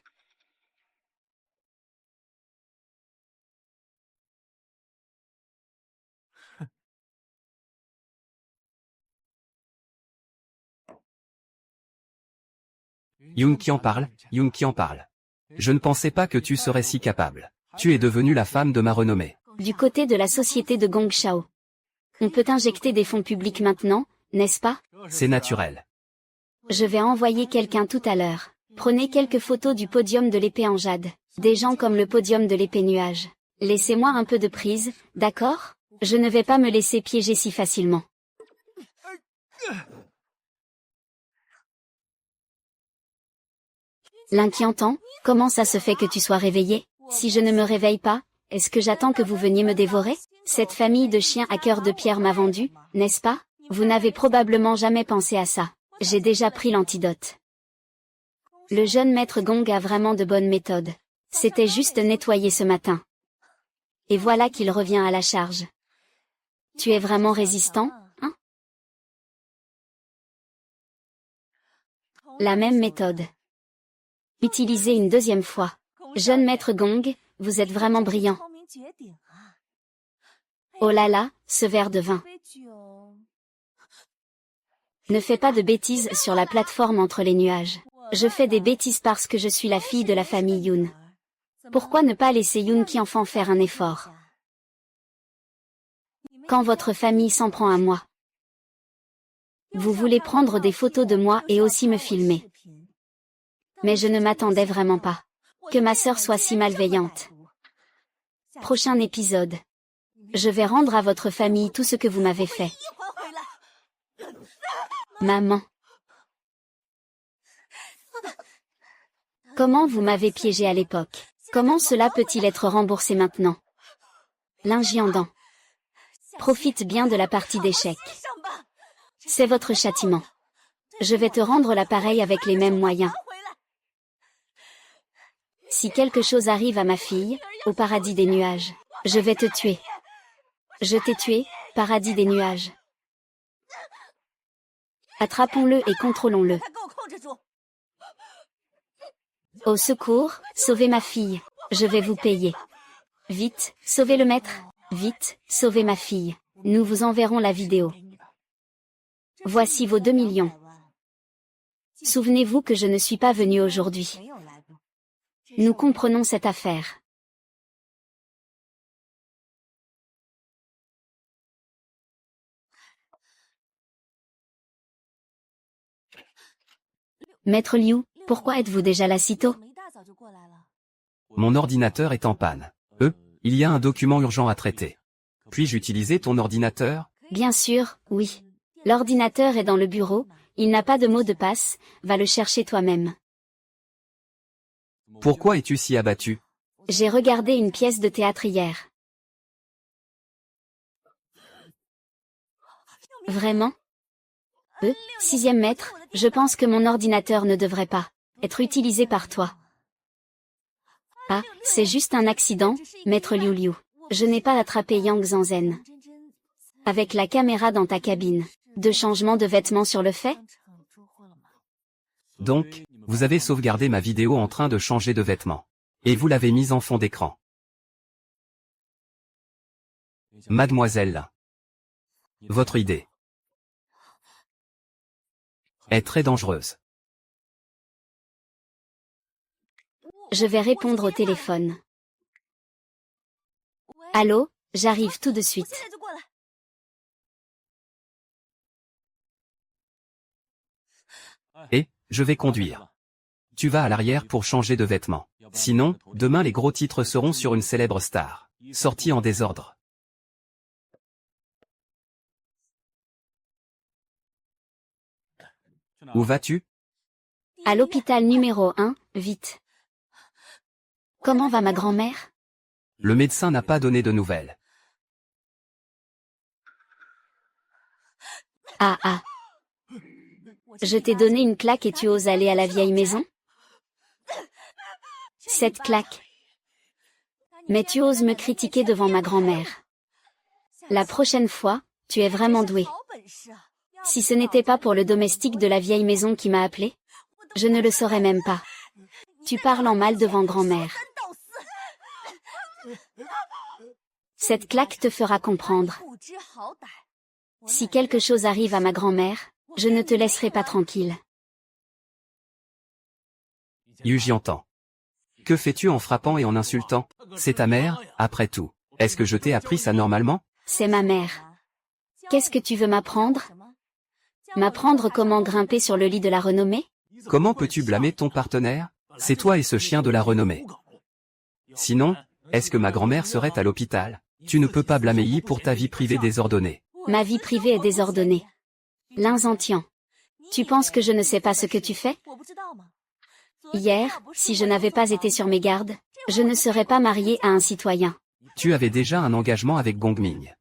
Yoon qui en parle, Yoon qui en parle. Je ne pensais pas que tu serais si capable. Tu es devenue la femme de ma renommée. Du côté de la société de Gongshao, On peut injecter des fonds publics maintenant, n'est-ce pas? C'est naturel. Je vais envoyer quelqu'un tout à l'heure. Prenez quelques photos du podium de l'épée en jade. Des gens comme le podium de l'épée nuage. Laissez-moi un peu de prise, d'accord? Je ne vais pas me laisser piéger si facilement. L'inquiétant, comment ça se fait que tu sois réveillé? Si je ne me réveille pas, est-ce que j'attends que vous veniez me dévorer? Cette famille de chiens à cœur de pierre m'a vendu, n'est-ce pas? Vous n'avez probablement jamais pensé à ça. J'ai déjà pris l'antidote. Le jeune maître Gong a vraiment de bonnes méthodes. C'était juste nettoyer ce matin. Et voilà qu'il revient à la charge. Tu es vraiment résistant, hein? La même méthode. Utilisez une deuxième fois. Jeune maître Gong, vous êtes vraiment brillant. Oh là là, ce verre de vin. Ne fais pas de bêtises sur la plateforme entre les nuages. Je fais des bêtises parce que je suis la fille de la famille Yoon. Pourquoi ne pas laisser Yoon Ki enfant faire un effort? Quand votre famille s'en prend à moi. Vous voulez prendre des photos de moi et aussi me filmer. Mais je ne m'attendais vraiment pas. Que ma sœur soit si malveillante. Prochain épisode. Je vais rendre à votre famille tout ce que vous m'avez fait. Maman. Comment vous m'avez piégé à l'époque? Comment cela peut-il être remboursé maintenant? L'Injiandant. Profite bien de la partie d'échecs. C'est votre châtiment. Je vais te rendre l'appareil avec les mêmes moyens. Si quelque chose arrive à ma fille, au paradis des nuages, je vais te tuer. Je t'ai tué, paradis des nuages. Attrapons-le et contrôlons-le. Au secours, sauvez ma fille. Je vais vous payer. Vite, sauvez le maître. Vite, sauvez ma fille. Nous vous enverrons la vidéo. Voici vos 2 millions. Souvenez-vous que je ne suis pas venu aujourd'hui. Nous comprenons cette affaire. Maître Liu, pourquoi êtes-vous déjà là si tôt? Mon ordinateur est en panne. Il y a un document urgent à traiter. Puis-je utiliser ton ordinateur? Bien sûr, oui. L'ordinateur est dans le bureau, il n'a pas de mot de passe, va le chercher toi-même. Pourquoi es-tu si abattu? J'ai regardé une pièce de théâtre hier. Vraiment? 6e maître, je pense que mon ordinateur ne devrait pas être utilisé par toi. Ah, c'est juste un accident, maître Liu Liu. Je n'ai pas attrapé Yang Zanzhen. Avec la caméra dans ta cabine. De changement de vêtements sur le fait? Donc, vous avez sauvegardé ma vidéo en train de changer de vêtements. Et vous l'avez mise en fond d'écran. Mademoiselle. Votre idée est très dangereuse. Je vais répondre au téléphone. Allô, j'arrive tout de suite. Et, je vais conduire. Tu vas à l'arrière pour changer de vêtements. Sinon, demain les gros titres seront sur une célèbre star. Sortie en désordre. Où vas-tu? À l'hôpital numéro 1, vite. Comment va ma grand-mère? Le médecin n'a pas donné de nouvelles. Ah ah. Je t'ai donné une claque et tu oses aller à la vieille maison? Cette claque. Mais tu oses me critiquer devant ma grand-mère. La prochaine fois, tu es vraiment doué. Si ce n'était pas pour le domestique de la vieille maison qui m'a appelé, je ne le saurais même pas. Tu parles en mal devant grand-mère. Cette claque te fera comprendre. Si quelque chose arrive à ma grand-mère, je ne te laisserai pas tranquille. Yuji entend. Que fais-tu en frappant et en insultant? C'est ta mère, après tout. Est-ce que je t'ai appris ça normalement? C'est ma mère. Qu'est-ce que tu veux m'apprendre? M'apprendre comment grimper sur le lit de la renommée? Comment peux-tu blâmer ton partenaire? C'est toi et ce chien de la renommée. Sinon, est-ce que ma grand-mère serait à l'hôpital? Tu ne peux pas blâmer Yi pour ta vie privée désordonnée. Ma vie privée est désordonnée. L'inzentian. Tu penses que je ne sais pas ce que tu fais? Hier, si je n'avais pas été sur mes gardes, je ne serais pas mariée à un citoyen. Tu avais déjà un engagement avec Gongming.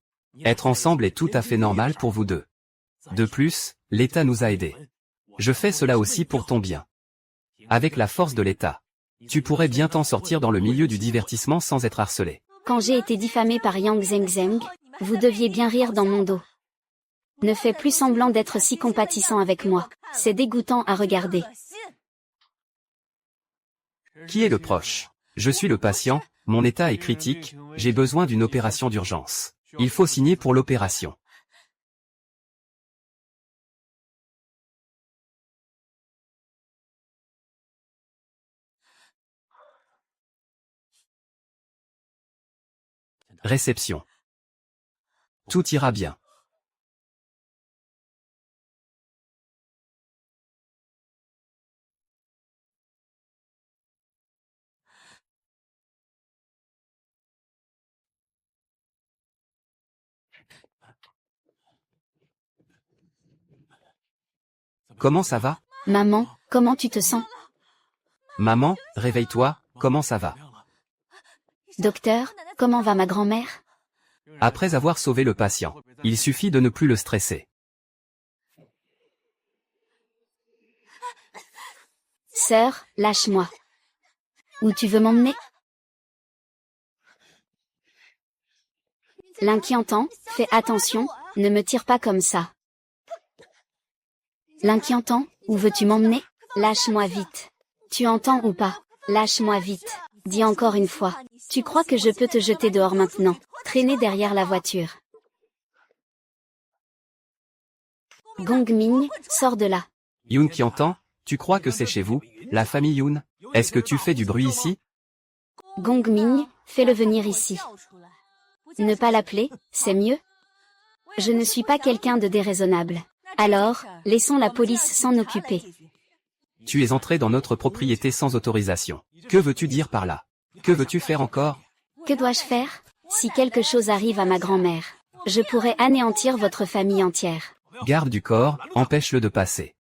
Être ensemble est tout à fait normal pour vous deux. De plus, l'État nous a aidés. Je fais cela aussi pour ton bien. Avec la force de l'État, tu pourrais bien t'en sortir dans le milieu du divertissement sans être harcelé. Quand j'ai été diffamée par Yang Zhengzheng, vous deviez bien rire dans mon dos. Ne fais plus semblant d'être si compatissant avec moi. C'est dégoûtant à regarder. Qui est le proche? Je suis le patient, mon état est critique, j'ai besoin d'une opération d'urgence. Il faut signer pour l'opération. Réception. Tout ira bien. Comment ça va? Maman, comment tu te sens? Maman, réveille-toi, comment ça va? Docteur, comment va ma grand-mère? Après avoir sauvé le patient, il suffit de ne plus le stresser. Sœur, lâche-moi. Où tu veux m'emmener? L'inquiétant, fais attention, ne me tire pas comme ça. L'inquiétant, où veux-tu m'emmener? Lâche-moi vite. Tu entends ou pas? Lâche-moi vite. Dis encore une fois. Tu crois que je peux te jeter dehors maintenant? Traîner derrière la voiture. Gongming, sors de là. Yoon qui entend, tu crois que c'est chez vous, la famille Yoon? Est-ce que tu fais du bruit ici? Gongming, fais-le venir ici. Ne pas l'appeler, c'est mieux. Je ne suis pas quelqu'un de déraisonnable. Alors, laissons la police s'en occuper. Tu es entré dans notre propriété sans autorisation. Que veux-tu dire par là? Que veux-tu faire encore? Que dois-je faire? Si quelque chose arrive à ma grand-mère, je pourrais anéantir votre famille entière. Garde du corps, empêche-le de passer.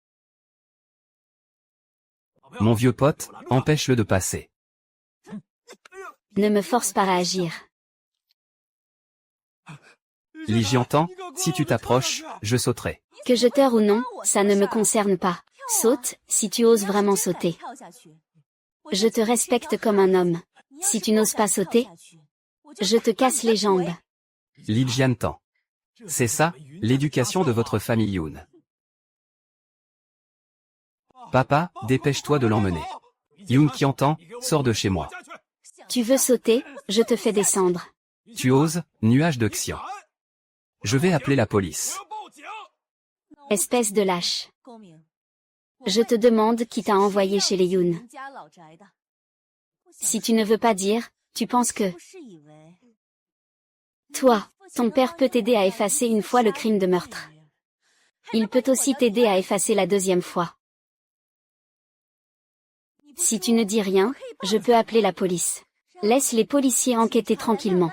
Mon vieux pote, empêche-le de passer. Ne me force pas à agir. Li Jiantan, si tu t'approches, je sauterai. Que je t'heure ou non, ça ne me concerne pas. Saute, si tu oses vraiment sauter. Je te respecte comme un homme. Si tu n'oses pas sauter, je te casse les jambes. Li Jiantan. C'est ça, l'éducation de votre famille Yoon. Papa, dépêche-toi de l'emmener. Yoon qui entend, sors de chez moi. Tu veux sauter, je te fais descendre. Tu oses, nuage de Xian. Je vais appeler la police. Espèce de lâche. Je te demande qui t'a envoyé chez les Yoon. Si tu ne veux pas dire, tu penses que... Toi, ton père peut t'aider à effacer une fois le crime de meurtre. Il peut aussi t'aider à effacer la deuxième fois. Si tu ne dis rien, je peux appeler la police. Laisse les policiers enquêter tranquillement.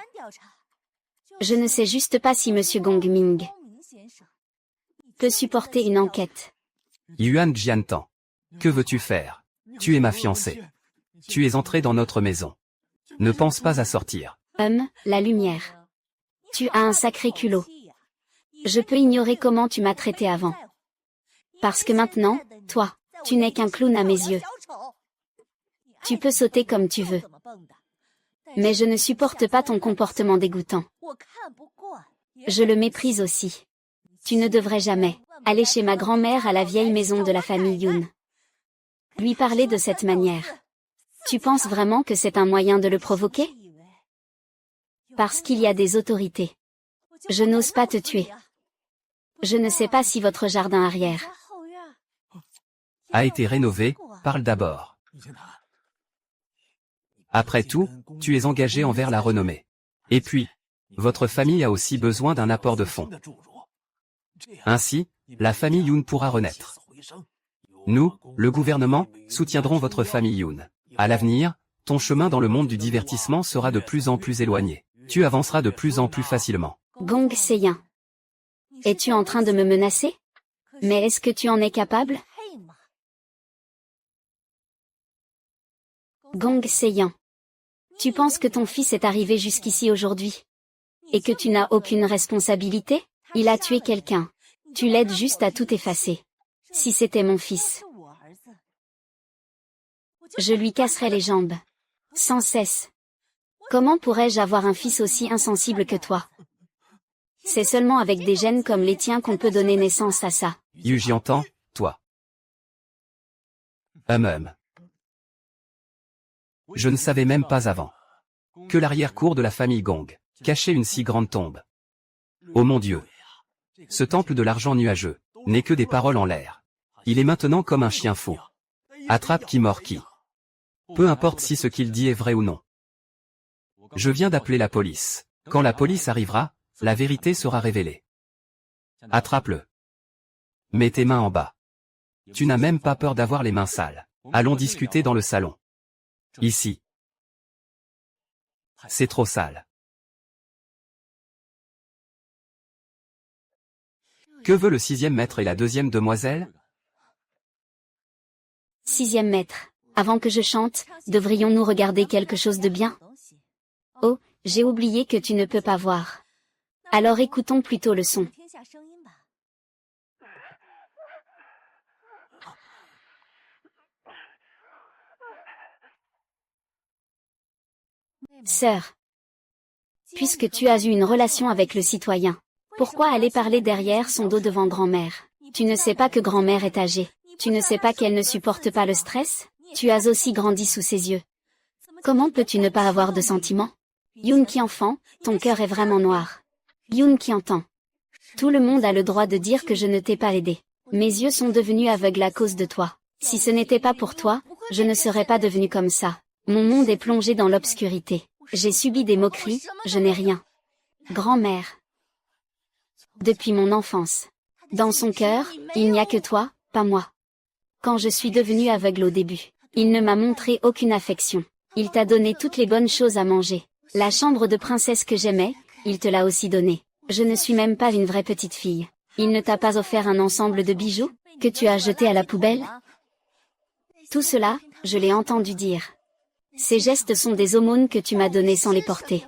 Je ne sais juste pas si Monsieur Gongming peut supporter une enquête. Yuan Jiantan. Que veux-tu faire? Tu es ma fiancée. Tu es entré dans notre maison. Ne pense pas à sortir. La lumière. Tu as un sacré culot. Je peux ignorer comment tu m'as traité avant. Parce que maintenant, toi, tu n'es qu'un clown à mes yeux. Tu peux sauter comme tu veux. Mais je ne supporte pas ton comportement dégoûtant. Je le méprise aussi. Tu ne devrais jamais aller chez ma grand-mère à la vieille maison de la famille Yoon. Lui parler de cette manière. Tu penses vraiment que c'est un moyen de le provoquer? Parce qu'il y a des autorités. Je n'ose pas te tuer. Je ne sais pas si votre jardin arrière A été rénové, parle d'abord. Après tout, tu es engagé envers la renommée. Et puis, votre famille a aussi besoin d'un apport de fonds. Ainsi, la famille Yoon pourra renaître. Nous, le gouvernement, soutiendrons votre famille Yoon. À l'avenir, ton chemin dans le monde du divertissement sera de plus en plus éloigné. Tu avanceras de plus en plus facilement. Gong Seiyin. Es-tu en train de me menacer? Mais est-ce que tu en es capable? Gong Seiyin. Tu penses que ton fils est arrivé jusqu'ici aujourd'hui? Et que tu n'as aucune responsabilité? Il a tué quelqu'un. Tu l'aides juste à tout effacer. Si c'était mon fils, je lui casserais les jambes. Sans cesse. Comment pourrais-je avoir un fils aussi insensible que toi? C'est seulement avec des gènes comme les tiens qu'on peut donner naissance à ça. Yu Jiantan, toi. Je ne savais même pas avant que l'arrière-cour de la famille Gong cachait une si grande tombe. Oh mon Dieu! Ce temple de l'argent nuageux n'est que des paroles en l'air. Il est maintenant comme un chien fou. Attrape qui mord qui. Peu importe si ce qu'il dit est vrai ou non. Je viens d'appeler la police. Quand la police arrivera, la vérité sera révélée. Attrape-le. Mets tes mains en bas. Tu n'as même pas peur d'avoir les mains sales. Allons discuter dans le salon. Ici. C'est trop sale. Que veut le 6e maître et la 2e demoiselle? 6e maître. Avant que je chante, devrions-nous regarder quelque chose de bien? Oh, j'ai oublié que tu ne peux pas voir. Alors écoutons plutôt le son. Sœur. Puisque tu as eu une relation avec le citoyen, pourquoi aller parler derrière son dos devant grand-mère? Tu ne sais pas que grand-mère est âgée. Tu ne sais pas qu'elle ne supporte pas le stress? Tu as aussi grandi sous ses yeux. Comment peux-tu ne pas avoir de sentiments? Yoon qui enfant, ton cœur est vraiment noir. Yoon qui entend. Tout le monde a le droit de dire que je ne t'ai pas aidé. Mes yeux sont devenus aveugles à cause de toi. Si ce n'était pas pour toi, je ne serais pas devenu comme ça. Mon monde est plongé dans l'obscurité. J'ai subi des moqueries, je n'ai rien. Grand-mère. Depuis mon enfance. Dans son cœur, il n'y a que toi, pas moi. Quand je suis devenue aveugle au début, il ne m'a montré aucune affection. Il t'a donné toutes les bonnes choses à manger. La chambre de princesse que j'aimais, il te l'a aussi donnée. Je ne suis même pas une vraie petite fille. Il ne t'a pas offert un ensemble de bijoux, que tu as jeté à la poubelle? Tout cela, je l'ai entendu dire. Ces gestes sont des aumônes que tu m'as données sans les porter.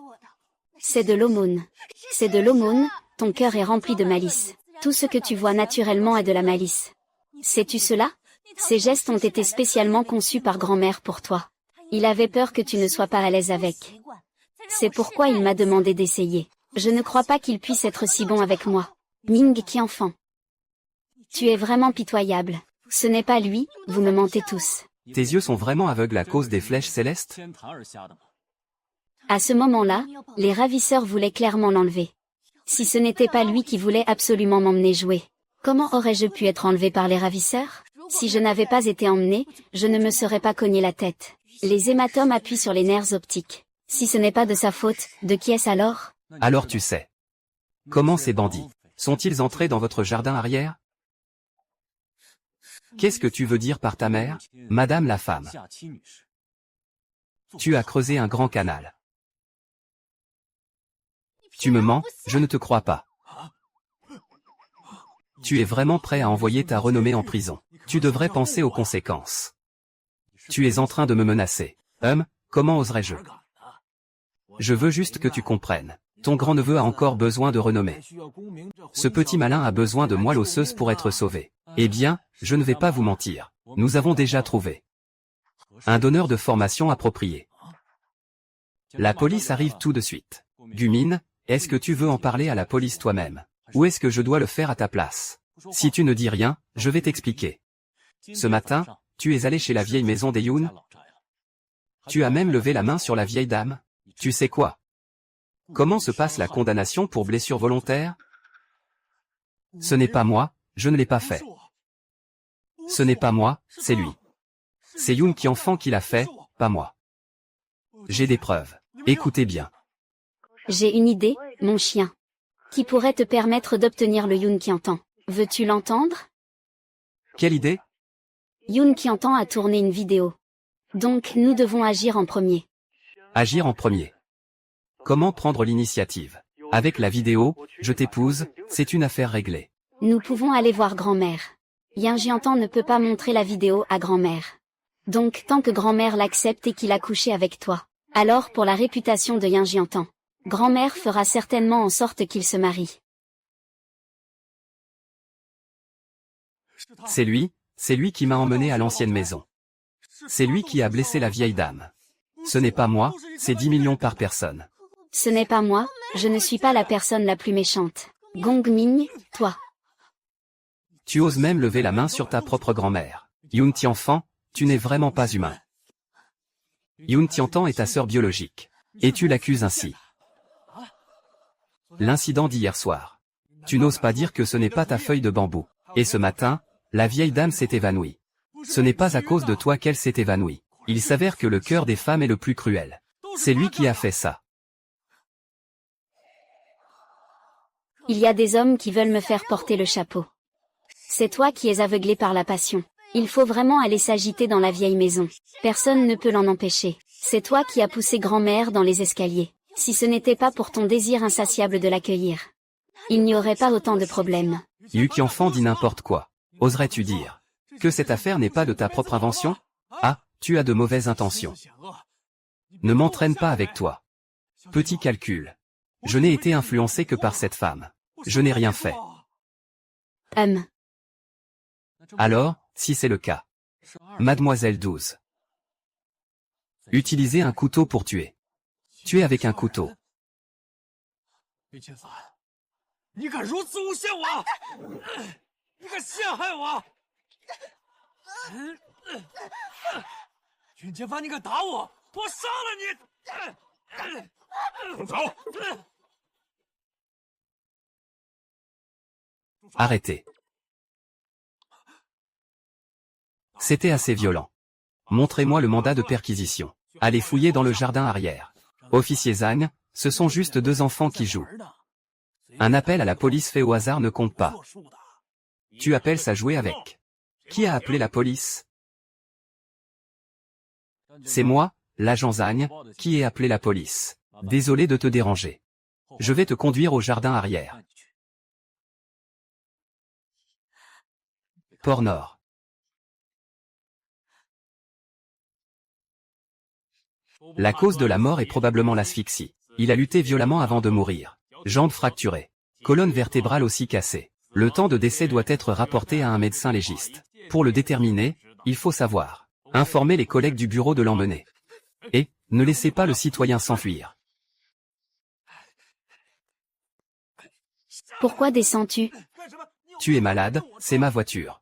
C'est de l'aumône. C'est de l'aumône, ton cœur est rempli de malice. Tout ce que tu vois naturellement est de la malice. Sais-tu cela? Ces gestes ont été spécialement conçus par grand-mère pour toi. Il avait peur que tu ne sois pas à l'aise avec. C'est pourquoi il m'a demandé d'essayer. Je ne crois pas qu'il puisse être si bon avec moi. Ning qui enfant. Tu es vraiment pitoyable. Ce n'est pas lui, vous me mentez tous. Tes yeux sont vraiment aveugles à cause des flèches célestes? À ce moment-là, les ravisseurs voulaient clairement l'enlever. Si ce n'était pas lui qui voulait absolument m'emmener jouer, comment aurais-je pu être enlevé par les ravisseurs? Si je n'avais pas été emmené, je ne me serais pas cogné la tête. Les hématomes appuient sur les nerfs optiques. Si ce n'est pas de sa faute, de qui est-ce alors? Alors tu sais. Comment ces bandits sont-ils entrés dans votre jardin arrière? Qu'est-ce que tu veux dire par ta mère, Madame la femme? Tu as creusé un grand canal. Tu me mens, je ne te crois pas. Tu es vraiment prêt à envoyer ta renommée en prison. Tu devrais penser aux conséquences. Tu es en train de me menacer. Comment oserais-je? Je veux juste que tu comprennes. Ton grand-neveu a encore besoin de renommée. Ce petit malin a besoin de moelle osseuse pour être sauvé. Eh bien, je ne vais pas vous mentir. Nous avons déjà trouvé un donneur de formation approprié. La police arrive tout de suite. Gumin, est-ce que tu veux en parler à la police toi-même? Ou est-ce que je dois le faire à ta place? Si tu ne dis rien, je vais t'expliquer. Ce matin, tu es allé chez la vieille maison des Yoon. Tu as même levé la main sur la vieille dame. Tu sais quoi? Comment se passe la condamnation pour blessure volontaire? Ce n'est pas moi, je ne l'ai pas fait. Ce n'est pas moi, c'est lui. C'est Yoon qui enfant qui l'a fait, pas moi. J'ai des preuves. Écoutez bien. J'ai une idée, mon chien. qui pourrait te permettre d'obtenir le Yoon qui entend. Veux-tu l'entendre? Quelle idée? Yoon qui entend a tourné une vidéo. Donc nous devons agir en premier. Agir en premier. Comment prendre l'initiative? Avec la vidéo, je t'épouse, c'est une affaire réglée. Nous pouvons aller voir grand-mère. Yang Jiantan ne peut pas montrer la vidéo à grand-mère. Donc tant que grand-mère l'accepte et qu'il a couché avec toi, alors pour la réputation de Yang Jiantan, grand-mère fera certainement en sorte qu'il se marie. C'est lui qui m'a emmené à l'ancienne maison. C'est lui qui a blessé la vieille dame. Ce n'est pas moi, c'est 10 millions par personne. Ce n'est pas moi, je ne suis pas la personne la plus méchante. Gong Ming, toi. Tu oses même lever la main sur ta propre grand-mère. Yoon Tianfan, tu n'es vraiment pas humain. Yoon Tiantan est ta sœur biologique. Et tu l'accuses ainsi. L'incident d'hier soir. Tu n'oses pas dire que ce n'est pas ta feuille de bambou. Et ce matin, la vieille dame s'est évanouie. Ce n'est pas à cause de toi qu'elle s'est évanouie. Il s'avère que le cœur des femmes est le plus cruel. C'est lui qui a fait ça. Il y a des hommes qui veulent me faire porter le chapeau. C'est toi qui es aveuglé par la passion. Il faut vraiment aller s'agiter dans la vieille maison. Personne ne peut l'en empêcher. C'est toi qui as poussé grand-mère dans les escaliers. Si ce n'était pas pour ton désir insatiable de l'accueillir, il n'y aurait pas autant de problèmes. Yu Qianfan dit n'importe quoi. Oserais-tu dire que cette affaire n'est pas de ta propre invention? Ah, tu as de mauvaises intentions. Ne m'entraîne pas avec toi. Petit calcul. Je n'ai été influencé que par cette femme. Je n'ai rien fait. Alors, si c'est le cas. Mademoiselle 12. Utilisez un couteau pour tuer. Tuer avec un couteau. Arrêtez. C'était assez violent. Montrez-moi le mandat de perquisition. Allez fouiller dans le jardin arrière. Officier Zhang, ce sont juste 2 enfants qui jouent. Un appel à la police fait au hasard ne compte pas. Tu appelles ça jouer avec. Qui a appelé la police? C'est moi, l'agent Zhang, qui ai appelé la police. Désolé de te déranger. Je vais te conduire au jardin arrière. Port Nord. La cause de la mort est probablement l'asphyxie. Il a lutté violemment avant de mourir. Jambes fracturées. Colonne vertébrale aussi cassée. Le temps de décès doit être rapporté à un médecin légiste. Pour le déterminer, il faut savoir. Informer les collègues du bureau de l'emmener. Et, ne laissez pas le citoyen s'enfuir. Pourquoi descends-tu? Tu es malade, c'est ma voiture.